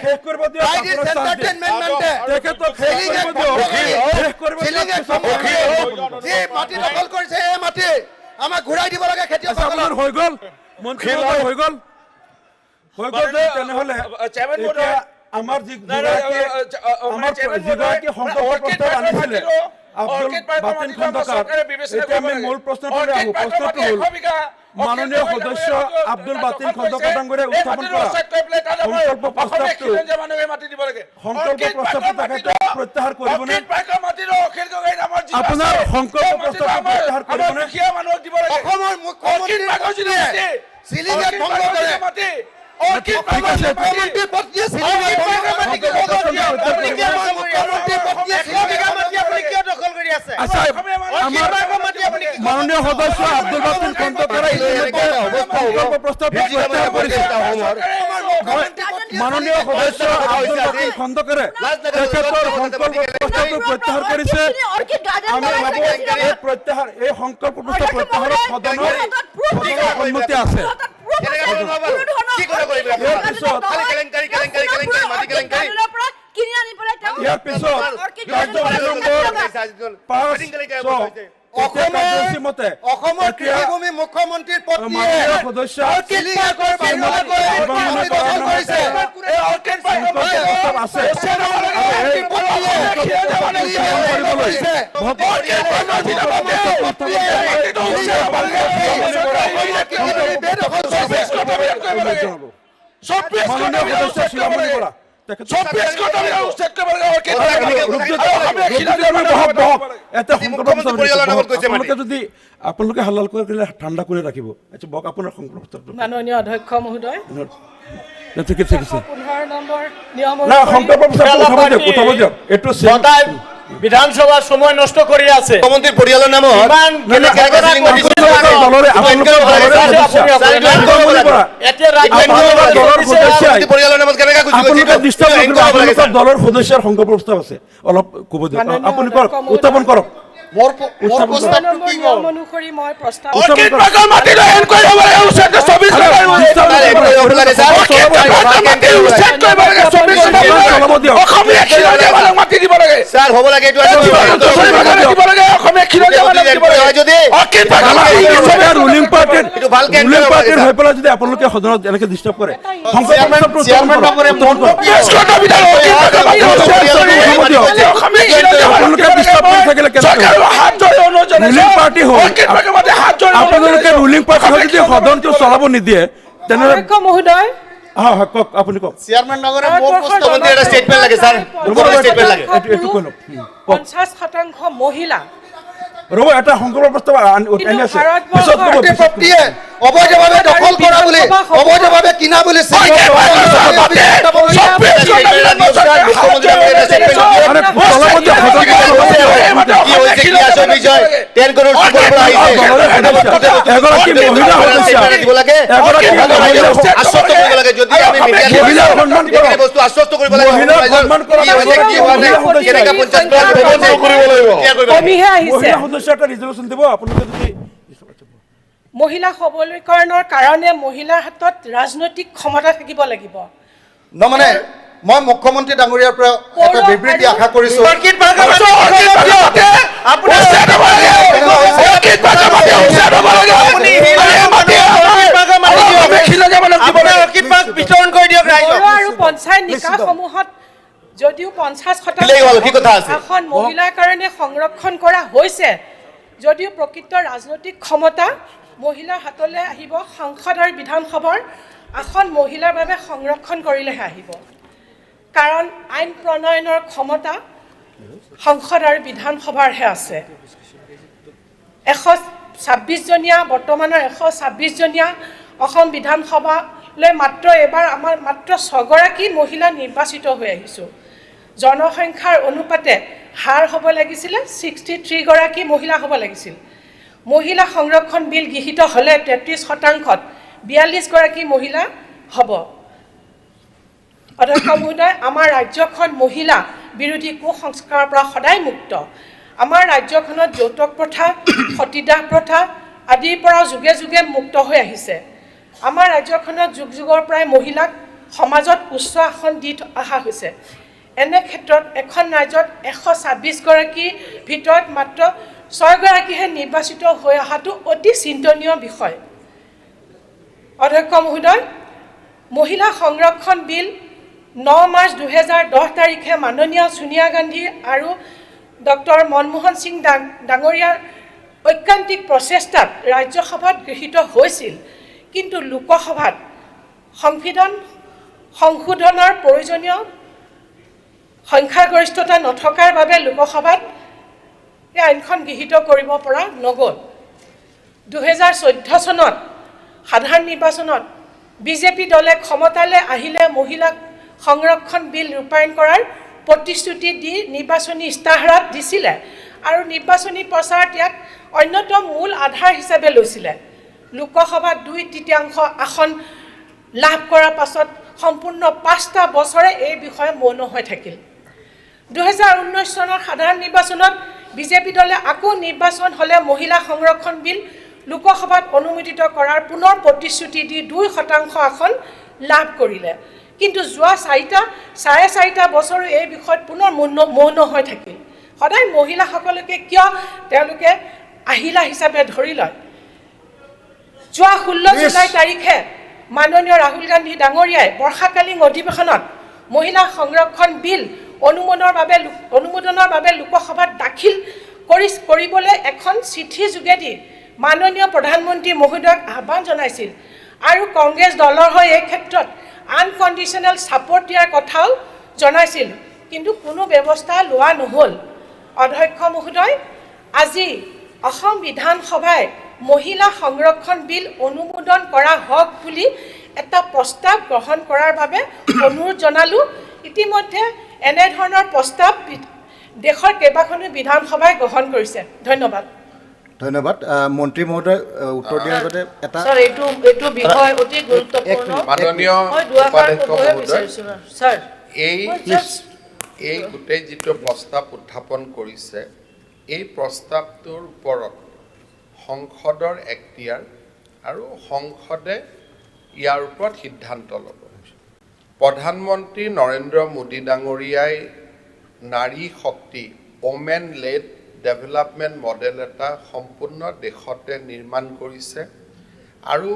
যি মাটি দখল কৰিছে এই মাটি আমাক ঘূৰাই দিব লাগে খেতিয়কসকলক হৈ গ'ল মন্ত্ৰী হৈ গ'ল তেনেহ'লে আমাৰ যিগৰাকী সংকল্প প্ৰস্তাৱ আনিছিলে আব্দুল বাতিন খন্দকাৰ এতিয়া আমি মূল প্ৰশ্নটোলৈ আহোঁ প্ৰশ্নটো হ'ল মাননীয় সদস্য আব্দুল বাতিন খন্দকাৰ ডাঙৰীয়াই উত্থাপন কৰা সংকল্প প্ৰস্তাৱটো তেখেতে প্ৰত্যাহাৰ কৰিবনে আপোনাৰ সংকল্প প্ৰস্তাৱটো প্ৰত্যাহাৰ কৰিবনে অসমৰ মুখ্যমন্ত্ৰীয়ে চিলিঙত ভংগ কৰে মুখ্যমন্ত্ৰীৰ পত্নীয়ে চিলিঙত ভংগ মাননীয় সদস্য আব্দুল বাতিন খন্দকাৰে সংকল্প প্ৰস্তাৱ প্ৰত্যাহাৰ কৰিছে মাননীয় সদস্য আব্দুল বাতিন খন্দকাৰে তেখেতৰ সংকল্প প্ৰস্তাৱটো প্ৰত্যাহাৰ কৰিছে আমি ভাবোঁ এই সংকল্প প্ৰস্তাৱ প্ৰত্যাহাৰত সদনৰ সন্মতি আছে ইয়াৰ পিছত অসমৰ কৃষিভূমি মুখ্যমন্ত্ৰীৰ পত্নীয়ে সদস্য আপোনালোকে হালাল কৰিলে ঠাণ্ডা কৰি ৰাখিব আপোনাৰ সংকল্প মাননীয় অধ্যক্ষ মহোদয় ঠিক আছে 15 নম্বৰ নিয়মৰ সংকল্প উঠাব দিয়ক এইটো বিধানসভাৰ সময় নষ্ট কৰি আছে মুখ্যমন্ত্ৰীৰ পৰিয়ালৰ নামত দলৰ সদস্যৰ সংকল্প প্ৰস্তাৱ আছে অলপ ক'ব দিয়ক আপুনি কৰক উত্থাপন কৰক অনুসৰি মই প্ৰস্তাৱ যদি আপোনালোকে সদনত এনেকে ডিষ্টাৰ্ব কৰে আপোনালোকে ৰুলিং পাৰ্টি হৈ যদি সদনটো চলাব নিদিয়ে তেনেহ'লে মহোদয় কওক আপুনি কওক চেয়াৰমেন নগৰে মোৰ প্ৰস্তাৱত এটা ষ্টেটমেন্ট লাগে স্যাৰ ষ্টেটমেন্ট লাগে 50% মহিলা ৰব এটা সংকল্প প্ৰস্তাৱ আনি আছে পিছত ক'ব পত্নীয়ে অবৈধভাৱে দখল কৰা বুলি অবৈধভাৱে কিনা বুলি মহিলা সবলীকৰণৰ কাৰণে মহিলাৰ হাতত ৰাজনৈতিক ক্ষমতা থাকিব লাগিব মানে মই মুখ্যমন্ত্ৰী ডাঙৰীয়াৰ পৰা এটা বিবৃতি আশা কৰিছো আৰু পঞ্চায়ত নিকায়সমূহত যদিও 50% আসন মহিলাৰ কাৰণে সংৰক্ষণ কৰা হৈছে যদিও প্ৰকৃত ৰাজনৈতিক ক্ষমতা মহিলাৰ হাতলৈ আহিব সংসদ আৰু বিধানসভাৰ আসন মহিলাৰ বাবে সংৰক্ষণ কৰিলেহে আহিব কাৰণ আইন প্ৰণয়নৰ ক্ষমতা সংসদ আৰু বিধানসভাৰহে আছে 126 জনীয়া বৰ্তমানৰ 126 জনীয়া অসম বিধানসভালৈ মাত্ৰ এবাৰ আমাৰ মাত্ৰ 6 গৰাকী মহিলা নিৰ্বাচিত হৈ আহিছো জনসংখ্যাৰ অনুপাতে হাৰ হ'ব লাগিছিল 63 গৰাকী মহিলা হ'ব লাগিছিল মহিলা সংৰক্ষণ বিল গৃহীত হ'লে 33%ত 42গৰাকী মহিলা হ'ব। অধ্যক্ষ মহোদয়, আমাৰ ৰাজ্যখন মহিলা বিৰোধী কুসংস্কাৰৰ পৰা সদায় মুক্ত। আমাৰ ৰাজ্যখনত যৌতুক প্ৰথা, সতীদাহ প্ৰথা আদিৰ পৰাও যুগে যুগে মুক্ত হৈ আহিছে। আমাৰ ৰাজ্যখনত যুগ যুগৰ পৰাই মহিলাক সমাজত উচ্চ আসন দি অহা হৈছে। এনে ক্ষেত্ৰত এখন ৰাজ্যত 126গৰাকীৰ ভিতৰত মাত্ৰ 6গৰাকীহে নিৰ্বাচিত হৈ অহাটো অতি চিন্তনীয় বিষয়। অধ্যক্ষ মহোদয়, মহিলা সংৰক্ষণ বিল 9 মাৰ্চ 2010 তাৰিখে মাননীয় ছোনিয়া গান্ধী আৰু ডক্টৰ মনমোহন সিং ডাঙৰীয়াৰ ঐকান্তিক প্ৰচেষ্টাত ৰাজ্যসভাত গৃহীত হৈছিল, কিন্তু লোকসভাত সংবিধান সংশোধনৰ প্ৰয়োজনীয় সংখ্যাগৰিষ্ঠতা নথকাৰ বাবে লোকসভাত এই আইনখন গৃহীত কৰিব পৰা নগ'ল। 2014 চনত সাধাৰণ নিৰ্বাচনত বিজেপি দলে ক্ষমতালৈ আহিলে মহিলা সংৰক্ষণ বিল ৰূপায়ণ কৰাৰ প্ৰতিশ্ৰুতি দি নিৰ্বাচনী ইস্তাহাৰত দিছিলে আৰু নিৰ্বাচনী প্ৰচাৰত ইয়াক অন্যতম মূল আধাৰ হিচাপে লৈছিলে। লোকসভাত 2/3 আসন লাভ কৰাৰ পাছত সম্পূৰ্ণ 5টা বছৰে এই বিষয়ে মৌন হৈ থাকিল। 2019 চনৰ সাধাৰণ নিৰ্বাচনত বিজেপি দলে আকৌ নিৰ্বাচন হ'লে মহিলা সংৰক্ষণ বিল লোকসভাত অনুমোদিত কৰাৰ পুনৰ প্ৰতিশ্ৰুতি দি 2% আসন লাভ কৰিলে, কিন্তু যোৱা 4.5 বছৰ এই বিষয়ত পুনৰ মৌন হৈ থাকিল। সদায় মহিলাসকলকে কিয় তেওঁলোকে আহিলা হিচাপে ধৰি লয়? যোৱা 16 জুলাই তাৰিখে মাননীয় ৰাহুল গান্ধী ডাঙৰীয়াই বৰ্ষাকালীন অধিৱেশনত মহিলা সংৰক্ষণ বিল অনুমোদনৰ বাবে লোকসভাত দাখিল কৰিবলৈ এখন চিঠি যোগেদি মাননীয় প্ৰধানমন্ত্ৰী মহোদয়ক আহ্বান জনাইছিল আৰু কংগ্ৰেছ দলৰ হৈ এই ক্ষেত্ৰত আনকণ্ডিশ্যনেল ছাপোৰ্ট দিয়াৰ কথাও জনাইছিল, কিন্তু কোনো ব্যৱস্থা লোৱা নহ'ল। অধ্যক্ষ মহোদয়, আজি অসম বিধানসভাই মহিলা সংৰক্ষণ বিল অনুমোদন কৰা হওক বুলি এটা প্ৰস্তাৱ গ্ৰহণ কৰাৰ বাবে অনুৰোধ জনালোঁ। ইতিমধ্যে এনেধৰণৰ প্ৰস্তাৱ দেশৰ কেইবাখনো বিধানসভাই গ্ৰহণ কৰিছে। ধন্যবাদ। ধন্যবাদ। মন্ত্ৰী মহোদয় উত্তৰ দিয়াৰ আগতে এটা এইটো বিষয় অতি গুৰুত্বপূৰ্ণ। মাননীয় উপাধ্যক্ষ মহোদয়, এই গোটেই যিটো প্ৰস্তাৱ উত্থাপন কৰিছে, এই প্ৰস্তাৱটোৰ ওপৰত সংসদৰ এখতিয়াৰ আৰু সংসদে ইয়াৰ ওপৰত সিদ্ধান্ত ল'ব। প্ৰধানমন্ত্ৰী নৰেন্দ্ৰ মোদী ডাঙৰীয়াই নাৰী শক্তি ওমেন লেড ডেভেলপমেণ্ট মডেল এটা সম্পূৰ্ণ দেশতে নিৰ্মাণ কৰিছে আৰু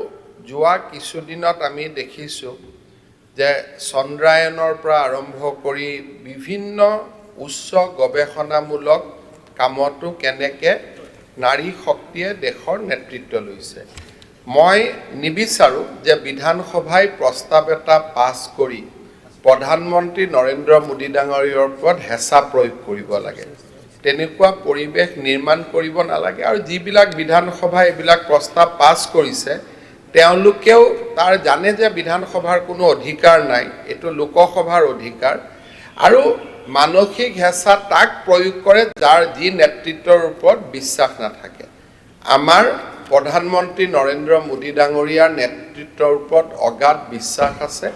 যোৱা কিছুদিনত আমি দেখিছোঁ যে চন্দ্ৰায়নৰ পৰা আৰম্ভ কৰি বিভিন্ন উচ্চ গৱেষণামূলক কামতো কেনেকৈ নাৰী শক্তিয়ে দেশৰ নেতৃত্ব লৈছে। মই নিবিচাৰোঁ যে বিধানসভাই প্ৰস্তাৱ এটা পাছ কৰি প্ৰধানমন্ত্ৰী নৰেন্দ্ৰ মোদী ডাঙৰীয়াৰ ওপৰত হেঁচা প্ৰয়োগ কৰিব লাগে। তেনেকুৱা পৰিৱেশ নিৰ্মাণ কৰিব নালাগে আৰু যিবিলাক বিধানসভাই এইবিলাক প্ৰস্তাৱ পাছ কৰিছে তেওঁলোকেও তাৰ জানে যে বিধানসভাৰ কোনো অধিকাৰ নাই, এইটো লোকসভাৰ অধিকাৰ আৰু মানসিক হেঁচা তাক প্ৰয়োগ কৰে যাৰ যি নেতৃত্বৰ ওপৰত বিশ্বাস নাথাকে। আমাৰ প্ৰধানমন্ত্ৰী নৰেন্দ্ৰ মোদী ডাঙৰীয়াৰ নেতৃত্বৰ ওপৰত অগাধ বিশ্বাস আছে।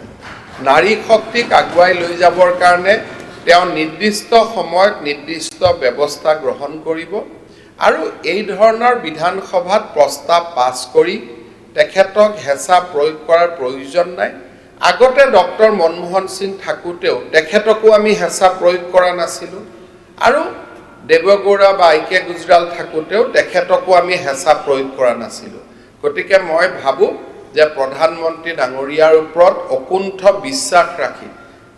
নাৰী শক্তিক আগুৱাই লৈ যাবৰ কাৰণে তেওঁ নিৰ্দিষ্ট সময়ত নিৰ্দিষ্ট ব্যৱস্থা গ্ৰহণ কৰিব আৰু এই ধৰণৰ বিধানসভাত প্ৰস্তাৱ পাছ কৰি তেখেতক হেঁচা প্ৰয়োগ কৰাৰ প্ৰয়োজন নাই। আগতে ডক্টৰ মনমোহন সিং থাকোঁতেও তেখেতকো আমি হেঁচা প্ৰয়োগ কৰা নাছিলোঁ আৰু দেৱগৌড়া বা আই.কে. গুজৰাল থাকোঁতেও তেখেতকো আমি হেঁচা প্ৰয়োগ কৰা নাছিলোঁ। গতিকে মই ভাবোঁ যে প্ৰধানমন্ত্ৰী ডাঙৰীয়াৰ ওপৰত অকুণ্ঠ বিশ্বাস ৰাখি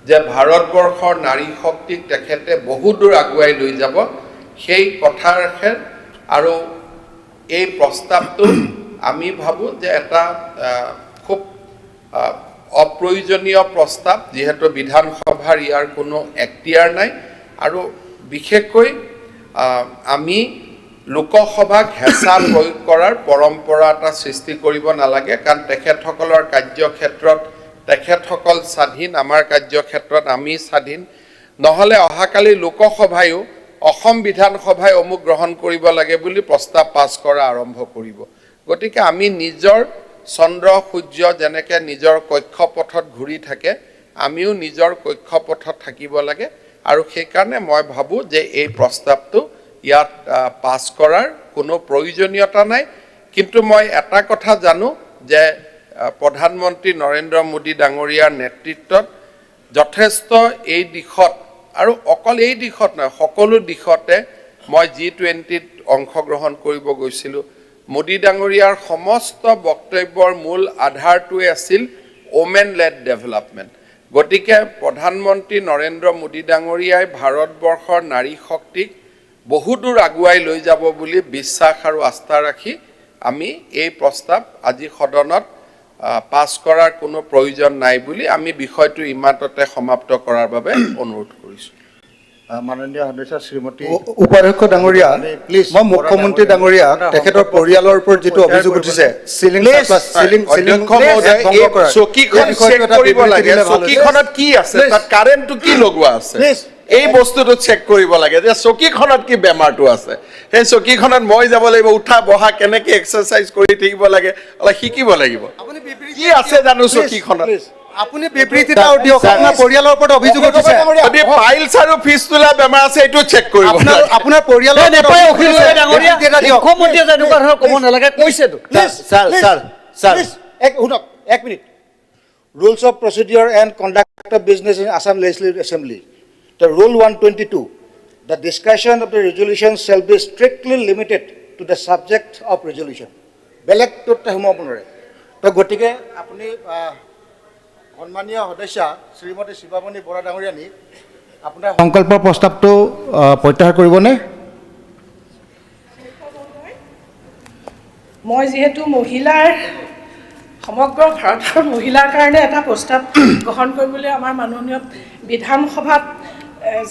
যে ভাৰতবৰ্ষৰ নাৰী শক্তিক তেখেতে বহু দূৰ আগুৱাই লৈ যাব, সেই কথা ৰাখে আৰু এই প্ৰস্তাৱটো আমি ভাবোঁ যে এটা খুব অপ্ৰয়োজনীয় প্ৰস্তাৱ, যিহেতু বিধানসভাৰ ইয়াৰ কোনো এখতিয়াৰ নাই আৰু বিশেষকৈ আমি লোকসভাক হেঁচা প্ৰয়োগ কৰাৰ পৰম্পৰা এটা সৃষ্টি কৰিব নালাগে, কাৰণ তেখেতসকলৰ কাৰ্যক্ষেত্ৰত তেখেতসকল স্বাধীন, আমাৰ কাৰ্যক্ষেত্ৰত আমি স্বাধীন। নহ'লে অহাকালি লোকসভায়ো অসম বিধানসভাই অমুক গ্ৰহণ কৰিব লাগে বুলি প্ৰস্তাৱ পাছ কৰা আৰম্ভ কৰিব। গতিকে আমি নিজৰ চন্দ্ৰ সূৰ্য যেনেকৈ নিজৰ কক্ষপথত ঘূৰি থাকে আমিও নিজৰ কক্ষপথত থাকিব লাগে আৰু সেইকাৰণে মই ভাবোঁ যে এই প্ৰস্তাৱটো ইয়াত পাছ কৰাৰ কোনো প্ৰয়োজনীয়তা নাই কিন্তু মই এটা কথা জানো যে প্ৰধানমন্ত্ৰী নৰেন্দ্ৰ মোদী ডাঙৰীয়াৰ নেতৃত্বত যথেষ্ট এই দিশত আৰু অকল এই দিশত নহয় সকলো দিশতে মই G20ত অংশগ্ৰহণ কৰিব গৈছিলোঁ মোদী ডাঙৰীয়াৰ সমস্ত বক্তব্যৰ মূল আধাৰটোৱে আছিল ওমেন লেড ডেভেলপমেণ্ট গতিকে প্ৰধানমন্ত্ৰী নৰেন্দ্ৰ মোদী ডাঙৰীয়াই ভাৰতবৰ্ষৰ নাৰী শক্তিক বহুদূৰ আগুৱাই লৈ যাব বুলি বিশ্বাস আৰু আস্থা ৰাখি আমি এই প্ৰস্তাৱ আজি সদনত পাছ কৰাৰ কোনো প্ৰয়োজন নাই বুলি আমি বিষয়টো ইমানতে সমাপ্ত কৰাৰ বাবে অনুৰোধ কৰিছোঁ মাননীয় সদস্য শ্ৰীমতী উপাধ্যক্ষ ডাঙৰীয়া মই মুখ্যমন্ত্ৰী ডাঙৰীয়া তেখেতৰ পৰিয়ালৰ ওপৰত যিটো অভিযোগ উঠিছে চকীখন চেক কৰিব লাগে চকীখনত কি আছে তাত কাৰেণ্টটো কি লগোৱা আছে এই বস্তুটো চেক কৰিব লাগে যে চকীখনত কি বেমাৰটো আছে সেই চকীখনত মই যাব লাগিব উঠা বহা কেনেকৈ এক্সাৰচাইজ কৰি থাকিব লাগে অলপ শিকিব লাগিব কি আছে জানো চকীখনত আপুনি বিবৃতি এটা দিয়ক আপোনাৰ পৰিয়ালৰ ওপৰত অভিযোগ উঠিছে যদি ফাইলছ আৰু ফিস্তুলা বেমাৰ আছে এইটো চেক কৰিব আপোনাৰ পৰিয়ালৰ মুখ্যমন্ত্ৰীয়ে যেনেকুৱা ধৰণৰ ক'ব নালাগে কৈছেতো স্যাৰ শুনক এক minute Rules of Procedure and Conduct of Business in Assam Legislative Assembly. The Rule 122, the discussion of the resolution shall be strictly limited to the subject of resolution. বেলেগ তথ্য সোমাব নোৱাৰে তো গতিকে আপুনি সন্মানীয় সদস্য শ্ৰীমতী শিৱামণি বৰা ডাঙৰীয়ানী আপোনাৰ সংকল্প প্ৰস্তাৱটো প্ৰত্যাহাৰ কৰিবনে মই যেহেতু মহিলাৰ সমগ্ৰ ভাৰতৰ মহিলাৰ কাৰণে এটা প্ৰস্তাৱ গ্ৰহণ কৰিবলৈ আমাৰ মাননীয় বিধানসভাত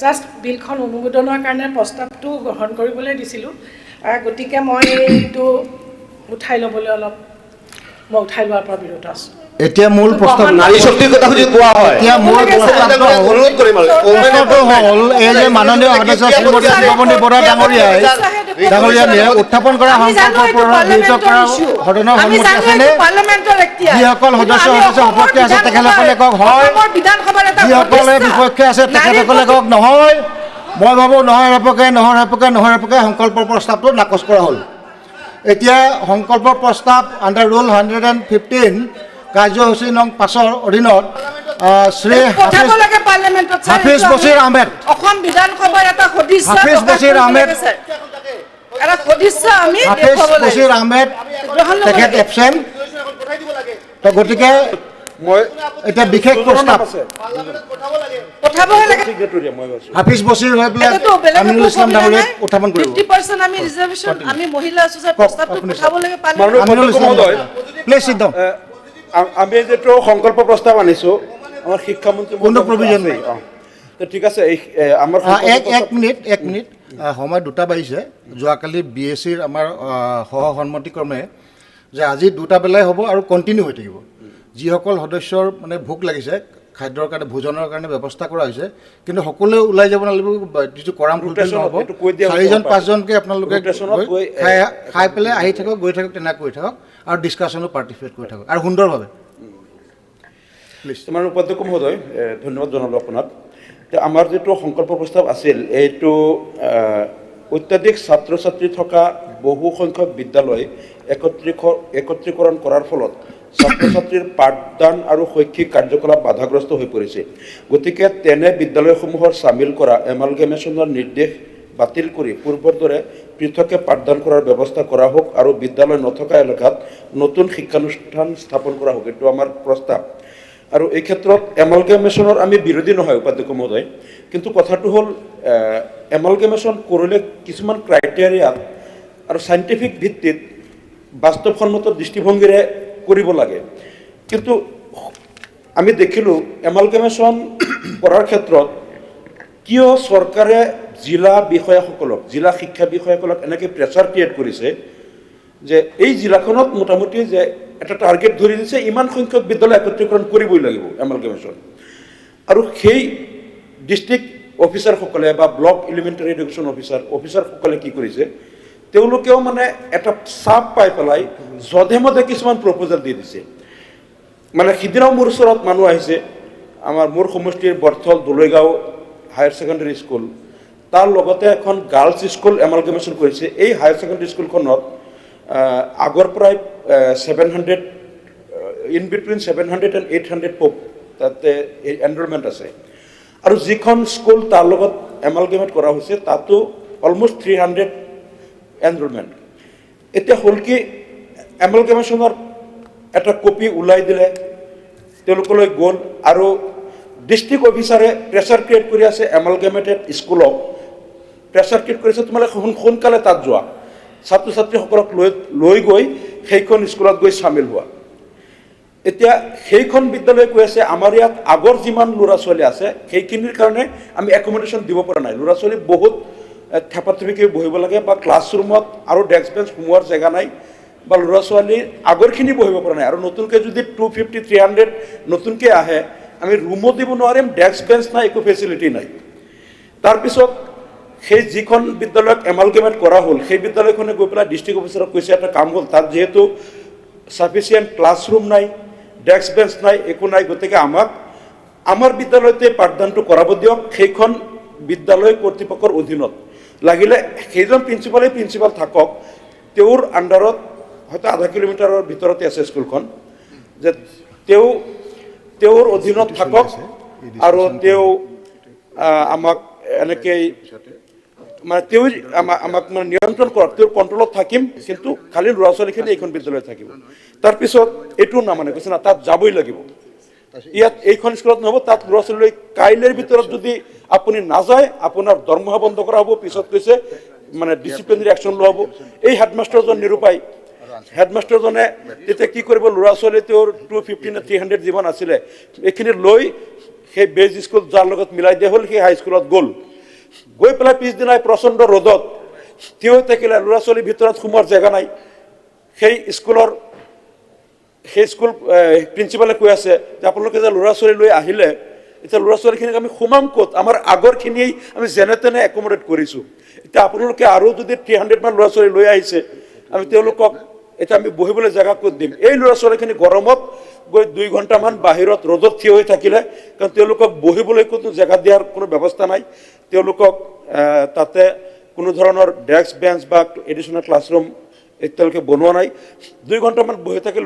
জাষ্ট বিলখন অনুমোদনৰ কাৰণে প্ৰস্তাৱটো গ্ৰহণ কৰিবলৈ দিছিলোঁ গতিকে মই এইটো উঠাই ল'বলৈ মই উঠাই লোৱাৰ পৰা বিৰত আছোঁ এতিয়া মূল প্ৰস্তাৱ নাৰী শক্তিৰ কথা যদি কোৱা হয় এতিয়া মূল প্ৰস্তাৱটো অনুৰোধ কৰিম হ'ল এই যে মাননীয় সদস্য শ্ৰীমতী শিৱামণি বৰা ডাঙৰীয়াই উত্থাপন কৰা সংকল্পৰ গৃহীত কৰা সদনৰ সন্মতি আছেনে যিসকল সদস্য সপক্ষে আছে তেখেতসকলে কওক হয় যিসকলে বিপক্ষে আছে তেখেতসকলে কওক নহয় মই ভাবোঁ নহয় সপক্ষে সংকল্পৰ প্ৰস্তাৱটো নাকচ কৰা হ'ল এতিয়া সংকল্প প্ৰস্তাৱ আণ্ডাৰ ৰুল 115 কাৰ্যসূচী নং 5ৰ অধীনত শ্ৰী হাফিজ বছিৰ আহমেদ তেখেত এবচেণ্ট তো গতিকে মই এতিয়া বিশেষ প্ৰস্তাৱ হাফিজ বছিৰ হৈ পেলাই আমিনুল ইছলাম ডাঙৰীয়াক উত্থাপন কৰিব প্লিজ চিট ডাউন আমি যেটো সংকল্প প্ৰস্তাৱ আনিছোঁ আমাৰ শিক্ষামন্ত্ৰী কোনো প্ৰভিজন নাই ঠিক আছে আমাৰ এক মিনিট সময় দুটা বাজিছে যোৱাকালি BSCৰ আমাৰ সহ সন্মতিক্ৰমে যে আজি দুটা বেলাই হ'ব আৰু কণ্টিনিউ হৈ থাকিব যিসকল সদস্যৰ মানে ভোক লাগিছে খাদ্যৰ কাৰণে ভোজনৰ কাৰণে ব্যৱস্থা কৰা হৈছে কিন্তু সকলোৱে ওলাই যাব নালাগিব যিটো কৰাম ফুলফিল নহ'ব 4জন 5জনকৈ আপোনালোকে খাই পেলাই আহি থাকক গৈ থাকক তেনেকৈ কৰি থাকক আৰু ডিছকাশ্যনো পাৰ্টিচিপেট কৰি থাকক আৰু সুন্দৰভাৱে প্লিজ তোমাৰ উপাধ্যক্ষ মহোদয় ধন্যবাদ জনালোঁ আপোনাক আমাৰ যিটো সংকল্প প্ৰস্তাৱ আছিল এইটো অত্যাধিক ছাত্ৰ ছাত্ৰী থকা বহু সংখ্যক বিদ্যালয় একত্ৰীকৰণ কৰাৰ ফলত ছাত্ৰ ছাত্ৰীৰ পাঠদান আৰু শৈক্ষিক কাৰ্যকলাপ বাধাগ্ৰস্ত হৈ পৰিছে গতিকে তেনে বিদ্যালয়সমূহৰ চামিল কৰা এমালগেমেশ্যনৰ নিৰ্দেশ বাতিল কৰি পূৰ্বৰ দৰে পৃথকে পাঠদান কৰাৰ ব্যৱস্থা কৰা হোক আৰু বিদ্যালয় নথকা এলেকাত নতুন শিক্ষানুষ্ঠান স্থাপন কৰা হোক এইটো আমাৰ প্ৰস্তাৱ আৰু এই ক্ষেত্ৰত এমালগেমেশ্যনৰ আমি বিৰোধী নহয় উপাধ্যক্ষ মহোদয় কিন্তু কথাটো হ'ল এমালগেমেশ্যন কৰিলে কিছুমান ক্ৰাইটেৰিয়াত আৰু চাইণ্টিফিক ভিত্তিত বাস্তৱসন্মত দৃষ্টিভংগীৰে কৰিব লাগে কিন্তু আমি দেখিলোঁ এমালগেমেশ্যন কৰাৰ ক্ষেত্ৰত কিয় চৰকাৰে জিলা বিষয়াসকলক জিলা শিক্ষা বিষয়াসকলক এনেকৈ প্ৰেছাৰ ক্ৰিয়েট কৰিছে যে এই জিলাখনত মোটামুটি যে এটা টাৰ্গেট ধৰি দিছে ইমান সংখ্যক বিদ্যালয় একত্ৰীকৰণ কৰিবই লাগিব এমালগেমেশ্যন আৰু সেই ডিষ্ট্ৰিক্ট অফিচাৰসকলে বা ব্লক এলিমেণ্টাৰী এডুকেশ্যন অফিচাৰসকলে কি কৰিছে তেওঁলোকেও মানে এটা চাপ পাই পেলাই যধে মধে কিছুমান প্ৰপ'জেল দি দিছে মানে সিদিনাও মোৰ ওচৰত মানুহ আহিছে আমাৰ মোৰ সমষ্টিৰ Borthol Dolaigaon higher secondary school তাৰ লগতে এখন গাৰ্লছ স্কুল এমালগেমেশ্যন কৰিছে এই হায়াৰ ছেকেণ্ডেৰী স্কুলখনত আগৰ পৰাই 700 ইন বিটুইন 700 and 800 পোক তাতে এনৰোলমেণ্ট আছে আৰু যিখন স্কুল তাৰ লগত এমালগেমেট কৰা হৈছে তাতো অলমোষ্ট 300 এনৰোলমেণ্ট এতিয়া হ'ল কি এমালগেমেশ্যনৰ এটা কপি ওলাই দিলে তেওঁলোকলৈ গ'ল আৰু ডিষ্ট্ৰিক্ট অফিচাৰে প্ৰেছাৰ ক্ৰিয়েট কৰি আছে এমালগেমেটেড স্কুলক প্ৰেছাৰ ক্ৰিয়েট কৰিছে তোমালোকে সোনকালে তাত যোৱা ছাত্ৰ ছাত্ৰীসকলক লৈ গৈ সেইখন স্কুলত গৈ চামিল হোৱা এতিয়া সেইখন বিদ্যালয়ে কৈ আছে আমাৰ ইয়াত আগৰ যিমান ল'ৰা ছোৱালী আছে সেইখিনিৰ কাৰণে আমি একমডেশ্যন দিব পৰা নাই ল'ৰা ছোৱালী বহুত থেপাথেপিকৈ বহিব লাগে বা ক্লাছৰুমত আৰু ডেস্ক বেঞ্চ সোমোৱাৰ জেগা নাই বা ল'ৰা ছোৱালী আগৰখিনি বহিব পৰা নাই আৰু নতুনকৈ যদি 250 300 নতুনকৈ আহে আমি ৰুমো দিব নোৱাৰিম ডেস্ক বেঞ্চ নাই একো ফেচিলিটি নাই তাৰপিছত সেই যিখন বিদ্যালয়ক এমালগেমেট কৰা হ'ল সেই বিদ্যালয়খনে গৈ পেলাই ডিষ্ট্ৰিক্ট অফিচাৰক কৈছে এটা কাম হ'ল তাত যিহেতু সাফিচিয়েণ্ট ক্লাছৰুম নাই ডেস্ক বেঞ্চ নাই একো নাই গতিকে আমাৰ বিদ্যালয়তে পাঠদানটো কৰাব দিয়ক সেইখন বিদ্যালয় কৰ্তৃপক্ষৰ অধীনত লাগিলে সেইজন প্ৰিন্সিপাল থাকক তেওঁৰ আণ্ডাৰত হয়তো আধা কিলোমিটাৰৰ ভিতৰতে আছে স্কুলখন যে তেওঁৰ অধীনত থাকক আৰু তেওঁ আমাক এনেকৈ মানে তেওঁ আমাক মানে নিয়ন্ত্ৰণ কৰক তেওঁৰ কণ্ট্ৰলত থাকিম কিন্তু খালি ল'ৰা ছোৱালীখিনি এইখন বিদ্যালয়ত থাকিব তাৰপিছত এইটো নামানে কৈছে না তাত যাবই লাগিব ইয়াত এইখন স্কুলত নহ'ব তাত ল'ৰা ছোৱালী কাইলৈৰ ভিতৰত যদি আপুনি নাযায় আপোনাৰ দৰমহা বন্ধ কৰা হ'ব পিছত কৈছে মানে ডিচিপ্লিনাৰী একশ্যন লোৱা হ'ব এই হেডমাষ্টাৰজন নিৰুপায় হেডমাষ্টাৰজনে তেতিয়া কি কৰিব ল'ৰা ছোৱালী তেওঁৰ 250 নে 300 যিমান আছিলে এইখিনি লৈ সেই বেজ স্কুল যাৰ লগত মিলাই দিয়া হ'ল সেই হাইস্কুলত গ'ল গৈ পেলাই পিছদিনাই প্ৰচণ্ড ৰ'দত থিয় হৈ থাকিলে ল'ৰা ছোৱালীৰ ভিতৰত সোমোৱাৰ জেগা নাই সেই স্কুল প্ৰিন্সিপালে কৈ আছে যে আপোনালোকে যে ল'ৰা ছোৱালী লৈ আহিলে এতিয়া ল'ৰা ছোৱালীখিনিক আমি সোমাম ক'ত আমাৰ আগৰখিনিয়েই আমি যেনে তেনে একমডেট কৰিছোঁ এতিয়া আপোনালোকে আৰু যদি 300 মান ল'ৰা ছোৱালী লৈ আহিছে আমি তেওঁলোকক এতিয়া আমি বহিবলৈ জেগা ক'ত দিম এই ল'ৰা ছোৱালীখিনি গৰমত গৈ 2 ঘণ্টামান বাহিৰত ৰ'দত থিয় হৈ থাকিলে কাৰণ তেওঁলোকক বহিবলৈ কোনো জেগা দিয়াৰ কোনো ব্যৱস্থা নাই তেওঁলোকক তাতে কোনো ধৰণৰ ডেস্ক বেঞ্চ বা এডিশ্যনেল ক্লাছৰুম এতিয়ালৈকে বনোৱা নাই 2 ঘণ্টামান বহি থাকি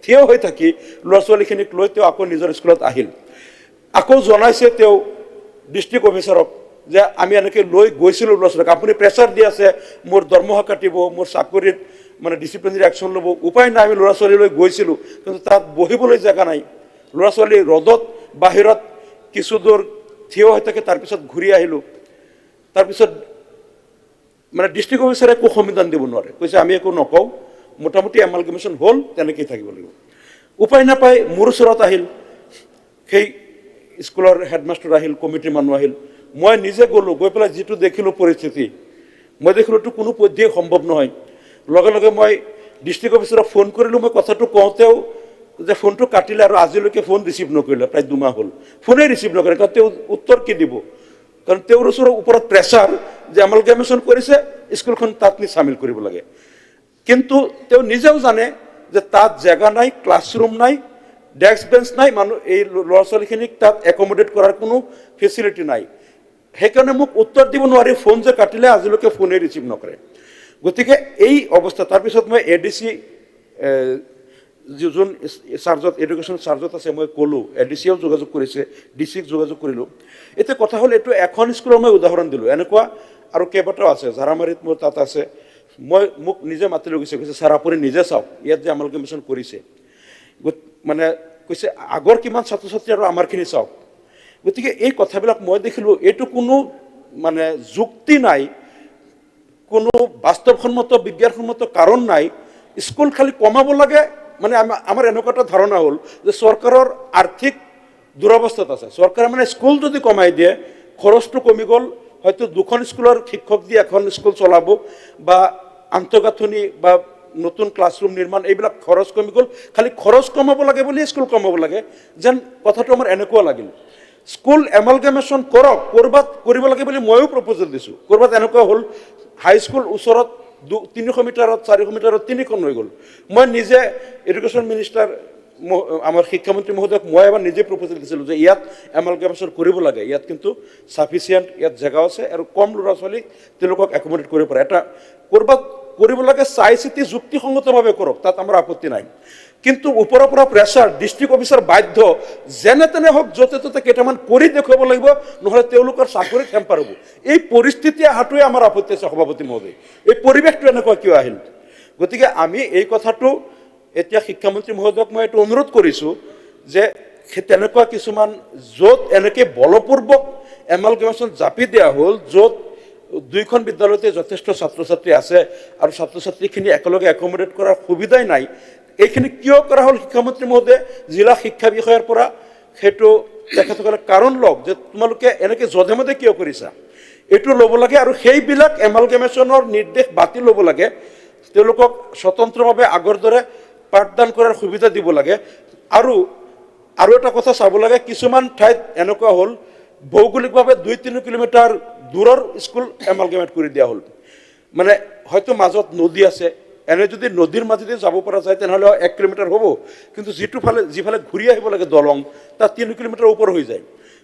থিয় হৈ থাকি ল'ৰা ছোৱালীখিনিক লৈ তেওঁ আকৌ নিজৰ স্কুলত আহিল আকৌ জনাইছে তেওঁ ডিষ্ট্ৰিক্ট অফিচাৰক যে আমি এনেকৈ লৈ গৈছিলোঁ ল'ৰা ছোৱালীক আপুনি প্ৰেছাৰ দি আছে মোৰ দৰমহা কাটিব মোৰ চাকৰিত মানে ডিচিপ্লিনাৰী একশ্যন ল'ব উপায় নাই আমি ল'ৰা ছোৱালী লৈ গৈছিলোঁ কিন্তু তাত বহিবলৈ জেগা নাই ল'ৰা ছোৱালী ৰ'দত বাহিৰত কিছু দূৰ থিয় হৈ থাকে তাৰপিছত ঘূৰি আহিলোঁ তাৰপিছত মানে ডিষ্ট্ৰিক্ট অফিচাৰে একো সমিধান দিব নোৱাৰে কৈছে আমি একো নকওঁ মোটামুটি এমালগেমেশ্যন হ'ল তেনেকৈয়ে থাকিব লাগিব উপায় নাপায় মোৰ ওচৰত আহিল সেই স্কুলৰ হেডমাষ্টাৰ আহিল কমিটিৰ মানুহ আহিল মই নিজে গ'লোঁ গৈ পেলাই যিটো দেখিলোঁ পৰিস্থিতি মই দেখিলোঁতো কোনো পধ্যেই সম্ভৱ নহয় লগে লগে মই ডিষ্ট্ৰিক্ট অফিচাৰক ফোন কৰিলোঁ মই কথাটো কওঁতেও যে ফোনটো কাটিলে আৰু আজিলৈকে ফোন ৰিচিভ নকৰিলে প্ৰায় 2 মাহ হ'ল ফোনেই ৰিচিভ নকৰে কাৰণ তেওঁ উত্তৰ কি দিব কাৰণ তেওঁৰ ওপৰত প্ৰেছাৰ যে এমালগেমেশ্যন কৰিছে স্কুলখন তাত নি চামিল কৰিব লাগে কিন্তু তেওঁ নিজেও জানে যে তাত জেগা নাই ক্লাছৰুম নাই ডেস্ক বেঞ্চ নাই মানুহ এই ল'ৰা ছোৱালীখিনিক তাত একমডেট কৰাৰ কোনো ফেচিলিটি নাই সেইকাৰণে মোক উত্তৰ দিব নোৱাৰি ফোন যে কাটিলে আজিলৈকে ফোনেই ৰিচিভ নকৰে গতিকে এই অৱস্থা তাৰপিছত মই ADC যোন চাৰ্জত এডুকেশ্যন চাৰ্জত আছে মই ক'লোঁ ADCয়েও যোগাযোগ কৰিছে DCক যোগাযোগ কৰিলোঁ এতিয়া কথা হ'ল এইটো এখন স্কুলৰ মই উদাহৰণ দিলোঁ এনেকুৱা আৰু কেইবাটাও আছে জাৰামাৰীত মোৰ তাত আছে মোক নিজে মাতি লৈ গৈছে ছাৰ আপুনি নিজে চাওক ইয়াত যে এমালগেমেশ্যন কৰিছে মানে কৈছে আগৰ কিমান ছাত্ৰ ছাত্ৰী আৰু আমাৰখিনি চাওক গতিকে এই কথাবিলাক মই দেখিলোঁ এইটো কোনো মানে যুক্তি নাই কোনো বাস্তৱসন্মত বিজ্ঞানসন্মত কাৰণ নাই স্কুল খালি কমাব লাগে মানে আমাৰ এনেকুৱা এটা ধাৰণা হ'ল যে চৰকাৰৰ আৰ্থিক দুৰৱস্থাত আছে চৰকাৰে মানে স্কুল যদি কমাই দিয়ে খৰচটো কমি গ'ল হয়তো 2খন স্কুলৰ শিক্ষক দি এখন স্কুল চলাব বা আন্তঃগাঁথনি বা নতুন ক্লাছৰুম নিৰ্মাণ এইবিলাক খৰচ কমি গ'ল খালি খৰচ কমাব লাগে বুলি স্কুল কমাব লাগে যেন কথাটো আমাৰ এনেকুৱা লাগিল স্কুল এমালগেমেশ্যন কৰবাত কৰিব লাগে বুলি ময়ো প্ৰপ'জেল দিছোঁ কৰবাত এনেকুৱা হ'ল হাইস্কুল ওচৰত 300 মিটাৰত 400 মিটাৰত 3খন হৈ গ'ল মই নিজে এডুকেশ্যন মিনিষ্টাৰ আমাৰ শিক্ষামন্ত্ৰী মহোদয়ক মই এবাৰ নিজে প্ৰপ'জেল দিছিলোঁ যে ইয়াত এমালগেমেশ্যন কৰিব লাগে ইয়াত কিন্তু চাফিচিয়েণ্ট ইয়াত জেগা আছে আৰু কম ল'ৰা ছোৱালীক তেওঁলোকক একমডেট কৰিব পাৰে এটা কৰবাত কৰিব লাগে চাই চিতি যুক্তিসংগতভাৱে কৰক তাত আমাৰ আপত্তি নাই কিন্তু ওপৰৰ পৰা প্ৰেছাৰ ডিষ্ট্ৰিক্ট অফিচাৰ বাধ্য যেনে তেনে হওক য'তে ত'তে কেইটামান কৰি দেখুৱাব লাগিব নহ'লে তেওঁলোকৰ চাকৰিত হেম্পাৰ হ'ব এই পৰিস্থিতি অহাটোৱে আমাৰ আপত্তি আছে সভাপতি মহোদয় এই পৰিৱেশটো এনেকুৱা কিয় আহিল গতিকে আমি এই কথাটো এতিয়া শিক্ষামন্ত্ৰী মহোদয়ক মই এইটো অনুৰোধ কৰিছোঁ যে তেনেকুৱা কিছুমান য'ত এনেকৈ বলপূৰ্বক এমালগেমেশ্যন জাপি দিয়া হ'ল য'ত দুইখন বিদ্যালয়তে যথেষ্ট ছাত্ৰ ছাত্ৰী আছে আৰু ছাত্ৰ ছাত্ৰীখিনি একেলগে একমডেট কৰাৰ সুবিধাই নাই এইখিনি কিয় কৰা হ'ল শিক্ষামন্ত্ৰী মহোদয়ে জিলা শিক্ষা বিষয়াৰ পৰা সেইটো তেখেতসকলে কাৰণ লওক যে তোমালোকে এনেকৈ যধে মধে কিয় কৰিছা এইটো ল'ব লাগে আৰু সেইবিলাক এমালগেমেশ্যনৰ নিৰ্দেশ বাতিল ল'ব লাগে তেওঁলোকক স্বতন্ত্ৰভাৱে আগৰ দৰে পাঠদান কৰাৰ সুবিধা দিব লাগে আৰু এটা কথা চাব লাগে কিছুমান ঠাইত এনেকুৱা হ'ল ভৌগোলিকভাৱে 2-3 কিলোমিটাৰ দূৰৰ স্কুল এমালগেমেট কৰি দিয়া হ'ল মানে হয়তো মাজত নদী আছে এনে যদি নদীৰ মাজেদি যাব পৰা যায় তেনেহ'লে 1 কিলোমিটাৰ হ'ব কিন্তু যিফালে ঘূৰি আহিব লাগে দলং তাত 3 কিলোমিটাৰ ওপৰ হৈ যায়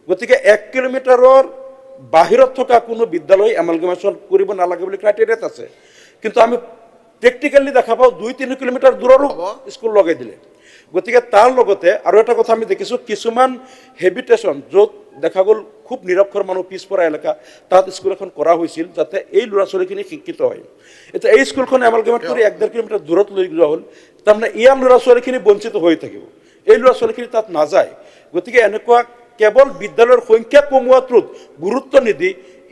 গতিকে 1 কিলোমিটাৰৰ বাহিৰত থকা কোনো বিদ্যালয় এমালগেমেশ্যন কৰিব নালাগে বুলি ক্ৰাইটেৰিয়াত আছে কিন্তু আমি প্ৰেক্টিকেলি দেখা পাওঁ 2-3 কিলোমিটাৰ দূৰৰো স্কুল লগাই দিলে গতিকে তাৰ লগতে আৰু এটা কথা আমি দেখিছোঁ কিছুমান হেবিটেশ্যন য'ত দেখা গ'ল খুব নিৰক্ষৰ মানুহ পিছপৰা এলেকা তাত স্কুল এখন কৰা হৈছিল যাতে এই ল'ৰা ছোৱালীখিনি শিক্ষিত হয় এতিয়া এই স্কুলখন এমালগেমেট কৰি 1-1.5 কিলোমিটাৰ দূৰত লৈ যোৱা হ'ল তাৰমানে ইয়াৰ ল'ৰা ছোৱালীখিনি বঞ্চিত হৈ থাকিব এই ল'ৰা ছোৱালীখিনি তাত নাযায় গতিকে এনেকুৱা কেৱল বিদ্যালয়ৰ সংখ্যা কমোৱাটোত গুৰুত্ব নিদি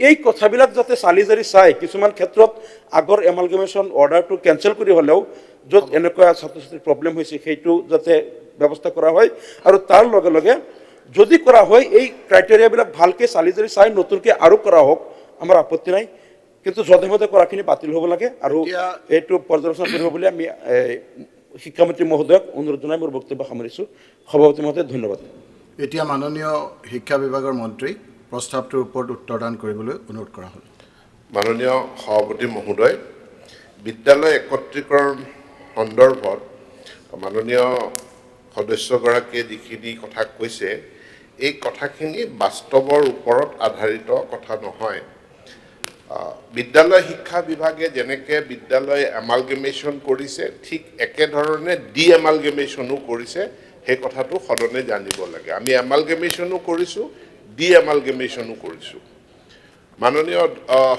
এই কথাবিলাক যাতে চালি জাৰি চাই কিছুমান ক্ষেত্ৰত আগৰ এমালগেমেশ্যন অৰ্ডাৰটো কেঞ্চেল কৰি হ'লেও য'ত এনেকুৱা ছাত্ৰ ছাত্ৰীৰ প্ৰব্লেম হৈছে সেইটো যাতে ব্যৱস্থা কৰা হয় আৰু তাৰ লগে লগে যদি কৰা হয় এই ক্ৰাইটেৰিয়াবিলাক ভালকৈ চালি জাৰি চাই নতুনকৈ আৰু কৰা হওক আমাৰ আপত্তি নাই কিন্তু যধে মধে কৰাখিনি বাতিল হ'ব লাগে আৰু এইটো পৰ্যালোচনা কৰিব বুলি আমি শিক্ষামন্ত্ৰী মহোদয়ক অনুৰোধ জনাই মোৰ বক্তব্য সামৰিছোঁ সভাপতি মহোদয় ধন্যবাদ এতিয়া মাননীয় শিক্ষা বিভাগৰ মন্ত্ৰী প্ৰস্তাৱটোৰ ওপৰত উত্তৰদান কৰিবলৈ অনুৰোধ কৰা হ'ল মাননীয় সভাপতি মহোদয় বিদ্যালয় একত্ৰীকৰণ সন্দৰ্ভত মাননীয় সদস্যগৰাকীয়ে যিখিনি কথা কৈছে এই কথাখিনি বাস্তৱৰ ওপৰত আধাৰিত কথা নহয় বিদ্যালয় শিক্ষা বিভাগে যেনেকৈ বিদ্যালয় এমালগেমেশ্যন কৰিছে ঠিক একেধৰণে ডি এমালগেমেশ্যনো কৰিছে সেই কথাটো সদনে জানিব লাগে আমি এমালগেমেশ্যনো কৰিছোঁ ডি এমালগেমেশ্যনো কৰিছোঁ মাননীয়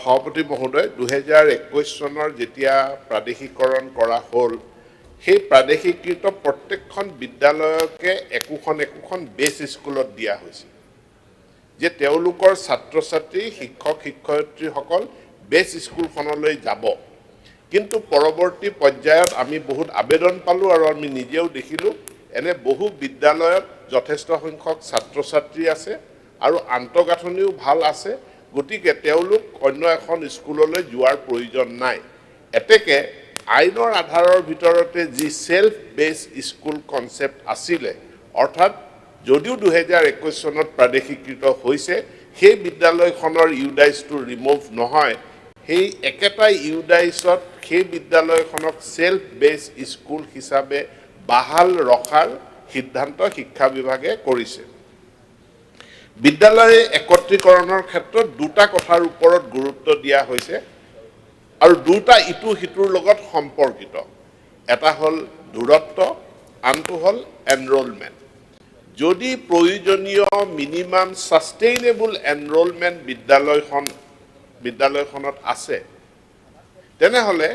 সভাপতি মহোদয় 2021 চনৰ যেতিয়া প্ৰাদেশিকৰণ কৰা হ'ল সেই প্ৰাদেশিকৃত প্ৰত্যেকখন বিদ্যালয়কে একোখন বেছ স্কুলত দিয়া হৈছিল যে তেওঁলোকৰ ছাত্ৰ ছাত্ৰী শিক্ষক শিক্ষয়িত্ৰীসকল বেছ স্কুলখনলৈ যাব কিন্তু পৰৱৰ্তী পৰ্যায়ত আমি বহুত আবেদন পালোঁ আৰু আমি নিজেও দেখিলোঁ এনে বহু বিদ্যালয়ত যথেষ্ট সংখ্যক ছাত্ৰ ছাত্ৰী আছে আৰু আন্তঃগাঁথনিও ভাল আছে গতিকে তেওঁলোক অন্য এখন স্কুললৈ যোৱাৰ প্ৰয়োজন নাই এতেকে আইনৰ আধাৰৰ ভিতৰতে যি সেলফ বেছ স্কুল কনসেপ্ট আছিলে অৰ্থাৎ যদিও 2021 চনত প্ৰাদেশিকৃত হৈছে সেই বিদ্যালয়খনৰ ইউডাইছটো ৰিমুভ নহয় সেই একেটা ইউডাইছত সেই বিদ্যালয়খনক সেলফ বেছ স্কুল হিচাপে বাহাল ৰখাৰ সিদ্ধান্ত শিক্ষা বিভাগে কৰিছে বিদ্যালয় একত্ৰীকৰণৰ ক্ষেত্ৰত দুটা কথাৰ ওপৰত গুৰুত্ব দিয়া হৈছে আৰু দুটা ইটো হিতুৰ লগত সম্পৰ্কিত এটা হ'ল দূৰত্ব আনটো হ'ল এনৰোলমেণ্ট যদি প্ৰয়োজনীয় মিনিমাম সাস্টেইনেবল এনৰোলমেণ্ট বিদ্যালয়খনত আছে তেনেহ'লে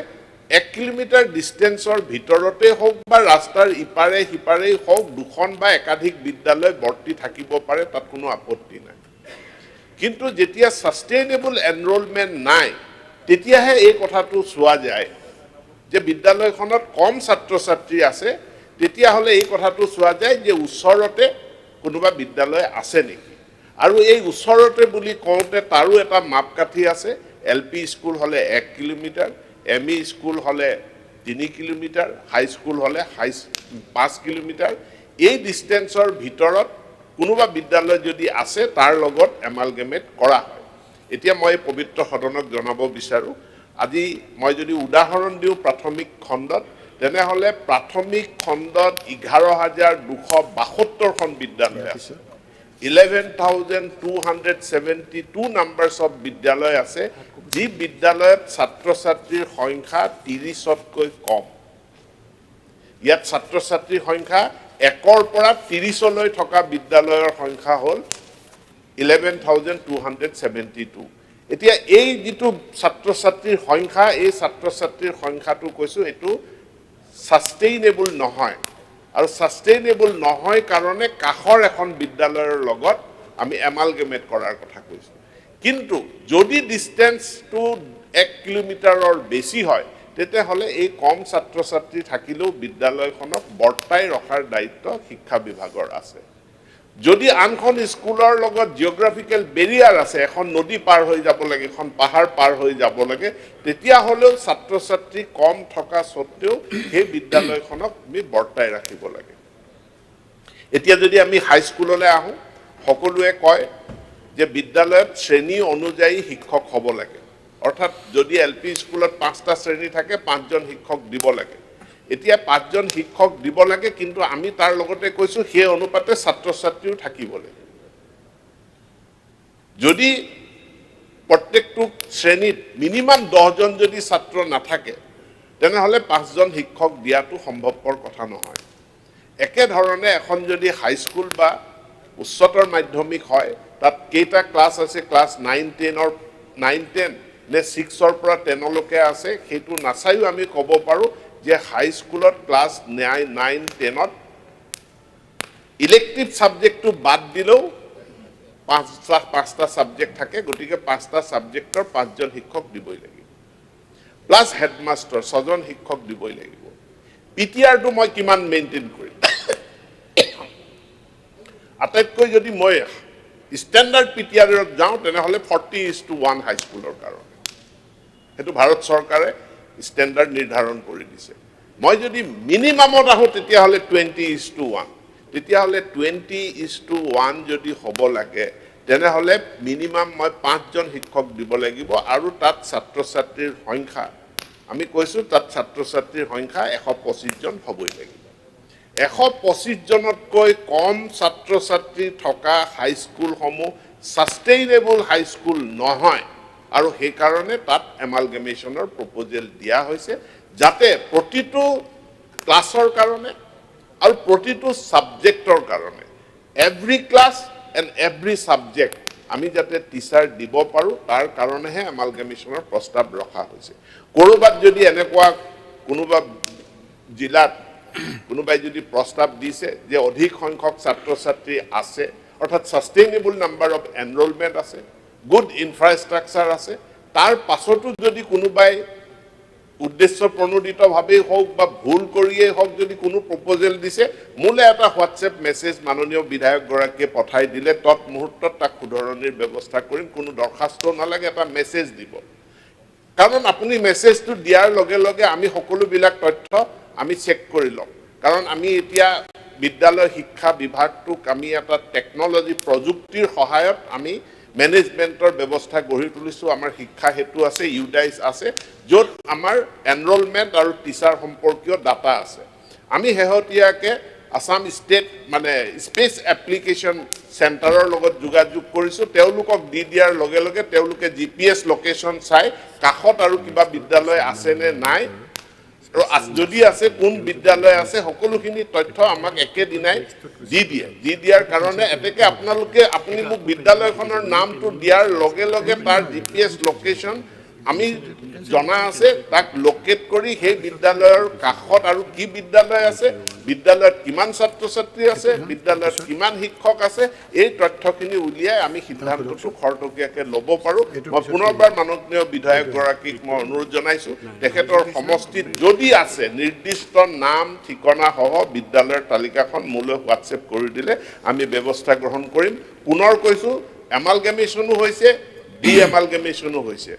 1 কিলোমিটাৰ ডিষ্টেন্সৰ ভিতৰতে হওক বা ৰাস্তাৰ ইপাৰে সিপাৰেই হওক দুখন বা একাধিক বিদ্যালয় ভৰ্তি থাকিব পাৰে তাত কোনো আপত্তি নাই কিন্তু যেতিয়া সাস্টেইনেবল এনৰোলমেণ্ট নাই তেতিয়াহে এই কথাটো চোৱা যায় যে বিদ্যালয়খনত কম ছাত্ৰ ছাত্ৰী আছে তেতিয়াহ'লে এই কথাটো চোৱা যায় যে ওচৰতে কোনোবা বিদ্যালয় আছে নেকি আৰু এই ওচৰতে বুলি কওঁতে তাৰো এটা মাপকাঠি আছে এলপি স্কুল হ'লে 1 কিলোমিটাৰ এমই স্কুল হ'লে 3 কিলোমিটাৰ হাই স্কুল হ'লে 5 কিলোমিটাৰ এই ডিষ্টেন্সৰ ভিতৰত কোনোবা বিদ্যালয় যদি আছে তাৰ লগত এমালগেমেট কৰা হয় এতিয়া মই পবিত্ৰ সদনক জনাব বিচাৰো আজি মই যদি উদাহৰণ দিওঁ প্ৰাথমিক খণ্ডত তেনেহলে প্ৰাথমিক খণ্ডত 11272 খন বিদ্যালয় আছে 11,272 numbers of বিদ্যালয় আছে যি বিদ্যালয়ত ছাত্ৰ ছাত্ৰীৰ সংখ্যা 30তকৈ কম ইয়াত ছাত্ৰ ছাত্ৰীৰ সংখ্যা 1ৰ পৰা 30 লৈ থকা বিদ্যালয়ৰ সংখ্যা হ'ল 11,272 এতিয়া এই যেটো ছাত্ৰ ছাত্ৰীৰ সংখ্যা এই ছাত্ৰ ছাত্ৰীৰ সংখ্যাটো কৈছো এটো সাস্টেইনেবল নহয় আৰু সাস্টেইনেবল নহয় কাৰণে কাখৰ এখন বিদ্যালয়ৰ লগত আমি এমালগেমেট কৰাৰ কথা কৈছো কিন্তু যদি ডিসটেন্সটো 1 কিলোমিটাৰৰ বেছি হয় তেতে হলে এই কম ছাত্ৰ ছাত্ৰী থাকিলেও বিদ্যালয়খনক বৰ্তাই ৰখাৰ দায়িত্ব শিক্ষা বিভাগৰ আছে যদি আনখন স্কুলৰ লগত জিওগ্ৰাফিক্যাল বেৰিয়াৰ আছে এখন নদী পাৰ হৈ যাব লাগে এখন পাহাৰ পাৰ হৈ যাব লাগে তেতিয়া হলেও ছাত্ৰ ছাত্ৰী কম থকা সত্ত্বেও এই বিদ্যালয়খনক আমি বৰ্তাই ৰাখিব লাগে এতিয়া যদি আমি হাই স্কুললৈ আহো সকলোৱে কয় যে বিদ্যালয়ত শ্ৰেণী অনুযায়ী শিক্ষক হ'ব লাগে অৰ্থাৎ যদি এলপি স্কুলত 5টা শ্ৰেণী থাকে 5জন শিক্ষক দিব লাগে এতিয়া 5জন শিক্ষক দিব লাগে কিন্তু আমি তাৰ লগতে কৈছো সেই অনুপাতে ছাত্ৰ ছাত্ৰীও থাকিব লাগে যদি প্ৰত্যেকটো শ্ৰেণীত মিনিমাম 10জন যদি ছাত্ৰ নাথাকে তেনেহলে 5জন শিক্ষক দিয়াটো সম্ভৱপৰ কথা নহয় একে ধৰণে এখন যদি হাই স্কুল বা উচ্চতৰ মাধ্যমিক হয় তাত কেইটা ক্লাছ আছে ক্লাছ 9-10 নে 6ৰ পৰা 10 লৈকে আছে সেইটো নাচাইও আমি ক'ব পাৰো যে হাই স্কুলত ক্লাছ 9-10ত ইলেক্টিভ সাবজেক্টটো বাদ দিলেও 5টা সাবজেক্ট থাকে গতিকে 5টা সাবজেক্টৰ 5জন শিক্ষক দিবই লাগিব প্লাস হেডমাস্টাৰ 6জন শিক্ষক দিবই লাগিব পিটিআৰটো মই কিমান মেইনটেইন কৰিম আটাইতকৈ যদি মই স্ট্যান্ডাৰ্ড পিটিআৰত যাওঁ তেনেহলে 40:1 হাই স্কুলৰ কাৰণে হেতু ভাৰত চৰকাৰে স্ট্যান্ডাৰ্ড নিৰ্ধাৰণ কৰি দিছে মই যদি মিনিমামত আহো তেতিয়া হলে 20:1 তেতিয়া হলে 20:1 যদি হ'ব লাগে তেনেহলে মিনিমাম মই 5জন শিক্ষক দিব লাগিব আৰু তাত ছাত্ৰ ছাত্ৰীৰ সংখ্যা আমি কৈছো তাত ছাত্ৰ ছাত্ৰীৰ সংখ্যা 125 জন হ'বই লাগিব 125 জনতকৈ কম ছাত্ৰ ছাত্ৰী থকা হাই স্কুলসমূহ সাস্টেইনেবল হাই স্কুল নহয় আৰু সেই কাৰণে তাত এমালগেমেশনৰ প্ৰপ'জেল দিয়া হৈছে যাতে প্ৰতিটো ক্লাছৰ কাৰণে আৰু প্ৰতিটো সাবজেক্টৰ কাৰণে every class and every subject আমি যাতে টিচাৰ দিব পাৰো তাৰ কাৰণেহে এমালগেমেশনৰ প্ৰস্তাৱ ৰখা হৈছে কৰবাত যদি এনেকুৱা কোনোবা জিলাত কোনোবাই যদি প্ৰস্তাৱ দিছে যে অধিক সংখ্যক ছাত্ৰ ছাত্ৰী আছে অৰ্থাৎ সাস্টেইনেবল নাম্বাৰ অফ এনৰোলমেন্ট আছে গুড ইনফ্ৰাষ্ট্ৰাকচাৰ আছে তাৰ পাছতো যদি কোনোবাই উদ্দেশ্য প্ৰণোদিতভাৱে হোক বা ভুল কৰিয়ে হোক যদি কোনো প্ৰপ'জেল দিছে মোলে এটা হোৱাটছএপ মেছেজ মাননীয় বিধায়ক গৰাকীয়ে পঠাই দিলে তৎ মুহূৰ্তত তাক শুধৰণিৰ ব্যৱস্থা কৰিম কোনো দৰখাস্ত নালাগে এটা মেছেজ দিব কাৰণ আপুনি মেছেজটো দিয়াৰ লগে লগে আমি সকলোবিলাক তথ্য আমি চেক কৰি লম কাৰণ আমি এতিয়া বিদ্যালয় শিক্ষা বিভাগটোক আমি এটা টেকনলজি প্ৰযুক্তিৰ সহায়ত আমি মেনেজমেন্টৰ ব্যৱস্থা গঢ়ি তুলিছো আমাৰ শিক্ষা হেতু আছে ইউডাইস আছে য'ত আমাৰ এনৰোলমেন্ট আৰু টিচাৰ সম্পৰ্কীয় ডাটা আছে আমি হেহতিয়াকে আসাম ষ্টেট মানে স্পেচ এপ্লিকেশন চেণ্টাৰৰ লগত যোগাযোগ কৰিছো তেওঁলোকক দি দিয়াৰ লগে লগে তেওঁলোকে জিপিএছ লোকেশন চাই কাখত আৰু কিবা বিদ্যালয় আছে নে নাই যদি আছে কোন বিদ্যালয় আছে সকলোখিনি তথ্য আমাক একেদিনাই দি দিয়াৰ কাৰণে এতেকে আপুনি মোক বিদ্যালয়খনৰ নামটো দিয়াৰ লগে লগে তাৰ জিপিএছ লোকেশন আমি জনা আছে তাক লোকেট কৰি সেই বিদ্যালয়ৰ কাখত আৰু কি বিদ্যালয় আছে বিদ্যালয়ত কিমান ছাত্ৰ ছাত্ৰী আছে বিদ্যালয়ত কিমান শিক্ষক আছে এই তথ্যখিনি উলিয়াই আমি সিদ্ধান্তটো খৰতকীয়াকৈ ল'ব পাৰো মই পুনৰবাৰ মাননীয় বিধায়ক গৰাকীক মই অনুৰোধ জনাইছো তেখেতৰ সমষ্টিত যদি আছে নিৰ্দিষ্ট নাম ঠিকনা সহ বিদ্যালয়ৰ তালিকাখন মোলৈ হোৱাটছএপ কৰি দিলে আমি ব্যৱস্থা গ্ৰহণ কৰিম পুনৰ কৈছো এমালগেমেশনো হৈছে ডি এমালগেমেশনো হৈছে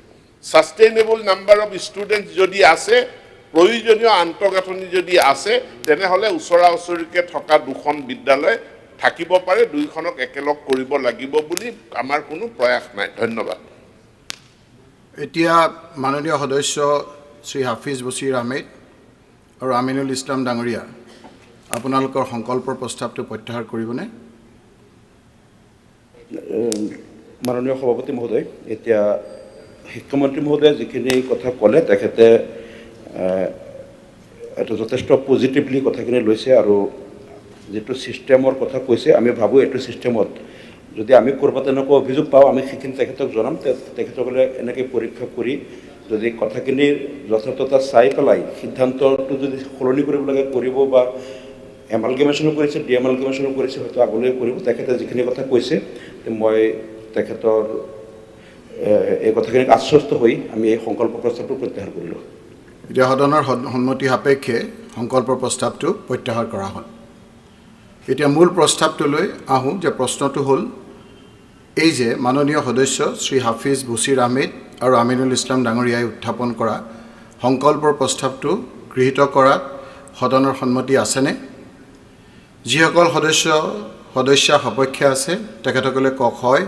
সাস্টেইনেবল নাম্বাৰ অফ ষ্টুডেন্টস যদি আছে প্ৰয়োজনীয় আন্তঃগাঁথনি যদি আছে তেনেহলে ওচৰা ওচৰিকে থকা দুখন বিদ্যালয় থাকিব পাৰে দুইখনক একেলগ কৰিব লাগিব বুলি আমাৰ কোনো প্ৰয়াস নাই ধন্যবাদ এতিয়া মাননীয় সদস্য শ্ৰী হাফিজ বছিৰ আহমেদ আৰু আমিনুল ইছলাম ডাঙৰীয়া আপোনালোকৰ সংকল্পৰ প্ৰস্তাৱটো প্ৰত্যাহাৰ কৰিবনে মাননীয় সভাপতি মহোদয় এতিয়া শিক্ষামন্ত্ৰী মহোদয়ে যিখিনি কথা ক'লে তেখেতে এটা যথেষ্ট পজিটিভলি কথাখিনি লৈছে আৰু যেটো সিস্টেমৰ কথা কৈছে আমি ভাবো এটো সিস্টেমত যদি আমি কৰবাত এনেকুৱা অভিযোগ পাওঁ আমি সেইখিনি তেখেতক জনাম তেখেতসকলে এনেকৈ পৰীক্ষা কৰি যদি কথাখিনি যথাযথতা চাই পেলাই সিদ্ধান্তটো যদি সলনি কৰিব লাগে কৰিব বা এমালগেমেশ্যনো কৰিছে ডিএমালগেমেশ্যনো কৰিছে হয়তো আগলৈ কৰিব তেখেতে যিখিনি কথা কৈছে মই তেখেতৰ এই কথাখিনিক আশ্বস্ত হৈ আমি এই সংকল্প প্ৰস্তাৱটো প্ৰত্যাহাৰ কৰিলোঁ এতিয়া সদনৰ সন্মতি সাপেক্ষে সংকল্প প্ৰস্তাৱটো প্ৰত্যাহাৰ কৰা হ'ল এতিয়া মূল প্ৰস্তাৱটোলৈ আহোঁ যে প্ৰশ্নটো হ'ল এই যে মাননীয় সদস্য শ্ৰী হাফিজ বছিৰ আহমেদ আৰু আমিনুল ইছলাম ডাঙৰীয়াই উত্থাপন কৰা সংকল্পৰ প্ৰস্তাৱটো গৃহীত কৰাত সদনৰ সন্মতি আছেনে যিসকল সদস্য সপক্ষে আছে তেখেতসকলে কক হয়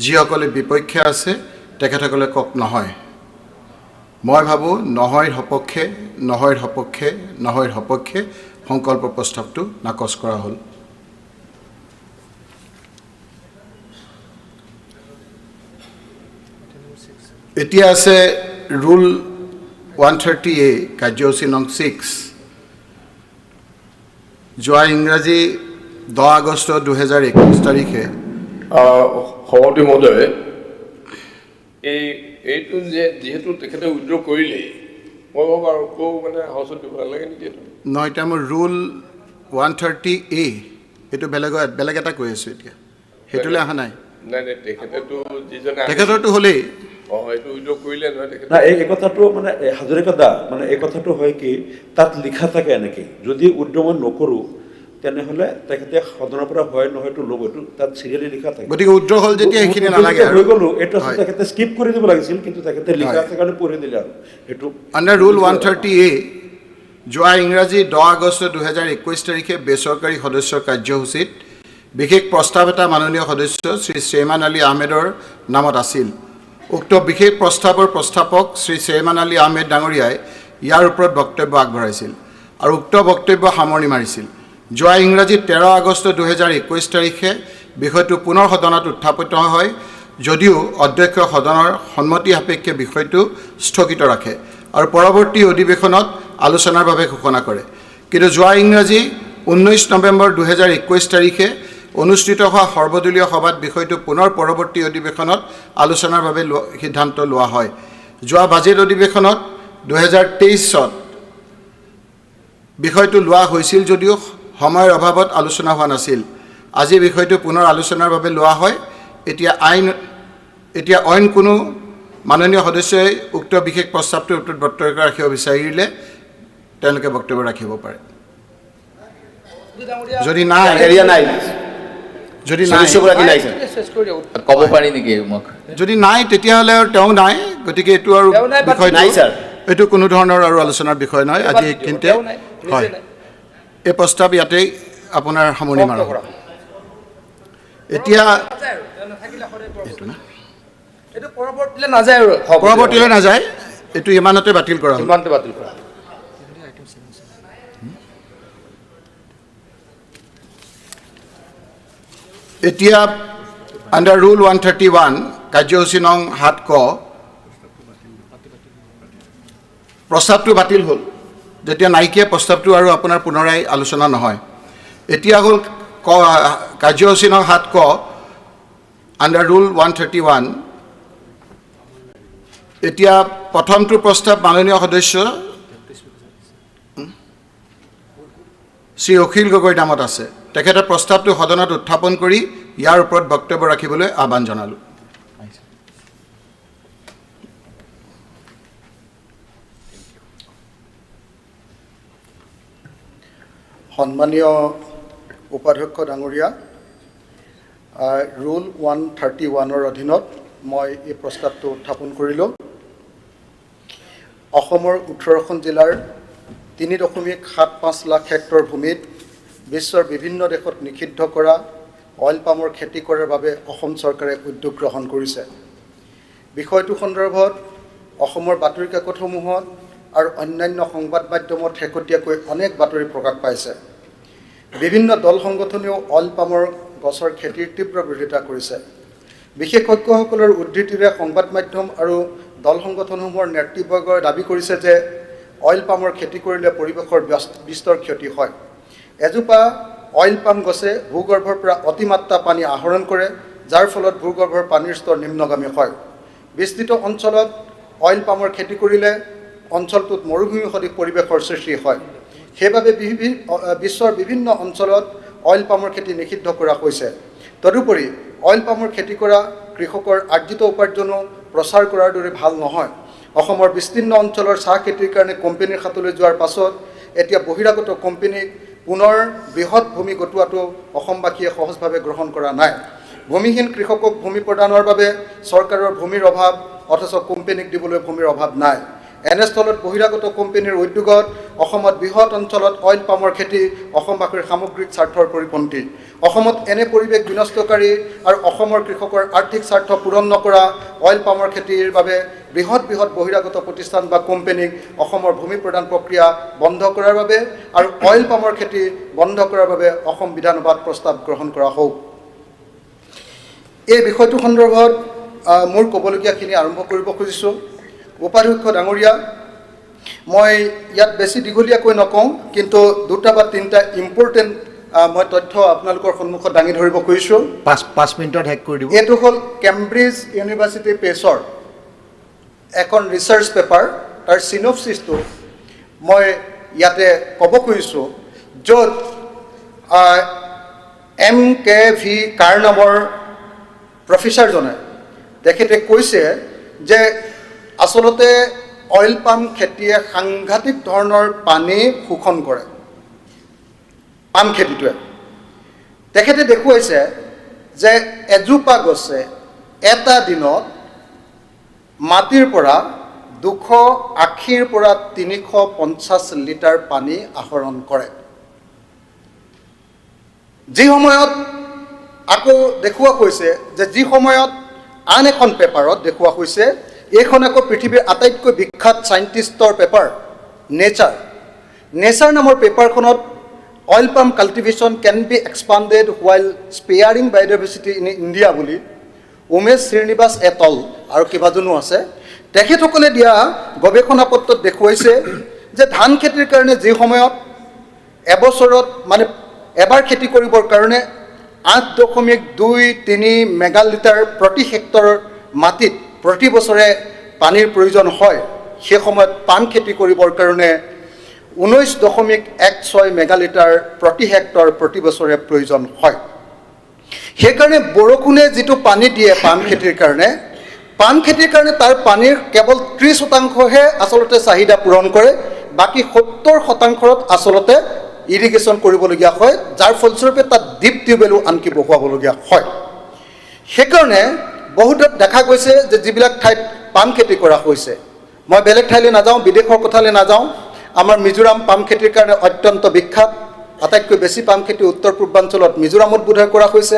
যিসকলে বিপক্ষে আছে তেখেতসকলে কক নহয় মই ভাবোঁ নহয়ৰ সপক্ষে সংকল্প প্ৰস্তাৱটো নাকচ কৰা হ'ল এতিয়া আছে ৰুল 130A কাৰ্যসূচী নং 6 যোৱা ইংৰাজী 10 আগষ্ট 2021 তাৰিখে সভাপতি মহোদয় এইটো যে যেহেতু তেখেতে উইথড্ৰ কৰিলে মই ভাবোঁ আৰু কো মানে হাউচত দিব নালাগে নেকি নহয় এতিয়া মোৰ ৰুল 130A এইটো বেলেগ এটা কৈ আছোঁ এতিয়া সেইটোলৈ অহা নাই নাই তেখেতেতো যিজনে তেখেতৰটো হ'লেই এইটো উইথড্ৰ কৰিলে নহয় তেখেতে না এই কথাটো মানে হাজৰিকা দা মানে এই কথাটো হয় কি তাত লিখা থাকে এনেকৈ যদি উদ্যমন নকৰোঁ তেনেহ'লে তেখেতে সদনৰ পৰা হয় নহয়তো ল'ব এইটো তাত চিৰিয়েলি লিখা থাকে গতিকে উদ্ৰ হ'ল যেতিয়া সেইখিনি নালাগে হৈ গ'লো এইটো তেখেতে স্কিপ কৰি দিব লাগিছিল কিন্তু তেখেতে লিখা আছে কাৰণে পঢ়ি দিলে আৰু এইটো আণ্ডাৰ ৰুল 130A যোৱা ইংৰাজী 10 আগষ্ট 2021 তাৰিখে বেচৰকাৰী সদস্যৰ কাৰ্যসূচীত বিশেষ প্ৰস্তাৱ এটা মাননীয় সদস্য শ্ৰী শ্বেইমান আলী আহমেদৰ নামত আছিল উক্ত বিশেষ প্ৰস্তাৱৰ প্ৰস্তাৱক শ্ৰী শ্বেইমান আলী আহমেদ ডাঙৰীয়াই ইয়াৰ ওপৰত বক্তব্য আগবঢ়াইছিল আৰু উক্ত বক্তব্য সামৰণি মাৰিছিল যোৱা ইংৰাজী 13 আগষ্ট 2021 তাৰিখে বিষয়টো পুনৰ সদনত উত্থাপিত হয় যদিও অধ্যক্ষ সদনৰ সন্মতি সাপেক্ষে বিষয়টো স্থগিত ৰাখে আৰু পৰৱৰ্তী অধিৱেশনত আলোচনাৰ বাবে ঘোষণা কৰে কিন্তু যোৱা ইংৰাজী 19 নৱেম্বৰ 2021 তাৰিখে অনুষ্ঠিত হোৱা সৰ্বদলীয় সভাত বিষয়টো পুনৰ পৰৱৰ্তী অধিৱেশনত আলোচনাৰ বাবে সিদ্ধান্ত লোৱা হয় যোৱা বাজেট অধিৱেশনত 2023 চনত বিষয়টো লোৱা হৈছিল যদিও সময়ৰ অভাৱত আলোচনা হোৱা নাছিল আজি বিষয়টো পুনৰ আলোচনাৰ বাবে লোৱা হয় এতিয়া অইন কোনো মাননীয় সদস্যই উক্ত বিশেষ প্ৰস্তাৱটোৰ ওপৰত বক্তব্য ৰাখিব বিচাৰিলে তেওঁলোকে বক্তব্য ৰাখিব পাৰে যদি নাই ক'ব পাৰি নেকি মোক যদি নাই তেতিয়াহ'লে আৰু তেওঁ নাই গতিকে এইটো আৰু বিষয় নাই ছাৰ এইটো কোনো ধৰণৰ আৰু আলোচনাৰ বিষয় নহয় আজি এইখিনিতে হয় এই প্ৰস্তাৱ ইয়াতেই আপোনাৰ সামৰণি মাৰা এতিয়া পৰৱৰ্তীলৈ নাযায় এইটো ইমানতে বাতিল কৰা হ'ল এতিয়া আণ্ডাৰ ৰুল 131 কাৰ্যসূচী নং 7 ক প্ৰস্তাৱটো বাতিল হ'ল যেতিয়া নাইকিয়া প্ৰস্তাৱটো আৰু আপোনাৰ পুনৰাই আলোচনা নহয় এতিয়া হ'ল কাৰ্যসূচী নং 7 ক আণ্ডাৰ ৰুল 131 এতিয়া প্ৰথমটো প্ৰস্তাৱ মাননীয় সদস্য শ্ৰী অখিল গগৈৰ নামত আছে তেখেতে প্ৰস্তাৱটো সদনত উত্থাপন কৰি ইয়াৰ ওপৰত বক্তব্য ৰাখিবলৈ আহ্বান জনালোঁ সন্মানীয় উপাধ্যক্ষ ডাঙৰীয়া ৰুল 131ৰ অধীনত মই এই প্ৰস্তাৱটো উত্থাপন কৰিলোঁ অসমৰ 18খন জিলাৰ 3.75 লাখ হেক্টৰ ভূমিত বিশ্বৰ বিভিন্ন দেশত নিষিদ্ধ কৰা অইল পামৰ খেতি কৰাৰ বাবে অসম চৰকাৰে উদ্যোগ গ্ৰহণ কৰিছে। বিষয়টো সন্দৰ্ভত অসমৰ বাতৰি কাকতসমূহত আৰু অন্যান্য সংবাদ মাধ্যমত শেহতীয়াকৈ অনেক বাতৰি প্ৰকাশ পাইছে। বিভিন্ন দল সংগঠনেও অইল পামৰ গছৰ খেতিৰ তীব্ৰ বিৰোধিতা কৰিছে। বিশেষজ্ঞসকলৰ উদ্ধৃতিৰে সংবাদ মাধ্যম আৰু দল সংগঠনসমূহৰ নেতৃবৰ্গই দাবী কৰিছে যে অইল পামৰ খেতি কৰিলে পৰিৱেশৰ বিস্তৰ ক্ষতি হয়। এজোপা অইল পাম গছে ভূগৰ্ভৰ পৰা অতিমাত্ৰা পানী আহৰণ কৰে, যাৰ ফলত ভূগৰ্ভৰ পানীৰ স্তৰ নিম্নগামী হয়। বিস্তৃত অঞ্চলত অইল পামৰ খেতি কৰিলে অঞ্চলটোত মৰুভূমি সদৃশ পৰিৱেশৰ সৃষ্টি হয়। সেইবাবে বিশ্বৰ বিভিন্ন অঞ্চলত অইল পামৰ খেতি নিষিদ্ধ কৰা হৈছে। তদুপৰি অইল পামৰ খেতি কৰা কৃষকৰ আৰ্জিত উপাৰ্জনো প্ৰচাৰ কৰাৰ দৰে ভাল নহয়। অসমৰ বিস্তীৰ্ণ অঞ্চলৰ চাহ খেতিৰ কাৰণে কোম্পানীৰ হাতলৈ যোৱাৰ পাছত এতিয়া বহিৰাগত কোম্পানীক পুনৰ বৃহৎ ভূমি গটোৱাটো অসমবাসীয়ে সহজভাৱে গ্ৰহণ কৰা নাই। ভূমিহীন কৃষকক ভূমি প্ৰদানৰ বাবে চৰকাৰৰ ভূমিৰ অভাৱ, অথচ কোম্পানীক দিবলৈ ভূমিৰ অভাৱ নাই। এনেস্থলত বহিৰাগত কোম্পানীৰ উদ্যোগত অসমত বৃহৎ অঞ্চলত অইল পামৰ খেতি অসমবাসীৰ সামগ্ৰিক স্বাৰ্থৰ পৰিপন্থী। অসমত এনে পৰিৱেশ বিনষ্টকাৰী আৰু অসমৰ কৃষকৰ আৰ্থিক স্বাৰ্থ পূৰণ নকৰা অইল পামৰ খেতিৰ বাবে বৃহৎ বহিৰাগত প্ৰতিষ্ঠান বা কোম্পানীক অসমৰ ভূমি প্ৰদান প্ৰক্ৰিয়া বন্ধ কৰাৰ বাবে আৰু অইল পামৰ খেতি বন্ধ কৰাৰ বাবে অসম বিধানসভাত প্ৰস্তাৱ গ্ৰহণ কৰা হওক। এই বিষয়টো সন্দৰ্ভত মোৰ ক'বলগীয়াখিনি আৰম্ভ কৰিব খুজিছোঁ। উপাধ্যক্ষ ডাঙৰীয়া, মই ইয়াত বেছি দীঘলীয়াকৈ নকওঁ, কিন্তু দুটা বা তিনিটা ইম্পৰ্টেণ্ট মই তথ্য আপোনালোকৰ সন্মুখত দাঙি ধৰিব খুজিছোঁ। 5 মিনিটত শেষ কৰি দিব। এইটো হ'ল কেম্ব্ৰিজ ইউনিভাৰ্চিটি প্ৰেছৰ এখন ৰিচাৰ্চ পেপাৰ। তাৰ চিনপচিছটো মই ইয়াতে ক'ব খুজিছোঁ, য'ত MKV কাৰ নামৰ প্ৰফেচাৰজনে তেখেতে কৈছে যে আচলতে অইল পাম খেতিয়ে সাংঘাতিক ধৰণৰ পানী শোষণ কৰে। পাম খেতিটোৱে তেখেতে দেখুৱাইছে যে এজোপা গছে এটা দিনত মাটিৰ পৰা 280ৰ পৰা 350 লিটাৰ পানী আহৰণ কৰে। যি সময়ত আকৌ দেখুওৱা হৈছে যে যি সময়ত আন এখন পেপাৰত দেখুওৱা হৈছে, এইখন আকৌ পৃথিৱীৰ আটাইতকৈ বিখ্যাত চাইণ্টিষ্টৰ পেপাৰ নেচাৰ নামৰ পেপাৰখনত oil palm cultivation can be expanded while sparing biodiversity in India বুলি উমেশ শ্ৰীনিবাস এটল আৰু কেইবাজনো আছে, তেখেতসকলে দিয়া গৱেষণা পত্ৰত দেখুৱাইছে যে ধান খেতিৰ কাৰণে যি সময়ত এবছৰত মানে এবাৰ খেতি কৰিবৰ কাৰণে 8.23 মেগালিটাৰ প্ৰতি হেক্টৰ মাটিত প্ৰতি বছৰে পানীৰ প্ৰয়োজন হয়, সেই সময়ত পাম খেতি কৰিবৰ কাৰণে 19.16 মেগালিটাৰ প্ৰতি হেক্টৰ প্ৰতি বছৰে প্ৰয়োজন হয়। সেইকাৰণে বৰষুণে যিটো পানী দিয়ে পাম খেতিৰ কাৰণে তাৰ পানীৰ কেৱল 30% আচলতে চাহিদা পূৰণ কৰে, বাকী 70% আচলতে ইৰিগেশ্যন কৰিবলগীয়া হয়, যাৰ ফলস্বৰূপে তাত ডিপ টিউবৱেলো আনকি বহুৱাবলগীয়া হয়। সেইকাৰণে বহুতত দেখা গৈছে যে যিবিলাক ঠাইত পাম খেতি কৰা হৈছে, মই বেলেগ ঠাইলৈ নাযাওঁ, বিদেশৰ কথালৈ নাযাওঁ, আমাৰ মিজোৰাম পাম খেতিৰ কাৰণে অত্যন্ত বিখ্যাত। আটাইতকৈ বেছি পাম খেতি উত্তৰ পূৰ্বাঞ্চলত মিজোৰামত বোধহয় কৰা হৈছে।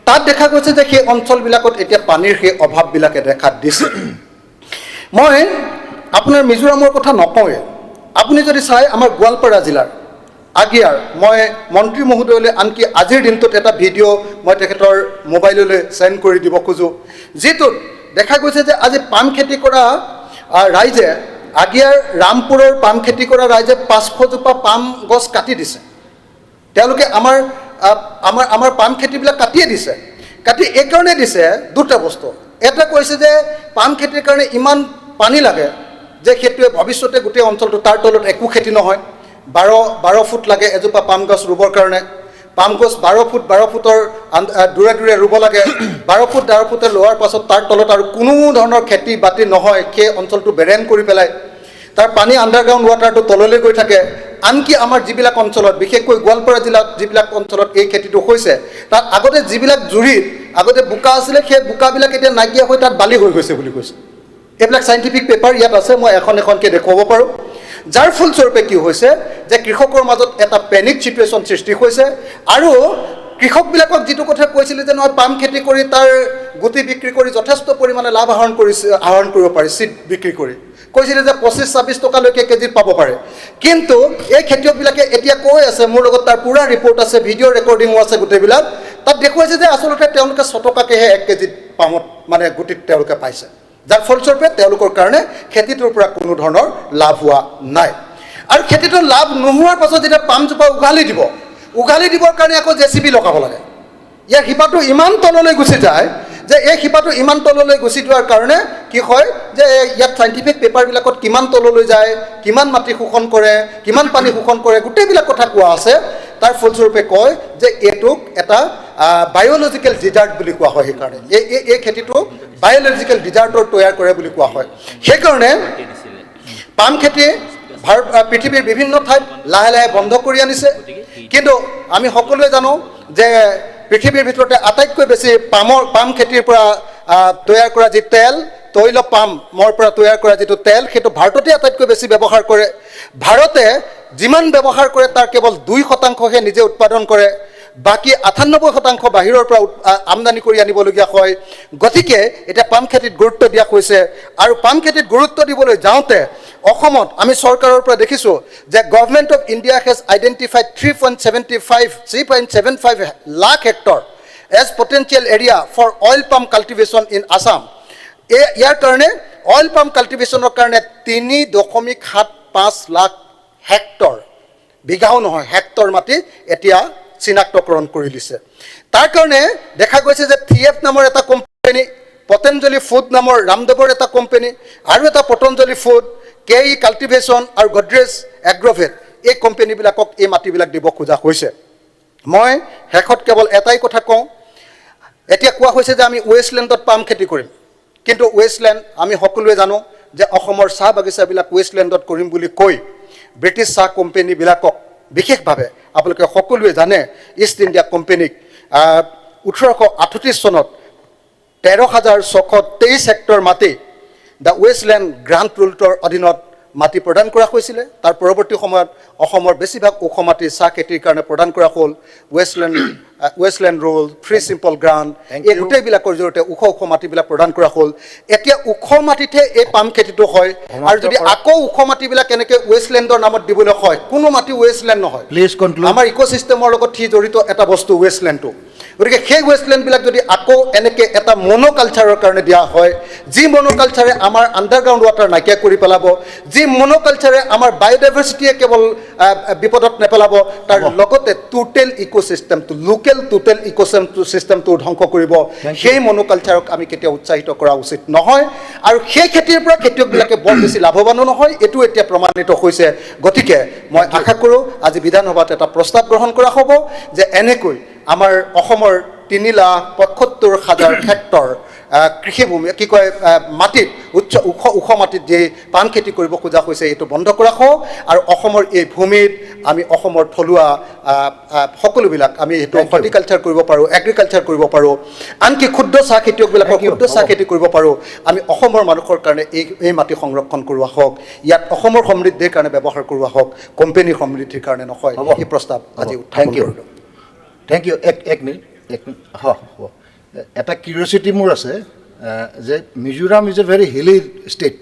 তাত দেখা গৈছে যে সেই অঞ্চলবিলাকত এতিয়া পানীৰ সেই অভাৱবিলাকে দেখা দিছে। মই আপোনাৰ মিজোৰামৰ কথা নকওঁৱে, আপুনি যদি চাই আমাৰ গোৱালপাৰা জিলাৰ আগিয়াৰ, মই মন্ত্ৰী মহোদয়লৈ আনকি আজিৰ দিনটোত এটা ভিডিঅ' মই তেখেতৰ মোবাইললৈ চেণ্ড কৰি দিব খোজোঁ, যিটোত দেখা গৈছে যে আজি পাম খেতি কৰা ৰাইজে, আগিয়াৰ ৰামপুৰৰ পাম খেতি কৰা ৰাইজে 500 জোপা পাম গছ কাটি দিছে। তেওঁলোকে আমাৰ পাম খেতিবিলাক কাটিয়ে দিছে। কাটি এইকাৰণে দিছে দুটা বস্তু। এটা কৈছে যে পাম খেতিৰ কাৰণে ইমান পানী লাগে যে সেইটোৱে ভৱিষ্যতে গোটেই অঞ্চলটো, তাৰ তলত একো খেতি নহয়। 12 ফুট লাগে এজোপা পাম গছ ৰুবৰ কাৰণে। পাম গছ 12 ফুটৰ দূৰে ৰুব লাগে। 12 ফুটে লোৱাৰ পাছত তাৰ তলত আৰু কোনো ধৰণৰ খেতি বাতি নহয়, সেই অঞ্চলটো বেৰেন কৰি পেলাই তাৰ পানী আণ্ডাৰগ্ৰাউণ্ড ৱাটাৰটো তললৈ গৈ থাকে। আনকি আমাৰ যিবিলাক অঞ্চলত, বিশেষকৈ গোৱালপাৰা জিলাত যিবিলাক অঞ্চলত এই খেতিটো হৈছে, তাত আগতে যিবিলাক জুৰিত আগতে বোকা আছিলে, সেই বোকাবিলাক এতিয়া নাইকিয়া হৈ তাত বালি হৈ গৈছে বুলি কৈছে। এইবিলাক চাইণ্টিফিক পেপাৰ ইয়াত আছে, মই এখন এখনকৈ দেখুৱাব পাৰোঁ। যাৰ ফলস্বৰূপে কি হৈছে যে কৃষকৰ মাজত এটা পেনিক চিটুৱেশ্যন সৃষ্টি হৈছে আৰু কৃষকবিলাকক যিটো কথা কৈছিলে যে নহয় পাম খেতি কৰি তাৰ গুটি বিক্ৰী কৰি যথেষ্ট পৰিমাণে লাভ আহৰণ কৰিব পাৰি চিট বিক্ৰী কৰি কৈছিলে যে 25-26 টকালৈকে কেজিত পাব পাৰে কিন্তু এই খেতিয়কবিলাকে এতিয়া কৈ আছে মোৰ লগত তাৰ পুৰা ৰিপৰ্ট আছে ভিডিঅ' ৰেকৰ্ডিঙো আছে গোটেইবিলাক তাত দেখুৱাইছে যে আচলতে তেওঁলোকে 6 টকাকেহে 1 কেজিত পামত মানে গুটিত তেওঁলোকে পাইছে যাৰ ফলস্বৰূপে তেওঁলোকৰ কাৰণে খেতিটোৰ পৰা কোনো ধৰণৰ লাভ হোৱা নাই আৰু খেতিটোৰ লাভ নোহোৱাৰ পাছত যেতিয়া পামজোপা উঘালি দিবৰ কাৰণে আকৌ জেচিবি লগাব লাগে ইয়াৰ শিপাটো ইমান তললৈ গুচি যায় যে এই শিপাটো ইমান তললৈ গুচি যোৱাৰ কাৰণে কি হয় যে ইয়াত সাইণ্টিফিক পেপাৰবিলাকত কিমান তললৈ যায় কিমান মাটি শোষণ কৰে কিমান পানী শোষণ কৰে গোটেইবিলাক কথা কোৱা আছে তাৰ ফলস্বৰূপে কয় যে এইটোক এটা বায়'লজিকেল ডিজাৰ্ট বুলি কোৱা হয় সেইকাৰণে এই খেতিটো বায়'লজিকেল ডিজাৰ্টৰ তৈয়াৰ কৰে বুলি কোৱা হয় সেইকাৰণে পাম খেতি পৃথিৱীৰ বিভিন্ন ঠাইত লাহে লাহে বন্ধ কৰি আনিছে কিন্তু আমি সকলোৱে জানো যে পৃথিৱীৰ ভিতৰতে আটাইতকৈ বেছি পাম খেতিৰ পৰা তৈয়াৰ কৰা যি তেল তৈল পামৰ পৰা তৈয়াৰ কৰা যিটো তেল সেইটো ভাৰততে আটাইতকৈ বেছি ব্যৱহাৰ কৰে ভাৰতে যিমান ব্যৱহাৰ কৰে তাৰ কেৱল 2%হে নিজে উৎপাদন কৰে বাকি 98% বাহিৰৰ পৰা আমদানি কৰি আনিবলগীয়া হয় গতিকে এটা পাম খেতিত গুৰুত্ব দিয়া হৈছে আৰু পাম খেতিত গুৰুত্ব দিবলৈ যাওঁতে অসমত আমি চৰকাৰৰ পৰা দেখিছো যে government of India has identified 3.75 lakh hectare as potential area for oil palm cultivation in Assam ইয়াৰ কাৰণে অইল পাম কাল্টিভেশ্যনৰ কাৰণে 3.75 লাখ হেক্টৰ বিঘাও নহয় হেক্টৰ মাটি এতিয়া চিনাক্তকৰণ কৰি দিছে তাৰ কাৰণে দেখা গৈছে যে 3F নামৰ এটা কোম্পানী পতঞ্জলি ফুড নামৰ ৰামদেৱৰ এটা কোম্পানী আৰু এটা পতঞ্জলি ফুড KE কাল্টিভেশ্যন আৰু গডৰেজ এগ্ৰভেট এই কোম্পানীবিলাকক এই মাটিবিলাক দিব খোজা হৈছে মই শেষত কেৱল এটাই কথা কওঁ এতিয়া কোৱা হৈছে যে আমি ৱেষ্টলেণ্ডত পাম খেতি কৰিম কিন্তু ৱেষ্টলেণ্ড আমি সকলোৱে জানো যে অসমৰ চাহ বাগিচাবিলাক ৱেষ্টলেণ্ডত কৰিম বুলি কৈ ব্ৰিটিছ চাহ কোম্পানীবিলাকক বিশেষভাৱে আপোনালোকে সকলোৱে জানে ইষ্ট ইণ্ডিয়া কোম্পানীক 1838 চনত 13,623 হেক্টৰ মাটি দ্য ৱেষ্টলেণ্ড গ্ৰাণ্ট ৰুলটোৰ অধীনত মাটি প্ৰদান কৰা হৈছিল তাৰ পৰৱৰ্তী সময়ত অসমৰ বেছিভাগ ওখ মাটি চাহ খেতিৰ কাৰণে প্ৰদান কৰা হ'ল Westland rule free simple grant এই গোটেইবিলাকৰ জৰিয়তে ওখ মাটিবিলাক প্ৰদান কৰা হ'ল এতিয়া ওখ মাটিতহে এই পাম খেতিটো হয় আৰু যদি আকৌ ওখ মাটিবিলাক এনেকৈ ৱেষ্টলেণ্ডৰ নামত দিবলৈ হয় কোনো মাটি ৱেষ্টলেণ্ড নহয় আমাৰ ইক'চিষ্টেমৰ লগত জড়িত এটা বস্তু ৱেষ্টলেণ্ডটো গতিকে সেই ৱেষ্টলেণ্ডবিলাক যদি আকৌ এনেকৈ এটা মনোকালচাৰৰ কাৰণে দিয়া হয় যি মনোকালচাৰে আমাৰ আণ্ডাৰগ্ৰাউণ্ড ৱাটাৰ নাইকিয়া কৰি পেলাব যি মনোকালচাৰে আমাৰ বায়'ডাইভাৰ্চিটিয়ে কেৱল বিপদত নেপেলাব তাৰ লগতে টোটেল ইক'চিষ্টেমটো লোকেল টোটেল ইক'চিষ্টেমটো ধ্বংস কৰিব সেই মনোকালচাৰক আমি কেতিয়াও উৎসাহিত কৰা উচিত নহয় আৰু সেই খেতিৰ পৰা খেতিয়কবিলাকে বৰ বেছি লাভৱানো নহয় এইটো এতিয়া প্ৰমাণিত হৈছে গতিকে মই আশা কৰোঁ আজি বিধানসভাত এটা প্ৰস্তাৱ গ্ৰহণ কৰা হ'ব যে এনেকৈ আমাৰ অসমৰ 3,75,000 হেক্টৰ কৃষিভূমি কি কয় মাটিত ওখ মাটিত যে পাম খেতি কৰিব খোজা হৈছে এইটো বন্ধ কৰা হওক আৰু অসমৰ এই ভূমিত আমি অসমৰ থলুৱা সকলোবিলাক আমি এইটো হৰ্টিকালচাৰ কৰিব পাৰোঁ এগ্ৰিকালচাৰ কৰিব পাৰোঁ আনকি ক্ষুদ্ৰ চাহ খেতিয়কবিলাকৰ ক্ষুদ্ৰ চাহ খেতি কৰিব পাৰোঁ আমি অসমৰ মানুহৰ কাৰণে এই মাটি সংৰক্ষণ কৰোৱা হওক ইয়াত অসমৰ সমৃদ্ধিৰ কাৰণে ব্যৱহাৰ কৰোৱা হওক কোম্পানীৰ সমৃদ্ধিৰ কাৰণে নহয় এই প্ৰস্তাৱ আজি উত্থাপন কৰিলোঁ থেংক ইউ এক মিনিট এটা কিউৰিয়চিটি মোৰ আছে যে Mizoram is a very hilly state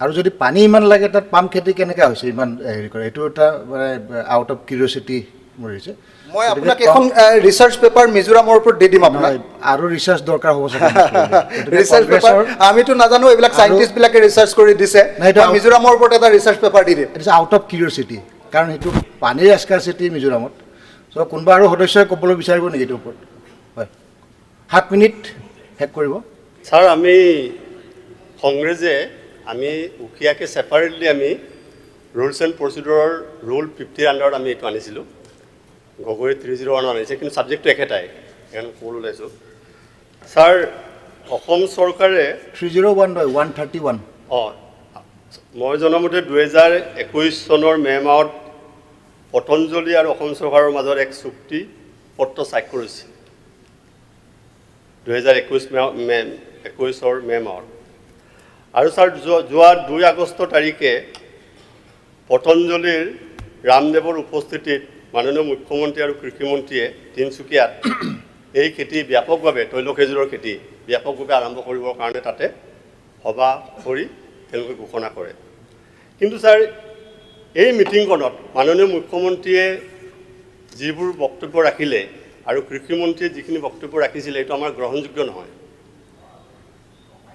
আৰু যদি পানী ইমান লাগে তাত পাম খেতি কেনেকৈ হৈছে ইমান হেৰি কৰে এইটো এটা মানে আউট অফ কিউৰিয়চিটি মোৰ হৈছে মই আপোনাক এখন ৰিচাৰ্চ পেপাৰ মিজোৰামৰ ওপৰত দি দিম আপোনাক আৰু ৰিচাৰ্চ দৰকাৰ হ'ব ৰিচাৰ্চ পেপাৰ আমিতো নাজানো এইবিলাক চাইণ্টিষ্টবিলাকে ৰিচাৰ্চ কৰি দিছে মিজোৰামৰ ওপৰত এটা ৰিচাৰ্চ পেপাৰ দি দিম it is out of curiosity কাৰণ সেইটো পানীৰ এস্কাৰচিটি মিজোৰামত চ' কোনোবা আৰু সদস্যই ক'বলৈ বিচাৰিব নেকি এইটোৰ ওপৰত হয় 7 মিনিট শেষ কৰিব ছাৰ আমি কংগ্ৰেছে আমি উকিয়াকৈ ছেপাৰেটলি আমি ৰুলছ এণ্ড প্ৰচিডিউৰৰ ৰুল 50 আণ্ডাৰত আমি এইটো আনিছিলোঁ গগৈ 301 আনিছে কিন্তু ছাবজেক্টটো একেটাই সেইকাৰণে ক'বলৈ ওলাইছোঁ ছাৰ অসম চৰকাৰে 301 নহয় 131 অঁ মই জনামতে 2021 চনৰ মে' মাহত পতঞ্জলি আৰু অসম চৰকাৰৰ মাজত এক চুক্তি পত্ৰ স্বাক্ষৰ হৈছিল 2021 মে' মাহত আৰু ছাৰ যোৱা 2 আগষ্ট তাৰিখে পতঞ্জলিৰ ৰামদেৱৰ উপস্থিতিত মাননীয় মুখ্যমন্ত্ৰী আৰু কৃষিমন্ত্ৰীয়ে তিনিচুকীয়াত এই খেতি ব্যাপকভাৱে তৈল খেজুৰৰ খেতি ব্যাপকভাৱে আৰম্ভ কৰিবৰ কাৰণে তাতে সভা কৰি তেওঁলোকে ঘোষণা কৰে। কিন্তু ছাৰ এই মিটিংখনত মাননীয় মুখ্যমন্ত্ৰীয়ে যিবোৰ বক্তব্য ৰাখিলে আৰু কৃষিমন্ত্ৰীয়ে যিখিনি বক্তব্য ৰাখিছিলে এইটো আমাৰ গ্ৰহণযোগ্য নহয়।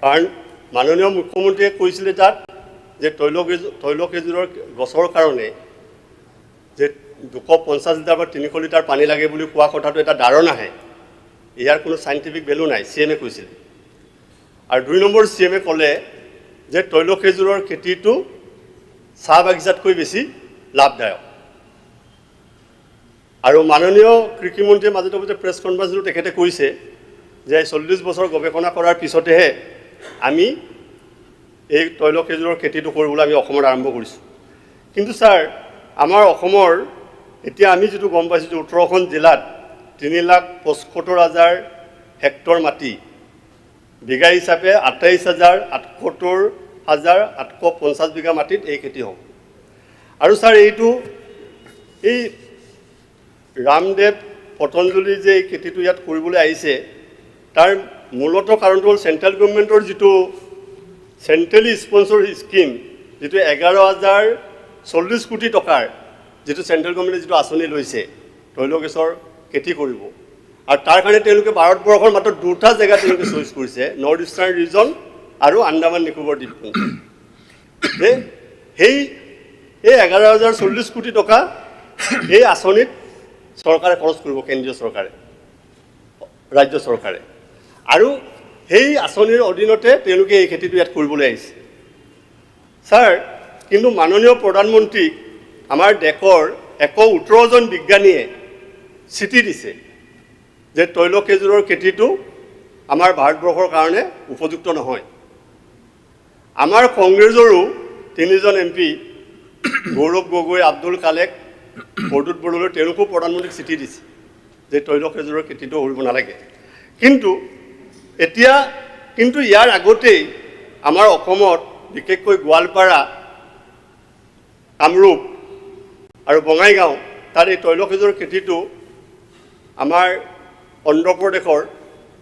কাৰণ মাননীয় মুখ্যমন্ত্ৰীয়ে কৈছিলে তাত যে তৈল খেজুৰৰ গছৰ কাৰণে যে 250 লিটাৰ বা 300 লিটাৰ পানী লাগে বুলি কোৱা কথাটো এটা ধাৰণাহে, ইয়াৰ কোনো চাইণ্টিফিক ভেলু নাই, CM কৈছিলে। আৰু 2 নম্বৰ CM ক'লে যে তৈল খেজুৰৰ খেতিটো চাহ বাগিচাতকৈ বেছি লাভদায়ক। আৰু মাননীয় কৃষিমন্ত্ৰীয়ে মাজতে প্ৰেছ কনফাৰেন্সত তেখেতে কৈছে যে 40 বছৰ গৱেষণা কৰাৰ পিছতেহে আমি এই তৈল খেজুৰৰ খেতিটো কৰিবলৈ আমি অসমত আৰম্ভ কৰিছোঁ। কিন্তু ছাৰ আমাৰ অসমৰ এতিয়া আমি যিটো গম পাইছোঁ যে 18খন জিলাত 3,75,000 হেক্টৰ মাটি বিঘা হিচাপে 28,78,850 বিঘা মাটিত এই খেতি হ'ব। আৰু ছাৰ এইটো এই ৰামদেৱ পতঞ্জলি যে এই খেতিটো ইয়াত কৰিবলৈ আহিছে তাৰ মূলত কাৰণটো হ'ল চেণ্ট্ৰেল গভৰ্ণমেণ্টৰ যিটো চেণ্ট্ৰেলি স্পন্সৰ স্কিম, যিটো 11,040 কোটি টকাৰ যিটো চেণ্ট্ৰেল গভৰ্ণমেণ্টে যিটো আঁচনি লৈছে তৈল গেছৰ খেতি কৰিব। আৰু তাৰ কাৰণে তেওঁলোকে ভাৰতবৰ্ষৰ মাত্ৰ 2টা জেগা তেওঁলোকে চইচ কৰিছে, নৰ্থ ইষ্টাৰ্ণ ৰিজন আৰু আন্দামান নিকোবৰ দ্বীপপুঞ্জ। সেই 11,040 কোটি টকা এই আঁচনিত চৰকাৰে খৰচ কৰিব, কেন্দ্ৰীয় চৰকাৰে, ৰাজ্য চৰকাৰে। আৰু সেই আঁচনিৰ অধীনতে তেওঁলোকে এই খেতিটো ইয়াত কৰিবলৈ আহিছে। ছাৰ কিন্তু মাননীয় প্ৰধানমন্ত্ৰীক আমাৰ দেশৰ 118জন বিজ্ঞানীয়ে চিঠি দিছে যে তৈল খেজুৰৰ খেতিটো আমাৰ ভাৰতবৰ্ষৰ কাৰণে উপযুক্ত নহয়। আমাৰ কংগ্ৰেছৰো 3জন MP গৌৰৱ গগৈ, আব্দুল কালেক, প্ৰদ্যুৎ বড়োলৈ তেওঁলোকো প্ৰধানমন্ত্ৰীক চিঠি দিছে যে তৈল খেজুৰৰ খেতিটো কৰিব নালাগে। কিন্তু ইয়াৰ আগতেই আমাৰ অসমত বিশেষকৈ গোৱালপাৰা, কামৰূপ আৰু বঙাইগাঁও তাত এই তৈল খেজুৰৰ খেতিটো আমাৰ অন্ধ্ৰপ্ৰদেশৰ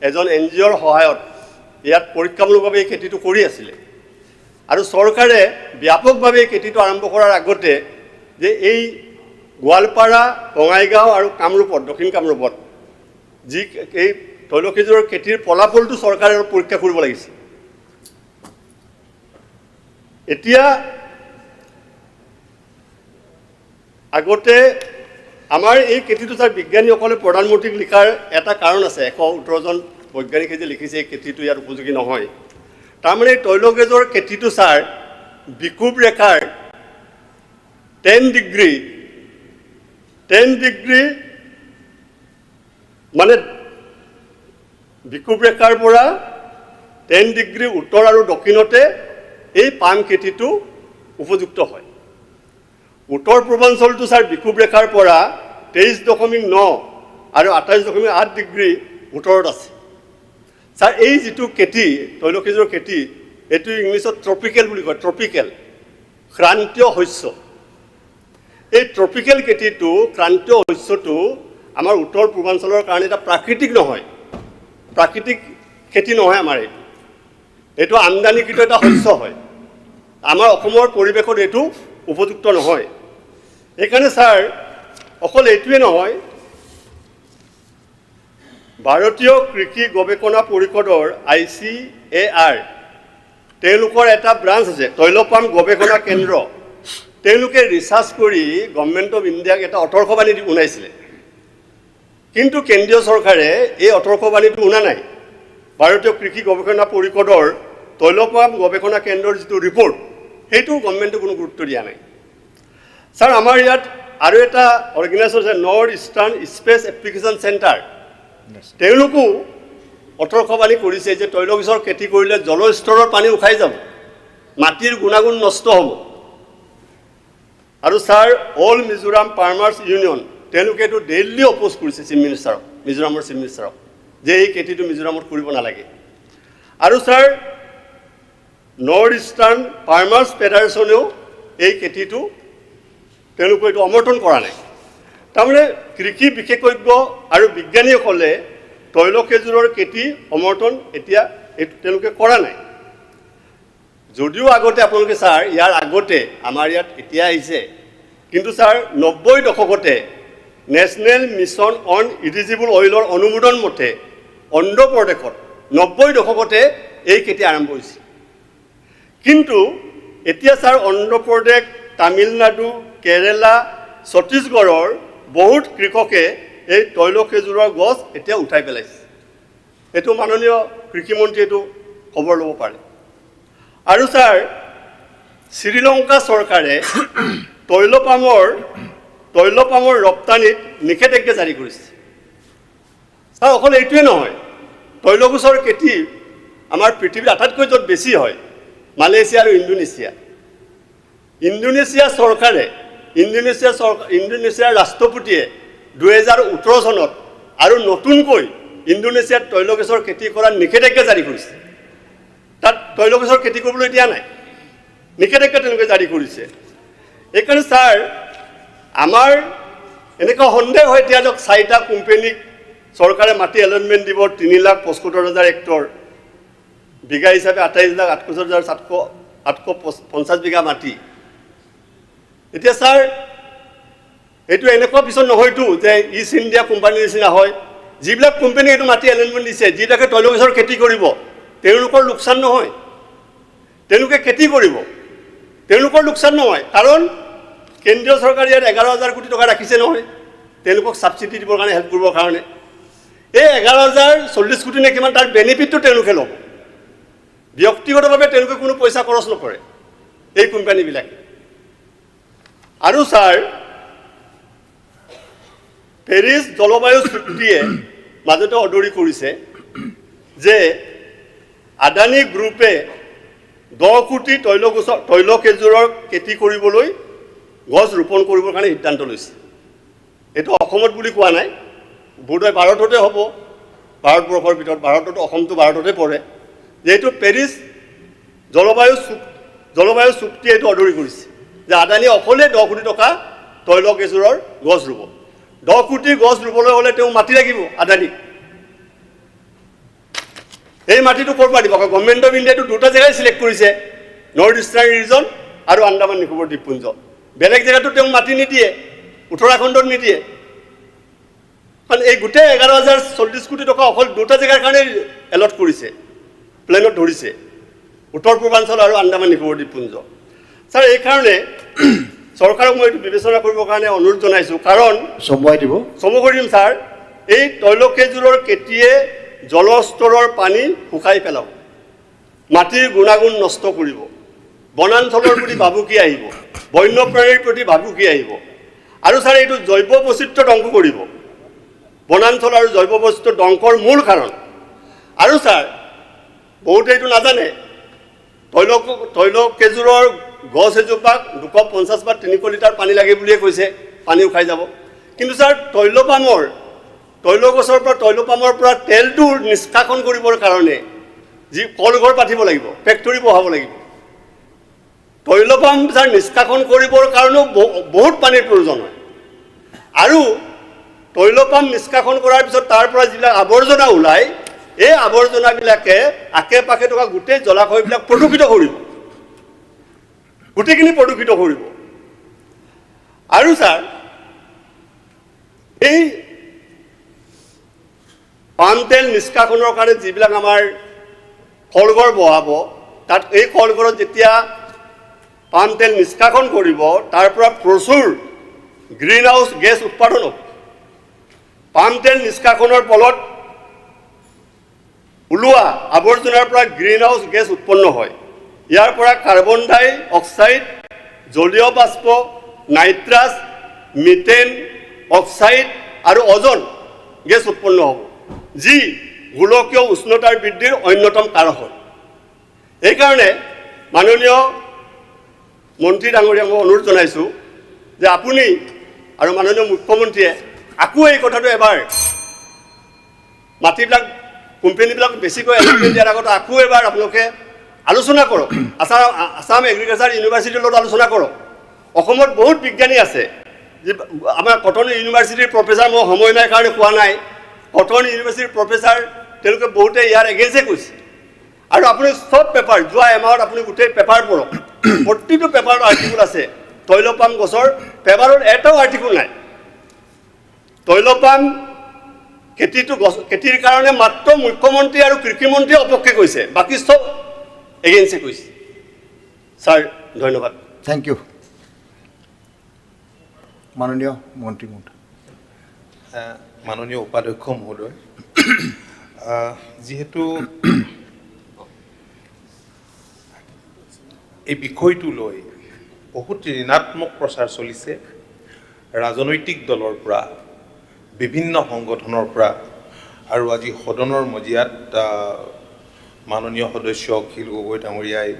এজন NGOৰ সহায়ত ইয়াত পৰীক্ষামূলকভাৱে এই খেতিটো কৰি আছিলে। আৰু চৰকাৰে ব্যাপকভাৱে এই খেতিটো আৰম্ভ কৰাৰ আগতে যে এই গোৱালপাৰা, বঙাইগাঁও আৰু কামৰূপত, দক্ষিণ কামৰূপত যি এই তৈল খেজুৰৰ খেতিৰ ফলাফলটো চৰকাৰে পৰীক্ষা কৰিব লাগিছে। এতিয়া আগতে আমাৰ এই খেতিটো ছাৰ বিজ্ঞানীসকলে প্ৰধানমন্ত্ৰীক লিখাৰ এটা কাৰণ আছে, 118জন বৈজ্ঞানিকে যে লিখিছে এই খেতিটো ইয়াত উপযোগী নহয়। তাৰমানে এই তৈল গেছৰ খেতিটো ছাৰ বিষুৱ ৰেখাৰ 10 ডিগ্ৰী মানে বিষুৱ ৰেখাৰ পৰা 10 ডিগ্ৰী উত্তৰ আৰু দক্ষিণতে এই পাম খেতিটো উপযুক্ত হয়। উত্তৰ পূৰ্বাঞ্চলটো ছাৰ বিষুৱ ৰেখাৰ পৰা 23.9 আৰু 28.8 ডিগ্ৰী উত্তৰত আছে। ছাৰ এই যিটো খেতি তৈল খেজুৰৰ খেতি এইটো ইংলিছত ট্ৰপিকেল বুলি কয়, ট্ৰপিকেল ক্ৰান্তীয় শস্য। এই ট্ৰপিকেল খেতিটো, ক্ৰান্তীয় শস্যটো আমাৰ উত্তৰ পূৰ্বাঞ্চলৰ কাৰণে এটা প্ৰাকৃতিক নহয়, প্ৰাকৃতিক খেতি নহয় আমাৰ এইটো আমদানিকৃত এটা শস্য হয়। আমাৰ অসমৰ পৰিৱেশত এইটো উপযুক্ত নহয়। সেইকাৰণে ছাৰ অকল এইটোৱে নহয়, ভাৰতীয় কৃষি গৱেষণা পৰিষদৰ ICAR তেওঁলোকৰ এটা ব্ৰাঞ্চ আছে, তৈল পাম গৱেষণা কেন্দ্ৰ। তেওঁলোকে ৰিচাৰ্চ কৰি গভৰ্ণমেণ্ট অফ ইণ্ডিয়াক এটা অথৰ্শবাণী শুনাইছিলে। কিন্তু কেন্দ্ৰীয় চৰকাৰে এই অথৰ্শবাণীটো শুনা নাই। ভাৰতীয় কৃষি গৱেষণা পৰিষদৰ তৈল পাম গৱেষণা কেন্দ্ৰৰ যিটো ৰিপৰ্ট সেইটো গভৰ্ণমেণ্টে কোনো গুৰুত্ব দিয়া নাই। ছাৰ আমাৰ ইয়াত আৰু এটা অৰ্গেনাইজেশ্যন আছে, north eastern space application centre. তেওঁলোকো অথৰ্শবাণী কৰিছে যে তৈল গেছৰ খেতি কৰিলে জলস্তৰৰ পানী উঠাই যাব, মাটিৰ গুণাগুণ নষ্ট হ'ব। আৰু sir all Mizoram farmers union তেওঁলোকে এইটো ডেইলি অপ'জ কৰিছে চিফ মিনিষ্টাৰক, মিজোৰামৰ চিফ মিনিষ্টাৰক, যে এই খেতিটো মিজোৰামত কৰিব নালাগে। আৰু ছাৰ নৰ্থ ইষ্টাৰ্ণ ফাৰ্মাৰ্ছ ফেডাৰেশ্যনেও এই খেতিটো তেওঁলোকে এইটো সমৰ্থন কৰা নাই তাৰমানে কৃষি বিশেষজ্ঞ আৰু বিজ্ঞানীসকলে তৈল খেজুৰৰ খেতি সমৰ্থন এতিয়া তেওঁলোকে কৰা নাই যদিও আগতে আপোনালোকে ছাৰ ইয়াৰ আগতে আমাৰ ইয়াত এতিয়া আহিছে কিন্তু ছাৰ 90 দশকতে নেশ্যনেল মিছন অন ইৰিজিবল অইলৰ অনুমোদন মতে অন্ধ্ৰ প্ৰদেশত 90 দশকতে এই খেতি আৰম্ভ হৈছিল কিন্তু এতিয়া ছাৰ অন্ধ্ৰ প্ৰদেশ তামিলনাডু কেৰেলা ছত্তীশগড়ৰ বহুত কৃষকে এই তৈল খেজুৰৰ গছ এতিয়া উঠাই পেলাইছে এইটো মাননীয় কৃষিমন্ত্ৰী এইটো খবৰ ল'ব পাৰে আৰু ছাৰ শ্ৰীলংকা চৰকাৰে তৈল পামৰ ৰপ্তানিত নিষেধাজ্ঞা জাৰি কৰিছে ছাৰ অকল এইটোৱে নহয় তৈল গছৰ খেতি আমাৰ পৃথিৱীৰ আটাইতকৈ য'ত বেছি হয় মালয়েছিয়া আৰু ইণ্ডোনেছিয়া চৰকাৰে ইণ্ডোনেছিয়াৰ ৰাষ্ট্ৰপতিয়ে 2018 চনত আৰু নতুনকৈ ইণ্ডোনেছিয়াত তৈল গছৰ খেতি কৰাৰ নিষেধাজ্ঞা জাৰি কৰিছে তাত তৈল গছৰ খেতি কৰিবলৈ দিয়া নাই নিষেধাজ্ঞা তেওঁলোকে জাৰি কৰিছে এইকাৰণে ছাৰ আমাৰ এনেকুৱা সন্দেহ হয় এতিয়া ধৰক 4টা কোম্পানীক চৰকাৰে মাটি এলটমেণ্ট দিব 3,75,000 হেক্টৰ বিঘা হিচাপে 28,750 বিঘা মাটি এতিয়া ছাৰ এইটো এনেকুৱা পিছত নহয়তো যে ইষ্ট ইণ্ডিয়া কোম্পানীৰ নিচিনা হয় যিবিলাক কোম্পানী এইটো মাটি এলটমেণ্ট দিছে যিবিলাকে তৈল গছৰ খেতি কৰিব তেওঁলোকৰ লোকচান নহয় তেওঁলোকে খেতি কৰিব তেওঁলোকৰ লোকচান নহয় কাৰণ কেন্দ্ৰীয় চৰকাৰে ইয়াত 11,000 কোটি টকা ৰাখিছে নহয় তেওঁলোকক ছাবচিডি দিবৰ কাৰণে হেল্প কৰিবৰ কাৰণে এই 11,040 কোটি নে কিমান তাৰ বেনিফিটটো তেওঁলোকে ল'ব ব্যক্তিগতভাৱে তেওঁলোকে কোনো পইচা খৰচ নকৰে এই কোম্পানীবিলাকে আৰু ছাৰ পেৰিছ জলবায়ু চুক্তিয়ে মাজতে অদৰি কৰিছে যে আদানী গ্ৰুপে 10 কোটি তৈল খেজুৰৰ খেতি কৰিবলৈ গছ ৰোপণ কৰিবৰ কাৰণে সিদ্ধান্ত লৈছে এইটো অসমত বুলি কোৱা নাই বোধহয় ভাৰততে হ'ব ভাৰতবৰ্ষৰ ভিতৰত ভাৰততো অসমটো ভাৰততে পৰে যেহেতু পেৰিছ জলবায়ু চুক্তিয়ে এইটো অদৰি কৰিছে যে আদানী অকলে 10 কোটি টকা তৈল খেজুৰৰ গছ ৰুব 10 কোটি গছ ৰুবলৈ হ'লে তেওঁ মাটি লাগিব আদানীক এই মাটিটো ক'ৰ পৰা দিব গভৰ্ণমেণ্ট অফ ইণ্ডিয়াটো দুটা জেগাই চিলেক্ট কৰিছে নৰ্থ ইষ্টাৰ্ণ ৰিজন আৰু আন্দামান নিকোবৰ দ্বীপপুঞ্জ বেলেগ জেগাতো তেওঁ মাটি নিদিয়ে উত্তৰাখণ্ডত নিদিয়ে কাৰণ এই গোটেই 11,040 কোটি টকা অকল দুটা জেগাৰ কাৰণে এলট কৰিছে প্লেনত ধৰিছে উত্তৰ পূৰ্বাঞ্চল আৰু আন্দামান নিকোবৰ দ্বীপপুঞ্জ ছাৰ এইকাৰণে চৰকাৰক মই এইটো বিবেচনা কৰিবৰ কাৰণে অনুৰোধ জনাইছোঁ কাৰণ চমু কৰি দিম ছাৰ এই তৈল খেজুৰৰ খেতিয়ে জলস্তৰৰ পানী শুকাই পেলাব মাটিৰ গুণাগুণ নষ্ট কৰিব বনাঞ্চলৰ প্ৰতি ভাবুকি আহিব বন্যপ্ৰাণীৰ প্ৰতি ভাবুকি আহিব আৰু ছাৰ এইটো জৈৱ বৈচিত্ৰ্য ধ্বংস কৰিব বনাঞ্চল আৰু জৈৱ বৈচিত্ৰ্য ধ্বংসৰ মূল কাৰণ আৰু ছাৰ বহুতে এইটো নাজানে তৈল খেজুৰৰ গছ এজোপাক 250 বা 300 লিটাৰ পানী লাগে বুলিয়ে কৈছে পানী উখাই যাব কিন্তু ছাৰ তৈল গছৰ পৰা তৈল পামৰ পৰা তেলটো নিষ্কাশন কৰিবৰ কাৰণে যি কলঘৰ পাতিব লাগিব ফেক্টৰী বহাব লাগিব তৈল পাম ছাৰ নিষ্কাশন কৰিবৰ কাৰণেও বহুত পানীৰ প্ৰয়োজন হয় আৰু তৈল পাম নিষ্কাশন কৰাৰ পিছত তাৰ পৰা যিবিলাক আৱৰ্জনা ওলায় এই আৱৰ্জনাবিলাকে আশে পাশে থকা গোটেই জলাশয়বিলাক প্ৰদূষিত কৰিব গোটেইখিনি প্ৰদূষিত কৰিব আৰু ছাৰ এই পাম তেল নিষ্কাশনৰ কাৰণে যিবিলাক আমাৰ কলঘৰ বহাব তাত এই কলঘৰত যেতিয়া পাম তেল নিষ্কাশন কৰিব তাৰ পৰা প্ৰচুৰ গ্ৰীণ হাউচ গেছ উৎপাদন হ'ব পাম তেল নিষ্কাশনৰ ফলত ওলোৱা আৱৰ্জনাৰ পৰা গ্ৰীণ হাউচ গেছ উৎপন্ন হয় ইয়াৰ পৰা কাৰ্বন ডাই অক্সাইড জলীয় বাষ্প নাইট্ৰাছ মিথেন অক্সাইড আৰু অজন গেছ উৎপন্ন হ'ব যি গোলকীয় উষ্ণতাৰ বৃদ্ধিৰ অন্যতম কাৰক হয় এইকাৰণে মাননীয় মন্ত্ৰী ডাঙৰীয়াক মই অনুৰোধ জনাইছোঁ যে আপুনি আৰু মাননীয় মুখ্যমন্ত্ৰীয়ে আকৌ এই কথাটো এবাৰ মাটিবিলাক কোম্পানীবিলাক বেছিকৈ এলটমেণ্ট দিয়াৰ আগতে আকৌ এবাৰ আপোনালোকে আলোচনা কৰক আছাম এগ্ৰিকালচাৰ ইউনিভাৰ্চিটিৰ লগত আলোচনা কৰক অসমত বহুত বিজ্ঞানী আছে যে আমাৰ কটন ইউনিভাৰ্চিটিৰ প্ৰফেচাৰ মই সময় নাই কাৰণে কোৱা নাই কটন ইউনিভাৰ্চিটিৰ প্ৰফেচাৰ তেওঁলোকে বহুতে ইয়াৰ এগেইনষ্টে কৈছে আৰু আপুনি সব পেপাৰ যোৱা এমাহত আপুনি গোটেই পেপাৰ পঢ়ক প্ৰতিটো পেপাৰত আৰ্টিকল আছে তৈলপাম গছৰ পেপাৰত এটাও আৰ্টিকল নাই তৈলপাম খেতিৰ কাৰণে মাত্ৰ মুখ্যমন্ত্ৰী আৰু কৃষিমন্ত্ৰীয়ে অপক্ষে কৈছে বাকী সব এগেইনষ্টে কৈছে ছাৰ ধন্যবাদ থেংক ইউ মাননীয় মন্ত্ৰী মহোদয় মাননীয় উপাধ্যক্ষ মহোদয় যিহেতু এই বিষয়টো লৈ বহুত ঋণাত্মক প্ৰচাৰ চলিছে ৰাজনৈতিক দলৰ পৰা বিভিন্ন সংগঠনৰ পৰা আৰু আজি সদনৰ মজিয়াত মাননীয় সদস্য অখিল গগৈ ডাঙৰীয়াই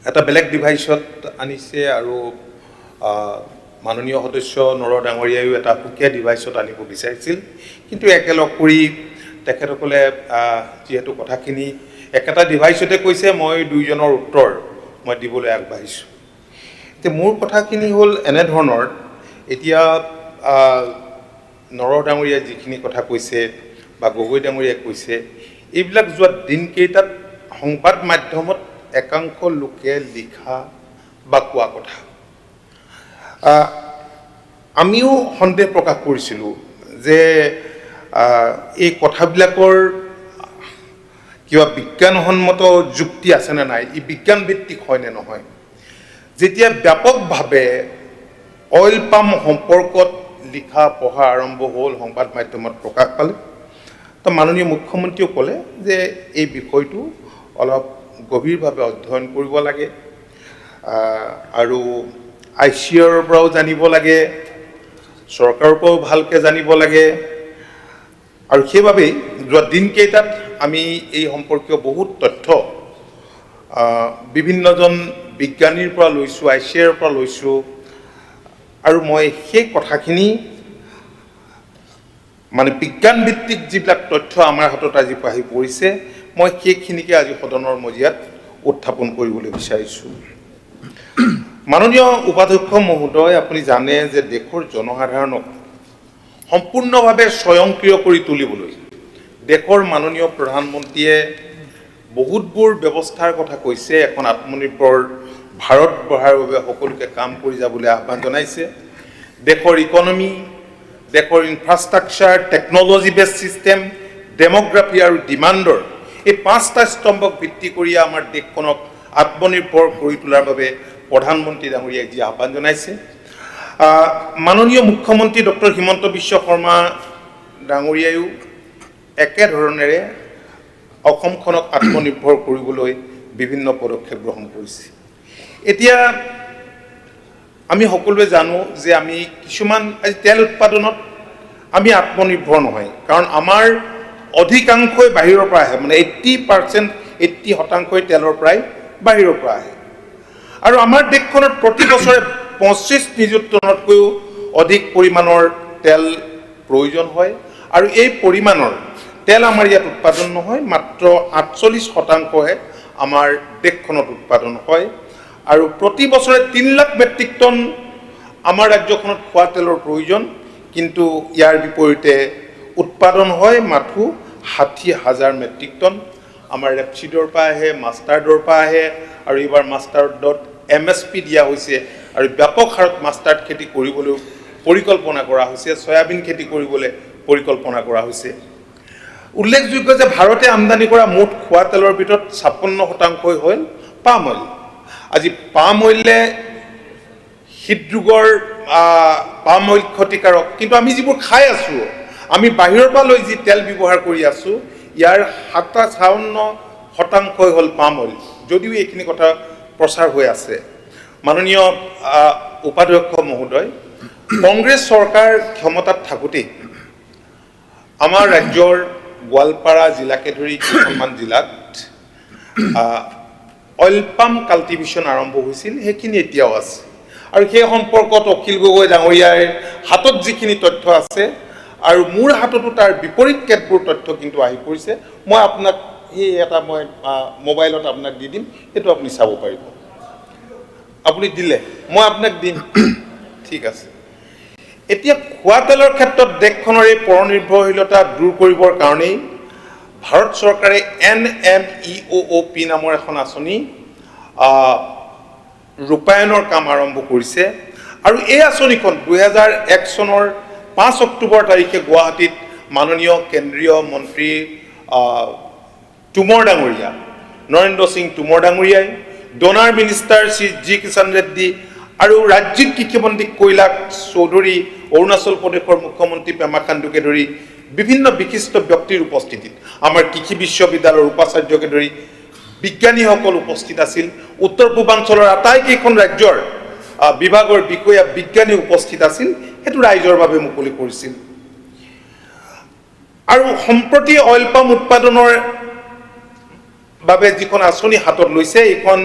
এটা বেলেগ ডিভাইচত আনিছে আৰু মাননীয় সদস্য নৰ ডাঙৰীয়াইও এটা সুকীয়া ডিভাইচত আনিব বিচাৰিছিল কিন্তু একেলগ কৰি তেখেতসকলে যিহেতু কথাখিনি একেটা ডিভাইচতে কৈছে মই দুইজনৰ উত্তৰ মই দিবলৈ আগবাঢ়িছোঁ এতিয়া মোৰ কথাখিনি হ'ল এনেধৰণৰ এতিয়া নৰ ডাঙৰীয়াই যিখিনি কথা কৈছে বা গগৈ ডাঙৰীয়াই কৈছে এইবিলাক যোৱা দিনকেইটাত সংবাদ মাধ্যমত একাংশ লোকে লিখা বা কোৱা কথা আমিও সন্দেহ প্ৰকাশ কৰিছিলোঁ যে এই কথাবিলাকৰ কিবা বিজ্ঞানসন্মত যুক্তি আছেনে নাই ই বিজ্ঞান ভিত্তিক হয়নে নহয় যেতিয়া ব্যাপকভাৱে অইল পাম সম্পৰ্কত লিখা পঢ়া আৰম্ভ হ'ল সংবাদ মাধ্যমত প্ৰকাশ পালে তো মাননীয় মুখ্যমন্ত্ৰীয়ে ক'লে যে এই বিষয়টো অলপ গভীৰভাৱে অধ্যয়ন কৰিব লাগে আৰু ICAৰ পৰাও জানিব লাগে চৰকাৰৰ পৰাও ভালকৈ জানিব লাগে আৰু সেইবাবেই যোৱা দিনকেইটাত আমি এই সম্পৰ্কীয় বহুত তথ্য বিভিন্নজন বিজ্ঞানীৰ পৰা লৈছোঁ ICAৰ পৰা লৈছোঁ আৰু মই সেই কথাখিনি মানে বিজ্ঞানভিত্তিক যিবিলাক তথ্য আমাৰ হাতত আজি আহি পৰিছে মই সেইখিনিকে আজি সদনৰ মজিয়াত উত্থাপন কৰিবলৈ বিচাৰিছোঁ মাননীয় উপাধ্যক্ষ মহোদয় আপুনি জানে যে দেশৰ জনসাধাৰণক সম্পূৰ্ণভাৱে স্বয়ংক্ৰিয় কৰি তুলিবলৈ দেশৰ মাননীয় প্ৰধানমন্ত্ৰীয়ে বহুতবোৰ ব্যৱস্থাৰ কথা কৈছে এখন আত্মনিৰ্ভৰ ভাৰত গঢ়াৰ বাবে সকলোকে কাম কৰি যাবলৈ আহ্বান জনাইছে দেশৰ ইকনমি দেশৰ ইনফ্ৰাষ্ট্ৰাকচাৰ টেকনলজি বেছ ছিষ্টেম ডেমোগ্ৰাফি আৰু ডিমাণ্ডৰ এই পাঁচটা স্তম্ভক ভিত্তি কৰি আমাৰ দেশখনক আত্মনিৰ্ভৰ কৰি তোলাৰ বাবে প্ৰধানমন্ত্ৰী ডাঙৰীয়াই যি আহ্বান জনাইছে মাননীয় মুখ্যমন্ত্ৰী ডক্টৰ হিমন্ত বিশ্ব শৰ্মা ডাঙৰীয়াইও একেধৰণেৰে অসমখনক আত্মনিৰ্ভৰ কৰিবলৈ বিভিন্ন পদক্ষেপ গ্ৰহণ কৰিছে এতিয়া আমি সকলোৱে জানো যে আমি কিছুমান আজি তেল উৎপাদনত আমি আত্মনিৰ্ভৰ নহয় কাৰণ আমাৰ অধিকাংশই বাহিৰৰ পৰা আহে মানে 80% তেলৰ পৰাই বাহিৰৰ পৰা আহে আৰু আমাৰ দেশখনত প্ৰতি বছৰে 25 নিযুত টনতকৈও অধিক পৰিমাণৰ তেল প্ৰয়োজন হয় আৰু এই পৰিমাণৰ তেল আমাৰ ইয়াত উৎপাদন নহয় মাত্ৰ 48%হে আমাৰ দেশখনত উৎপাদন হয় আৰু প্ৰতি বছৰে 3 লাখ মেট্ৰিক টন আমাৰ ৰাজ্যখনত খোৱা তেলৰ প্ৰয়োজন কিন্তু ইয়াৰ বিপৰীতে উৎপাদন হয় মাথো 60,000 মেট্ৰিক টন আমাৰ ৰেপচিডৰ পৰা আহে মাষ্টাৰ্ডৰ পৰা আহে আৰু এইবাৰ মাষ্টাৰ্ডত MSP দিয়া হৈছে আৰু ব্যাপক হাৰত মাষ্টাৰ্ড খেতি কৰিবলৈ পৰিকল্পনা কৰা হৈছে সয়াবিন খেতি কৰিবলৈ পৰিকল্পনা কৰা হৈছে উল্লেখযোগ্য যে ভাৰতে আমদানি কৰা মুঠ খোৱা তেলৰ ভিতৰত 56% হ'ল পাম অইল আজি পাম অইলে হৃদৰোগৰ পাম অইল ক্ষতিকাৰক কিন্তু আমি যিবোৰ খাই আছোঁ আমি বাহিৰৰ পৰা লৈ যি তেল ব্যৱহাৰ কৰি আছোঁ ইয়াৰ 57% হ'ল পাম অইল যদিও এইখিনি কথা প্ৰচাৰ হৈ আছে মাননীয় উপাধ্যক্ষ মহোদয় কংগ্ৰেছ চৰকাৰ ক্ষমতাত থাকোঁতে আমাৰ ৰাজ্যৰ গোৱালপাৰা জিলাকে ধৰি কিছুমান জিলাত অইল পাম কাল্টিভেশ্যন আৰম্ভ হৈছিল সেইখিনি এতিয়াও আছে আৰু সেই সম্পৰ্কত অখিল গগৈ ডাঙৰীয়াৰ হাতত যিখিনি তথ্য আছে আৰু মোৰ হাততো তাৰ বিপৰীত কেতবোৰ তথ্য কিন্তু আহি পৰিছে মই আপোনাক এই এটা মই মোবাইলত আপোনাক দি দিম সেইটো আপুনি চাব পাৰিব আপুনি দিলে মই আপোনাক দিম ঠিক আছে এতিয়া খোৱা তেলৰ ক্ষেত্ৰত দেশখনৰ এই পৰনিৰ্ভৰশীলতা দূৰ কৰিবৰ কাৰণেই ভাৰত চৰকাৰে NMEOOP নামৰ এখন আঁচনি ৰূপায়ণৰ কাম আৰম্ভ কৰিছে আৰু এই আঁচনিখন 2001 চনৰ 5 অক্টোবৰ তাৰিখে গুৱাহাটীত মাননীয় কেন্দ্ৰীয় মন্ত্ৰী টোমৰ ডাঙৰীয়া নৰেন্দ্ৰ সিং টোমৰ ডাঙৰীয়াই DoNER minister Shri G Kishan Reddy আৰু ৰাজ্যিক কৃষিমন্ত্ৰী কৈলাশ চৌধুৰী অৰুণাচল প্ৰদেশৰ মুখ্যমন্ত্ৰী পেমা খাণ্ডুকে ধৰি বিভিন্ন বিশিষ্ট ব্যক্তিৰ উপস্থিতিত আমাৰ কৃষি বিশ্ববিদ্যালয়ৰ উপাচাৰ্যকে ধৰি বিজ্ঞানীসকল উপস্থিত আছিল উত্তৰ পূৰ্বাঞ্চলৰ আটাইকেইখন ৰাজ্যৰ বিভাগৰ বিষয়া বিজ্ঞানী উপস্থিত আছিল হেতু ৰাইজৰ বাবে মুকলি কৰিছিল আৰু সম্প্ৰতি অইল পাম উৎপাদনৰ বাবে যিখন আঁচনি হাতত লৈছে এইখন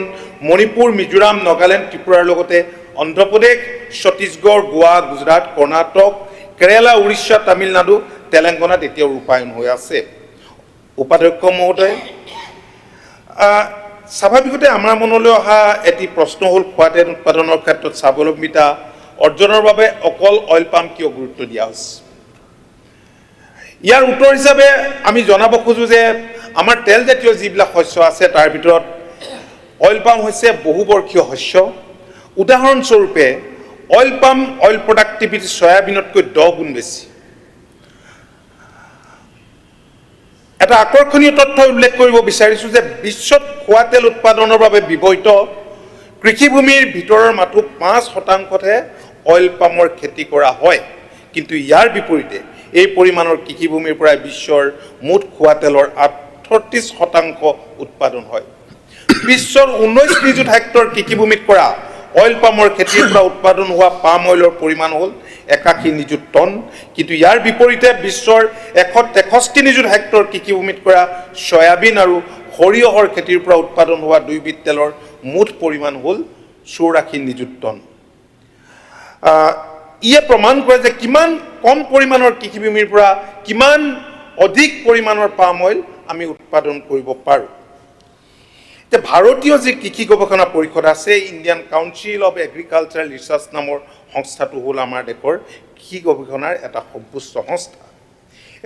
মণিপুৰ মিজোৰাম নাগালেণ্ড ত্ৰিপুৰাৰ লগতে অন্ধ্ৰপ্ৰদেশ ছত্তীশগড় গোৱা গুজৰাট কৰ্ণাটক কেৰালা উৰিষ্যা তামিলনাডু তেলেংগানাত এতিয়াও ৰূপায়ণ হৈ আছে উপাধ্যক্ষ মহোদয় স্বাভাৱিকতে আমাৰ মনলৈ অহা এটি প্ৰশ্ন হ'ল খোৱা তেল উৎপাদনৰ ক্ষেত্ৰত স্বাৱলম্বিতা অৰ্জনৰ বাবে অকল অইল পাম কিয় গুৰুত্ব দিয়া হৈছে ইয়াৰ উত্তৰ হিচাপে আমি জনাব খোজো যে আমাৰ তেলজাতীয় যিবিলাক শস্য আছে তাৰ ভিতৰত অইল পাম হৈছে বহুবৰ্ষীয় শস্য উদাহৰণস্বৰূপে অইল পাম অইল প্ৰডাক্টিভিটি সয়াবিনতকৈ 10 গুণ বেছি এটা আকৰ্ষণীয় তথ্য উল্লেখ কৰিব বিচাৰিছো যে বিশ্বত খোৱা তেল উৎপাদনৰ বাবে ব্যৱহৃত কৃষিভূমিৰ ভিতৰৰ মাত্ৰ 5%হে অইল পামৰ খেতি কৰা হয় কিন্তু ইয়াৰ বিপৰীতে এই পৰিমাণৰ কৃষিভূমিৰ পৰা বিশ্বৰ মুঠ খোৱা তেলৰ 38% উৎপাদন হয় বিশ্বৰ 19 নিযুত হেক্টৰ কৃষিভূমিত কৰা অইল পামৰ খেতিৰ পৰা উৎপাদন হোৱা পাম অইলৰ পৰিমাণ হ'ল 81 নিযুত টন কিন্তু ইয়াৰ বিপৰীতে বিশ্বৰ 163 নিযুত হেক্টৰ কৃষিভূমিত কৰা সয়াবিন আৰু সৰিয়হৰ খেতিৰ পৰা উৎপাদন হোৱা দুইবিধ তেলৰ মুঠ পৰিমাণ হ'ল 84 নিযুত টন ইয়ে প্ৰমাণ কৰে যে কিমান কম পৰিমাণৰ কৃষিভূমিৰ পৰা কিমান অধিক পৰিমাণৰ পাম অইল আমি উৎপাদন কৰিব পাৰোঁ যে ভাৰতীয় যে কৃষি গৱেষণা পৰিষদ আছে Indian council of agricultural research নামৰ সংস্থাটো হ'ল আমাৰ দেশৰ কৃষি গৱেষণাৰ এটা সৰ্বোচ্চ সংস্থা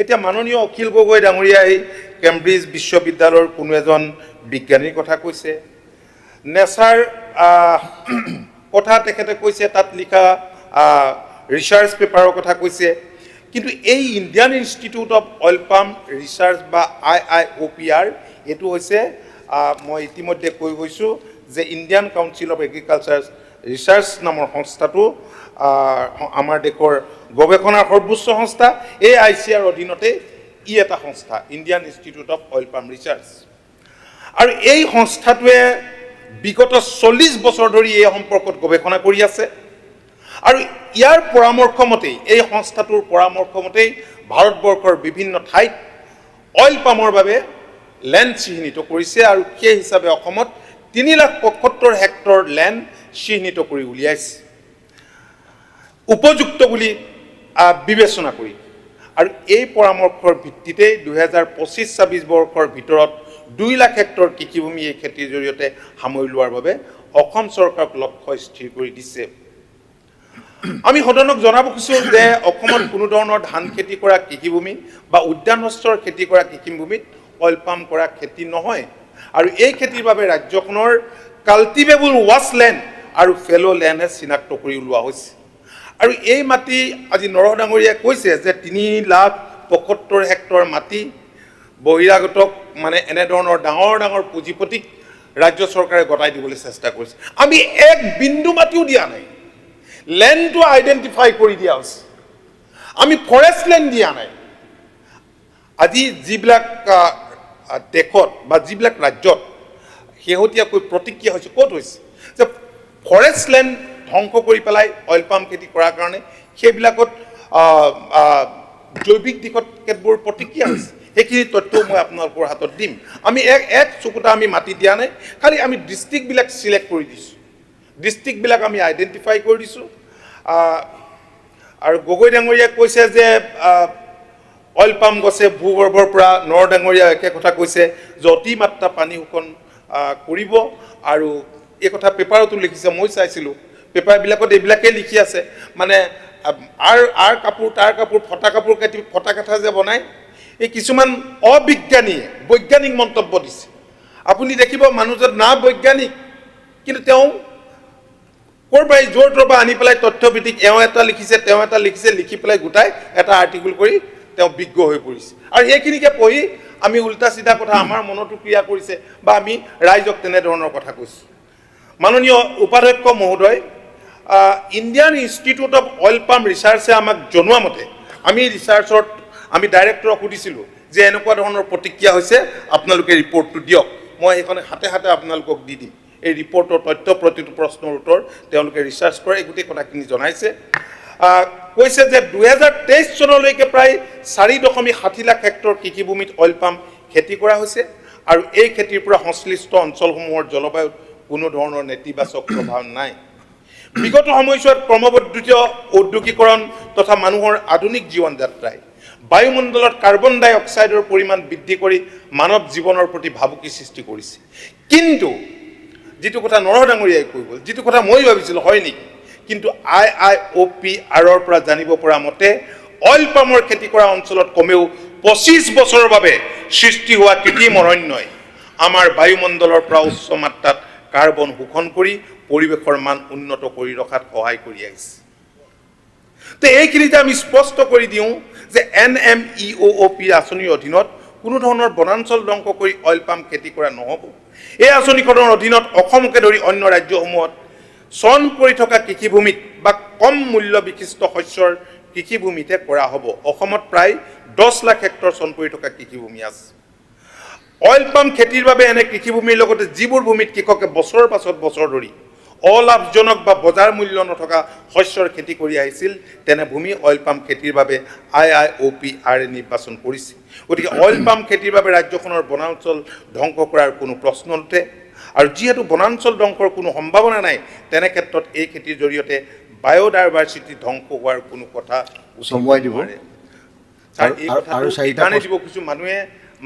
এতিয়া মাননীয় অখিল গগৈ ডাঙৰীয়াই কেম্ব্ৰিজ বিশ্ববিদ্যালয়ৰ কোনো এজন বিজ্ঞানীৰ কথা কৈছে নেচাৰ কথা তেখেতে কৈছে তাত লিখা ৰিচাৰ্চ পেপাৰৰ কথা কৈছে কিন্তু এই Indian Institute of oil palm research বা IIOPR এটো হৈছে মই ইতিমধ্যে কৈ গৈছো যে Indian council of agriculture research নামৰ সংস্থাটো আমাৰ দেশৰ গৱেষণাৰ সৰ্বোচ্চ সংস্থা এই ICR অধীনতে ই এটা সংস্থা Indian Institute of oil palm research আৰু এই সংস্থাটোৱে বিগত 40 বছৰ ধৰি এই সম্পৰ্কত গৱেষণা কৰি আছে আৰু ইয়াৰ পৰামৰ্শ মতেই এই সংস্থাটোৰ পৰামৰ্শ মতেই ভাৰতবৰ্ষৰ বিভিন্ন ঠাইত অইল পামৰ বাবে ল্যান্ড চিহ্নিত কৰিছে আৰু সেই হিচাপে অসমত 3,75,000 হেক্টৰ ল্যান্ড চিহ্নিত কৰি উলিয়াইছে উপযুক্ত বুলি বিবেচনা কৰি আৰু এই পৰামৰ্শৰ ভিত্তিতে 2025-26 বৰ্ষৰ ভিতৰত 2 লাখ হেক্টৰ কৃষিভূমি এই খেতিৰ জৰিয়তে সামৰি লোৱাৰ বাবে অসম চৰকাৰক লক্ষ্য স্থিৰ কৰি দিছে আমি সদনক জনাব খুজিছো যে অসমত কোনো ধৰণৰ ধান খেতি কৰা কৃষিভূমি বা উদ্যান শস্যৰ খেতি কৰা কৃষিভূমিত অইল পাম কৰা খেতি নহয় আৰু এই খেতিৰ বাবে ৰাজ্যখনৰ কাল্টিভেবল ৱাছলেণ্ড আৰু ফেলো লেণ্ডে চিনাক্ত কৰি উলিওৱা হৈছে আৰু এই মাটি আজি নৰডাঙৰীয়াই কৈছে যে 3,75,000 হেক্টৰ মাটি বহিৰাগতক মানে এনে ধৰণৰ ডাঙৰ ডাঙৰ পুঁজিপতিক ৰাজ্য চৰকাৰে গতাই দিবলৈ চেষ্টা কৰিছে আমি এক বিন্দু মাটিও দিয়া নাই ল্যান্ডটো আইডেন্টিফাই কৰি দিয়া হৈছে আমি ফৰেষ্ট ল্যান্ড দিয়া নাই আজি যিবিলাক দেশত বা যিবিলাক ৰাজ্যত শেহতীয়াকৈ প্ৰতিক্ৰিয়া হৈছে ক'ত হৈছে যে ফৰেষ্ট ল্যান্ড ধ্বংস কৰি পেলাই অইল পাম খেতি কৰাৰ কাৰণে সেইবিলাকত জৈৱিক দিশত কেতবোৰ প্ৰতিক্ৰিয়া হৈছে সেইখিনি তথ্য মই আপোনালোকৰ হাতত দিম আমি এক চকুটা আমি মাটি দিয়া নাই খালি আমি ডিষ্ট্ৰিক্টবিলাক সিলেক্ট কৰি দিছোঁ ডিষ্ট্ৰিক্টবিলাক আমি আইডেন্টিফাই কৰি দিছোঁ আৰু গগৈ ডাঙৰীয়াই কৈছে যে অইল পাম গছে ভূগৰ্ভৰ পৰা নৰডাঙৰীয়া একে কথা কৈছে যে অতিমাত্ৰা পানী শোষণ কৰিব আৰু এই কথা পেপাৰতো লিখিছে, মই চাইছিলোঁ পেপাৰবিলাকত এইবিলাকেই লিখি আছে, মানে আৰ কাপোৰ তাৰ কাপোৰ ফটা কাপোৰ কাটি ফটা কাঠা যে বনায়, এই কিছুমান অবিজ্ঞানীয়ে বৈজ্ঞানিক মন্তব্য দিছে। আপুনি দেখিব মানুহজন না বৈজ্ঞানিক, কিন্তু তেওঁ ক'ৰ পৰা জোৰ তৰ পৰা আনি পেলাই তথ্যভিত্তিক এওঁ এটা লিখিছে তেওঁ এটা লিখিছে, লিখি পেলাই গোটাই এটা আৰ্টিকুল কৰি তেওঁ বিজ্ঞ হৈ পৰিছে। আৰু সেইখিনিকে পঢ়ি আমি উল্টা চিধা কথা আমাৰ মনতো ক্ৰিয়া কৰিছে বা আমি ৰাইজক তেনেধৰণৰ কথা কৈছোঁ। মাননীয় উপাধ্যক্ষ মহোদয়, ইণ্ডিয়ান ইনষ্টিটিউট অফ অইল পাম্প ৰিচাৰ্চে আমাক জনোৱা মতে, আমি ৰিচাৰ্চত আমি ডাইৰেক্টৰক সুধিছিলোঁ যে এনেকুৱা ধৰণৰ প্ৰতিক্ৰিয়া হৈছে, আপোনালোকে ৰিপৰ্টটো দিয়ক, মই সেইখন হাতে হাতে আপোনালোকক দি দিম। এই ৰিপৰ্টৰ তথ্য প্ৰতিটো প্ৰশ্নৰ উত্তৰ তেওঁলোকে ৰিচাৰ্চ কৰে, এই গোটেই কথাখিনি জনাইছে। কৈছে যে 2023 চনলৈকে প্ৰায় 4.60 লাখ হেক্টৰ কৃষিভূমিত অইল পাম্প খেতি কৰা হৈছে, আৰু এই খেতিৰ পৰা সংশ্লিষ্ট অঞ্চলসমূহৰ জলবায়ুত কোনো ধৰণৰ নেতিবাচক প্ৰভাৱ নাই। বিগত সময়ছোৱাত ক্ৰমবৰ্ধিত ঔদ্যোগিকৰণ তথা মানুহৰ আধুনিক জীৱন যাত্ৰাই বায়ুমণ্ডলত কাৰ্বন ডাই অক্সাইডৰ পৰিমাণ বৃদ্ধি কৰি মানৱ জীৱনৰ প্ৰতি ভাবুকি সৃষ্টি কৰিছে। কিন্তু যিটো কথা নৰহ ডাঙৰীয়াই কৈ গ'ল, যিটো কথা মই ভাবিছিলোঁ হয় নেকি, কিন্তু IIOPRৰ পৰা জানিব পৰা মতে অইল পামৰ খেতি কৰা অঞ্চলত কমেও 25 বছৰৰ বাবে সৃষ্টি হোৱা কৃত্ৰিম অৰণ্যই আমাৰ বায়ুমণ্ডলৰ পৰা উচ্চ মাত্ৰাত কাৰ্বন শোষণ কৰি পৰিৱেশৰ মান উন্নত কৰি ৰখাত সহায় কৰি আহিছে। তো এইখিনিতে আমি স্পষ্ট কৰি দিওঁ যে NMEOOP আঁচনিৰ অধীনত কোনো ধৰণৰ বনাঞ্চল ধ্বংস কৰি অইল পাম্প খেতি কৰা নহ'ব। এই আঁচনিখনৰ অধীনত অসমকে ধৰি অন্য ৰাজ্যসমূহত চন পৰি থকা কৃষিভূমিত বা কম মূল্য বিশিষ্ট শস্যৰ কৃষিভূমিতে কৰা হ'ব। অসমত প্ৰায় 10 লাখ হেক্টৰ চন পৰি থকা কৃষিভূমি আছে। অইল পাম্প খেতিৰ বাবে এনে কৃষিভূমিৰ লগতে যিবোৰ ভূমিত কৃষকে বছৰৰ পাছত বছৰ ধৰি অলাভজনক বা বজাৰ মূল্য নথকা শস্যৰ খেতি কৰি আহিছিল, তেনে ভূমি অইল পাম্প খেতিৰ বাবে IIOPRে নিৰ্বাচন কৰিছে। গতিকে অইল পাম্প খেতিৰ বাবে ৰাজ্যখনৰ বনাঞ্চল ধ্বংস কৰাৰ কোনো প্ৰশ্ন নুঠে, আৰু যিহেতু বনাঞ্চল ধ্বংসৰ কোনো সম্ভাৱনা নাই, তেনে ক্ষেত্ৰত এই খেতিৰ জৰিয়তে বায়'ডাইভাৰ্চিটি ধ্বংস হোৱাৰ কোনো কথা সময় দিব। আৰু সেইকাৰণে দিব খুজিছোঁ,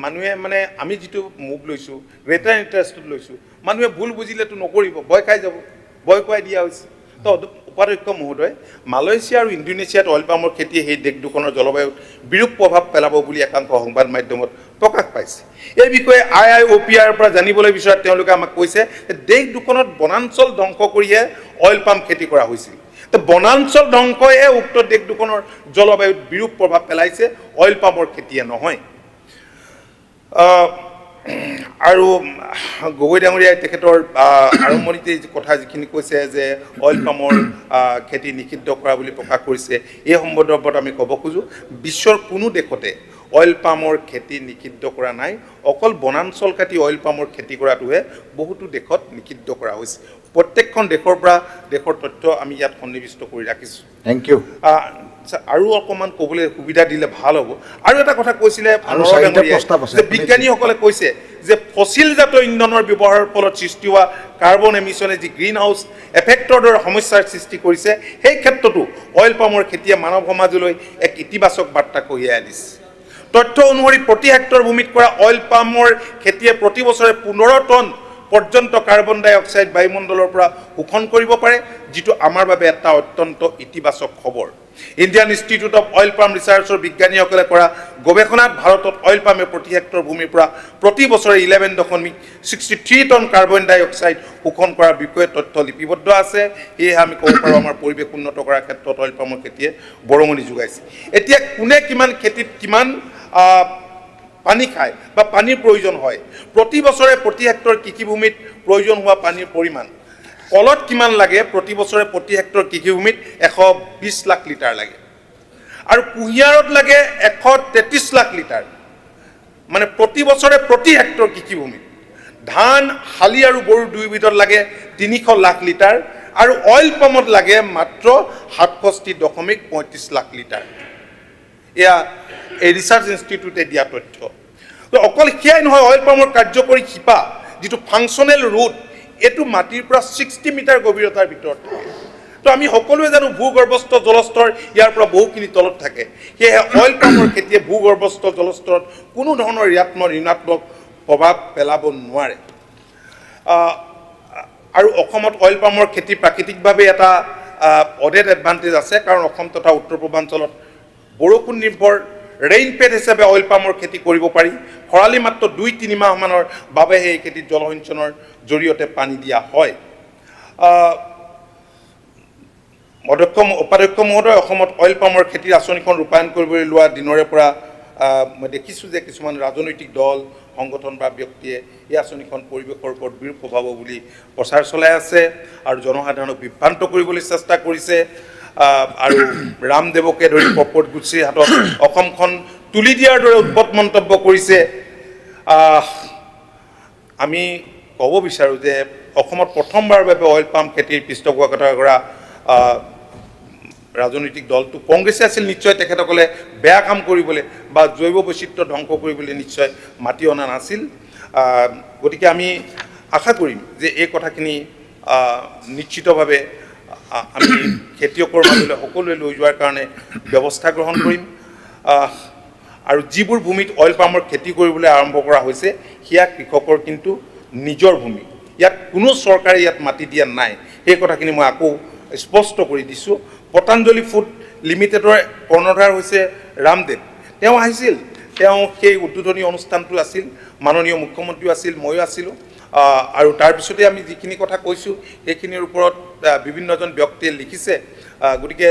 মানুহে মানে আমি যিটো মুভ লৈছোঁ, গ্ৰেটাৰ ইণ্টাৰেষ্টত লৈছোঁ, মানুহে ভুল বুজিলেতো নকৰিব, ভয় খাই যাব, ভয় খুৱাই দিয়া হৈছে। তো উপাধ্যক্ষ মহোদয়, মালয়েছিয়া আৰু ইণ্ডোনেছিয়াত অইল পামৰ খেতিয়ে সেই দেশ দুখনৰ জলবায়ুত বিৰূপ প্ৰভাৱ পেলাব বুলি একাংশ সংবাদ মাধ্যমত প্ৰকাশ পাইছে। এই বিষয়ে IIOPRৰ পৰা জানিবলৈ বিচৰাত তেওঁলোকে আমাক কৈছে যে দেশ দুখনত বনাঞ্চল ধ্বংস কৰিহে অইল পাম্প খেতি কৰা হৈছিল। তো বনাঞ্চল ধ্বংসহে উক্ত দেশ দুখনৰ জলবায়ুত বিৰূপ প্ৰভাৱ পেলাইছে, অইল পামৰ খেতিয়ে নহয়। আৰু গগৈ ডাঙৰীয়াই তেখেতৰ আৰম্ভণিতে কথা যিখিনি কৈছে যে অইল পামৰ খেতি নিষিদ্ধ কৰা বুলি প্ৰকাশ কৰিছে, এই সন্দৰ্ভত আমি ক'ব খোজোঁ, বিশ্বৰ কোনো দেশতে অইল পামৰ খেতি নিষিদ্ধ কৰা নাই, অকল বনাঞ্চল কাটি অইল পামৰ খেতি কৰাটোহে বহুতো দেশত নিষিদ্ধ কৰা হৈছে। প্ৰত্যেকখন দেশৰ পৰা দেশৰ তথ্য আমি ইয়াত সন্নিৱিষ্ট কৰি ৰাখিছোঁ। Thank you. আৰু অকণমান ক'বলৈ সুবিধা দিলে ভাল হ'ব। আৰু এটা কথা কৈছিলে যে বিজ্ঞানীসকলে কৈছে যে ফচিলজাত ইন্ধনৰ ব্যৱহাৰৰ ফলত সৃষ্টি হোৱা কাৰ্বন এমিশ্যনে যি গ্ৰীণ হাউচ এফেক্টৰ দৰে সমস্যাৰ সৃষ্টি কৰিছে, সেই ক্ষেত্ৰতো অইল পামৰ খেতিয়ে মানৱ সমাজলৈ এক ইতিবাচক বাৰ্তা কঢ়িয়াই আনিছে। তথ্য অনুসৰি প্ৰতি হেক্টৰ ভূমিত কৰা অইল পামৰ খেতিয়ে প্ৰতি বছৰে 15 টন পৰ্যন্ত কাৰ্বন ডাই অক্সাইড বায়ুমণ্ডলৰ পৰা শোষণ কৰিব পাৰে, যিটো আমাৰ বাবে এটা অত্যন্ত ইতিবাচক খবৰ। ইণ্ডিয়ান ইনষ্টিটিউট অফ অইল পাম্প ৰিচাৰ্চৰ বিজ্ঞানীসকলে কৰা গৱেষণাত ভাৰতত অইল পাম্পে প্ৰতি হেক্টৰ ভূমিৰ পৰা প্ৰতি বছৰে 11.63 টন কাৰ্বন ডাই অক্সাইড শোষণ কৰাৰ বিষয়ে তথ্য লিপিবদ্ধ আছে। সেয়েহে আমি ক'ব পাৰোঁ আমাৰ পৰিৱেশ উন্নত কৰাৰ ক্ষেত্ৰত অইল পামৰ খেতিয়ে বৰঙণি যোগাইছে। এতিয়া কোনে কিমান খেতিত কিমান পানী খায় বা পানীৰ প্ৰয়োজন হয়, প্ৰতি বছৰে প্ৰতি হেক্টৰ কৃষিভূমিত প্ৰয়োজন হোৱা পানীৰ পৰিমাণ কলত কিমান লাগে, প্ৰতি বছৰে প্ৰতি হেক্টৰ কৃষিভূমিত 120 লাখ লিটাৰ লাগে, আৰু কুঁহিয়াৰত লাগে 133 লাখ লিটাৰ, মানে প্ৰতি বছৰে প্ৰতি হেক্টৰ কৃষিভূমিত। ধান, শালি আৰু বড়ো দুয়োবিধত লাগে 300 লাখ লিটাৰ, আৰু অইল পামত লাগে মাত্ৰ 67.35 লাখ লিটাৰ। এয়া এই ৰিচাৰ্চ ইনষ্টিটিউটে দিয়া তথ্য। তো অকল সেয়াই নহয়, অইল পামৰ কাৰ্যকৰী শিপা যিটো ফাংচনেল ৰুট, এইটো মাটিৰ পৰা 60 মিটাৰ গভীৰতাৰ ভিতৰত থাকে। তো আমি সকলোৱে জানো ভূগৰ্ভস্থ জলস্তৰ ইয়াৰ পৰা বহুখিনি তলত থাকে। সেয়েহে অইল পামৰ খেতিয়ে ভূগৰ্ভস্থ জলস্তৰত কোনো ধৰণৰ ঋণাত্মক প্ৰভাৱ পেলাব নোৱাৰে। আৰু অসমত অইল পামৰ খেতি প্ৰাকৃতিকভাৱে এটা অডেড এডভান্টেজ আছে, কাৰণ অসম তথা উত্তৰ পূৰ্বাঞ্চলত বৰষুণ নিৰ্ভৰ ৰেইনপেড হিচাপে অইল পামৰ খেতি কৰিব পাৰি। খৰালি মাত্ৰ 2-3 মাহমানৰ বাবে সেই খেতিত জলসিঞ্চনৰ জৰিয়তে পানী দিয়া হয়। উপাধ্যক্ষ মহোদয়, অসমত অইল পামৰ খেতিৰ আঁচনিখন ৰূপায়ণ কৰিবলৈ লোৱা দিনৰে পৰা মই দেখিছোঁ যে কিছুমান ৰাজনৈতিক দল, সংগঠন বা ব্যক্তিয়ে এই আঁচনিখন পৰিৱেশৰ ওপৰত বিৰূপ প্ৰভাৱ বুলি প্ৰচাৰ চলাই আছে আৰু জনসাধাৰণক বিভ্ৰান্ত কৰিবলৈ চেষ্টা কৰিছে। আৰু ৰামদেৱকে ধৰি পপত গুচিৰ হাতত অসমখন তুলি দিয়াৰ দৰে উদ্ভট মন্তব্য কৰিছে। আমি ক'ব বিচাৰোঁ যে অসমত প্ৰথমবাৰৰ বাবে অইল পাম খেতিৰ পৃষ্ঠপোষকতা কৰা ৰাজনৈতিক দলটো কংগ্ৰেছে আছিল। নিশ্চয় তেখেতসকলে বেয়া কাম কৰিবলৈ বা জৈৱ বৈচিত্ৰ্য ধ্বংস কৰিবলৈ নিশ্চয় মাতি অনা নাছিল। গতিকে আমি আশা কৰিম যে এই কথাখিনি নিশ্চিতভাৱে আমি খেতিয়কৰ মাজলৈ সকলোৱে লৈ যোৱাৰ কাৰণে ব্যৱস্থা গ্ৰহণ কৰিম। আৰু যিবোৰ ভূমিত অইল পামৰ খেতি কৰিবলৈ আৰম্ভ কৰা হৈছে সেয়া কৃষকৰ কিন্তু নিজৰ ভূমি, ইয়াত কোনো চৰকাৰে ইয়াত মাটি দিয়া নাই। সেই কথাখিনি মই আকৌ স্পষ্ট কৰি দিছোঁ। পতঞ্জলি ফুড লিমিটেডৰ কৰ্ণধাৰ হৈছে ৰামদেৱ। তেওঁ আহিছিল, তেওঁ সেই উদ্বোধনী অনুষ্ঠানটো আছিল, মাননীয় মুখ্যমন্ত্ৰীও আছিল, ময়ো আছিলোঁ। আৰু তাৰপিছতে আমি যিখিনি কথা কৈছোঁ সেইখিনিৰ ওপৰত বিভিন্নজন ব্যক্তিয়ে লিখিছে। গতিকে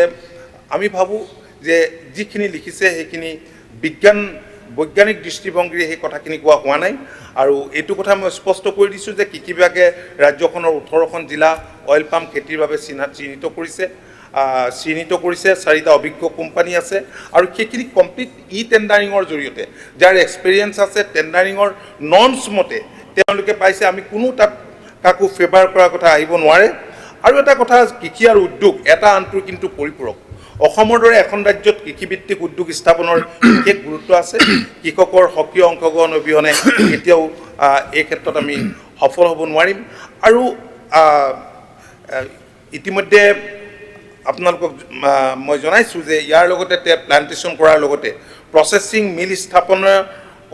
আমি ভাবোঁ যে যিখিনি লিখিছে সেইখিনি বৈজ্ঞানিক দৃষ্টিভংগীৰে সেই কথাখিনি কোৱা হোৱা নাই। আৰু এইটো কথা মই স্পষ্ট কৰি দিছোঁ যে কৃষি বিভাগে ৰাজ্যখনৰ 18খন জিলা অইল পাম খেতিৰ বাবে চিহ্নিত কৰিছে। 4টা অভিজ্ঞ কোম্পানী আছে আৰু সেইখিনি কমপ্লিট টেণ্ডাৰিঙৰ জৰিয়তে যাৰ এক্সপিৰিয়েঞ্চ আছে, টেণ্ডাৰিঙৰ নৰ্মছ মতে তেওঁলোকে পাইছে। আমি কোনো তাত কাকো ফেভাৰ কৰাৰ কথা আহিব নোৱাৰে। আৰু এটা কথা, কৃষি আৰু উদ্যোগ এটা আনটোৰ কিন্তু পৰিপূৰক। অসমৰ দৰে এখন ৰাজ্যত কৃষিভিত্তিক উদ্যোগ স্থাপনৰ বিশেষ গুৰুত্ব আছে। কৃষকৰ সক্ৰিয় অংশগ্ৰহণ অবিহনে কেতিয়াও এই ক্ষেত্ৰত আমি সফল হ'ব নোৱাৰিম। আৰু ইতিমধ্যে আপোনালোকক মই জনাইছোঁ যে ইয়াৰ লগতে প্লান্টেশ্যন কৰাৰ লগতে প্ৰচেছিং মিল স্থাপনৰ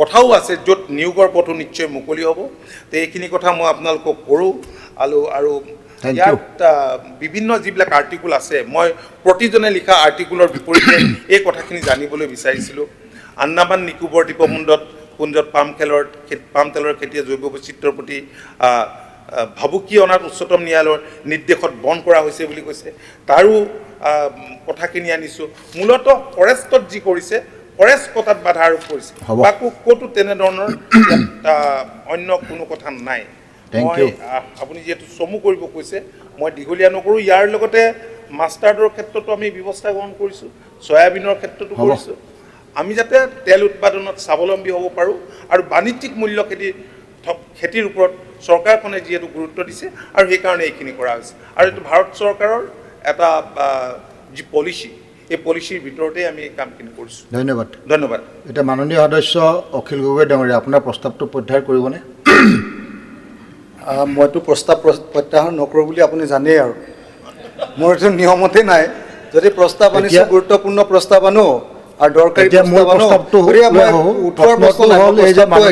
কথাও আছে, য'ত নিয়োগৰ পথো নিশ্চয় মুকলি হ'ব। তো এইখিনি কথা মই আপোনালোকক কৰোঁ। আৰু ইয়াত বিভিন্ন যিবিলাক আৰ্টিকুল আছে, মই প্ৰতিজনে লিখা আৰ্টিকুলৰ বিপৰীতে এই কথাখিনি জানিবলৈ বিচাৰিছিলোঁ। আন্দামান নিকোবৰ দ্বীপপুঞ্জত পাম তেলৰ খেতিয়ে জৈৱ বৈচিত্ৰ্যৰ প্ৰতি ভাবুকি অনাত উচ্চতম ন্যায়ালয়ৰ নিৰ্দেশত বন্ধ কৰা হৈছে বুলি কৈছে। তাৰো কথাখিনি আনিছোঁ। মূলতঃ ফৰেষ্টত যি কৰিছে, ফৰেষ্ট কটাত বাধা আৰোপ কৰিছে, বা ক'তো তেনেধৰণৰ অন্য কোনো কথা নাই। মই আপুনি যিহেতু চমু কৰিব কৈছে, মই দীঘলীয়া নকৰোঁ। ইয়াৰ লগতে মাষ্টাৰ্ডৰ ক্ষেত্ৰতো আমি ব্যৱস্থা গ্ৰহণ কৰিছোঁ, চয়াবিনৰ ক্ষেত্ৰতো কৰিছোঁ। আমি যাতে তেল উৎপাদনত স্বাৱলম্বী হ'ব পাৰোঁ আৰু বাণিজ্যিক মূল্য খেতিৰ ওপৰত চৰকাৰখনে যিহেতু গুৰুত্ব দিছে আৰু সেইকাৰণে এইখিনি কৰা হৈছে। আৰু এইটো ভাৰত চৰকাৰৰ এটা যি পলিচি, এই পলিচিৰ ভিতৰতে আমি এই কামখিনি কৰিছোঁ। ধন্যবাদ। ধন্যবাদ। এতিয়া মাননীয় সদস্য অখিল গগৈ ডাঙৰীয়া, আপোনাৰ প্ৰস্তাৱটো প্ৰত্যাহাৰ কৰিবনে? মইতো প্ৰস্তাৱ প্ৰত্যাহাৰ নকৰোঁ বুলি আপুনি জানেই। আৰু মোৰ এইটো নিয়মতে নাই। যদি প্ৰস্তাৱ আনিছোঁ, গুৰুত্বপূৰ্ণ প্ৰস্তাৱ আনো আৰু দৰকাৰী প্ৰস্তাৱ আনো,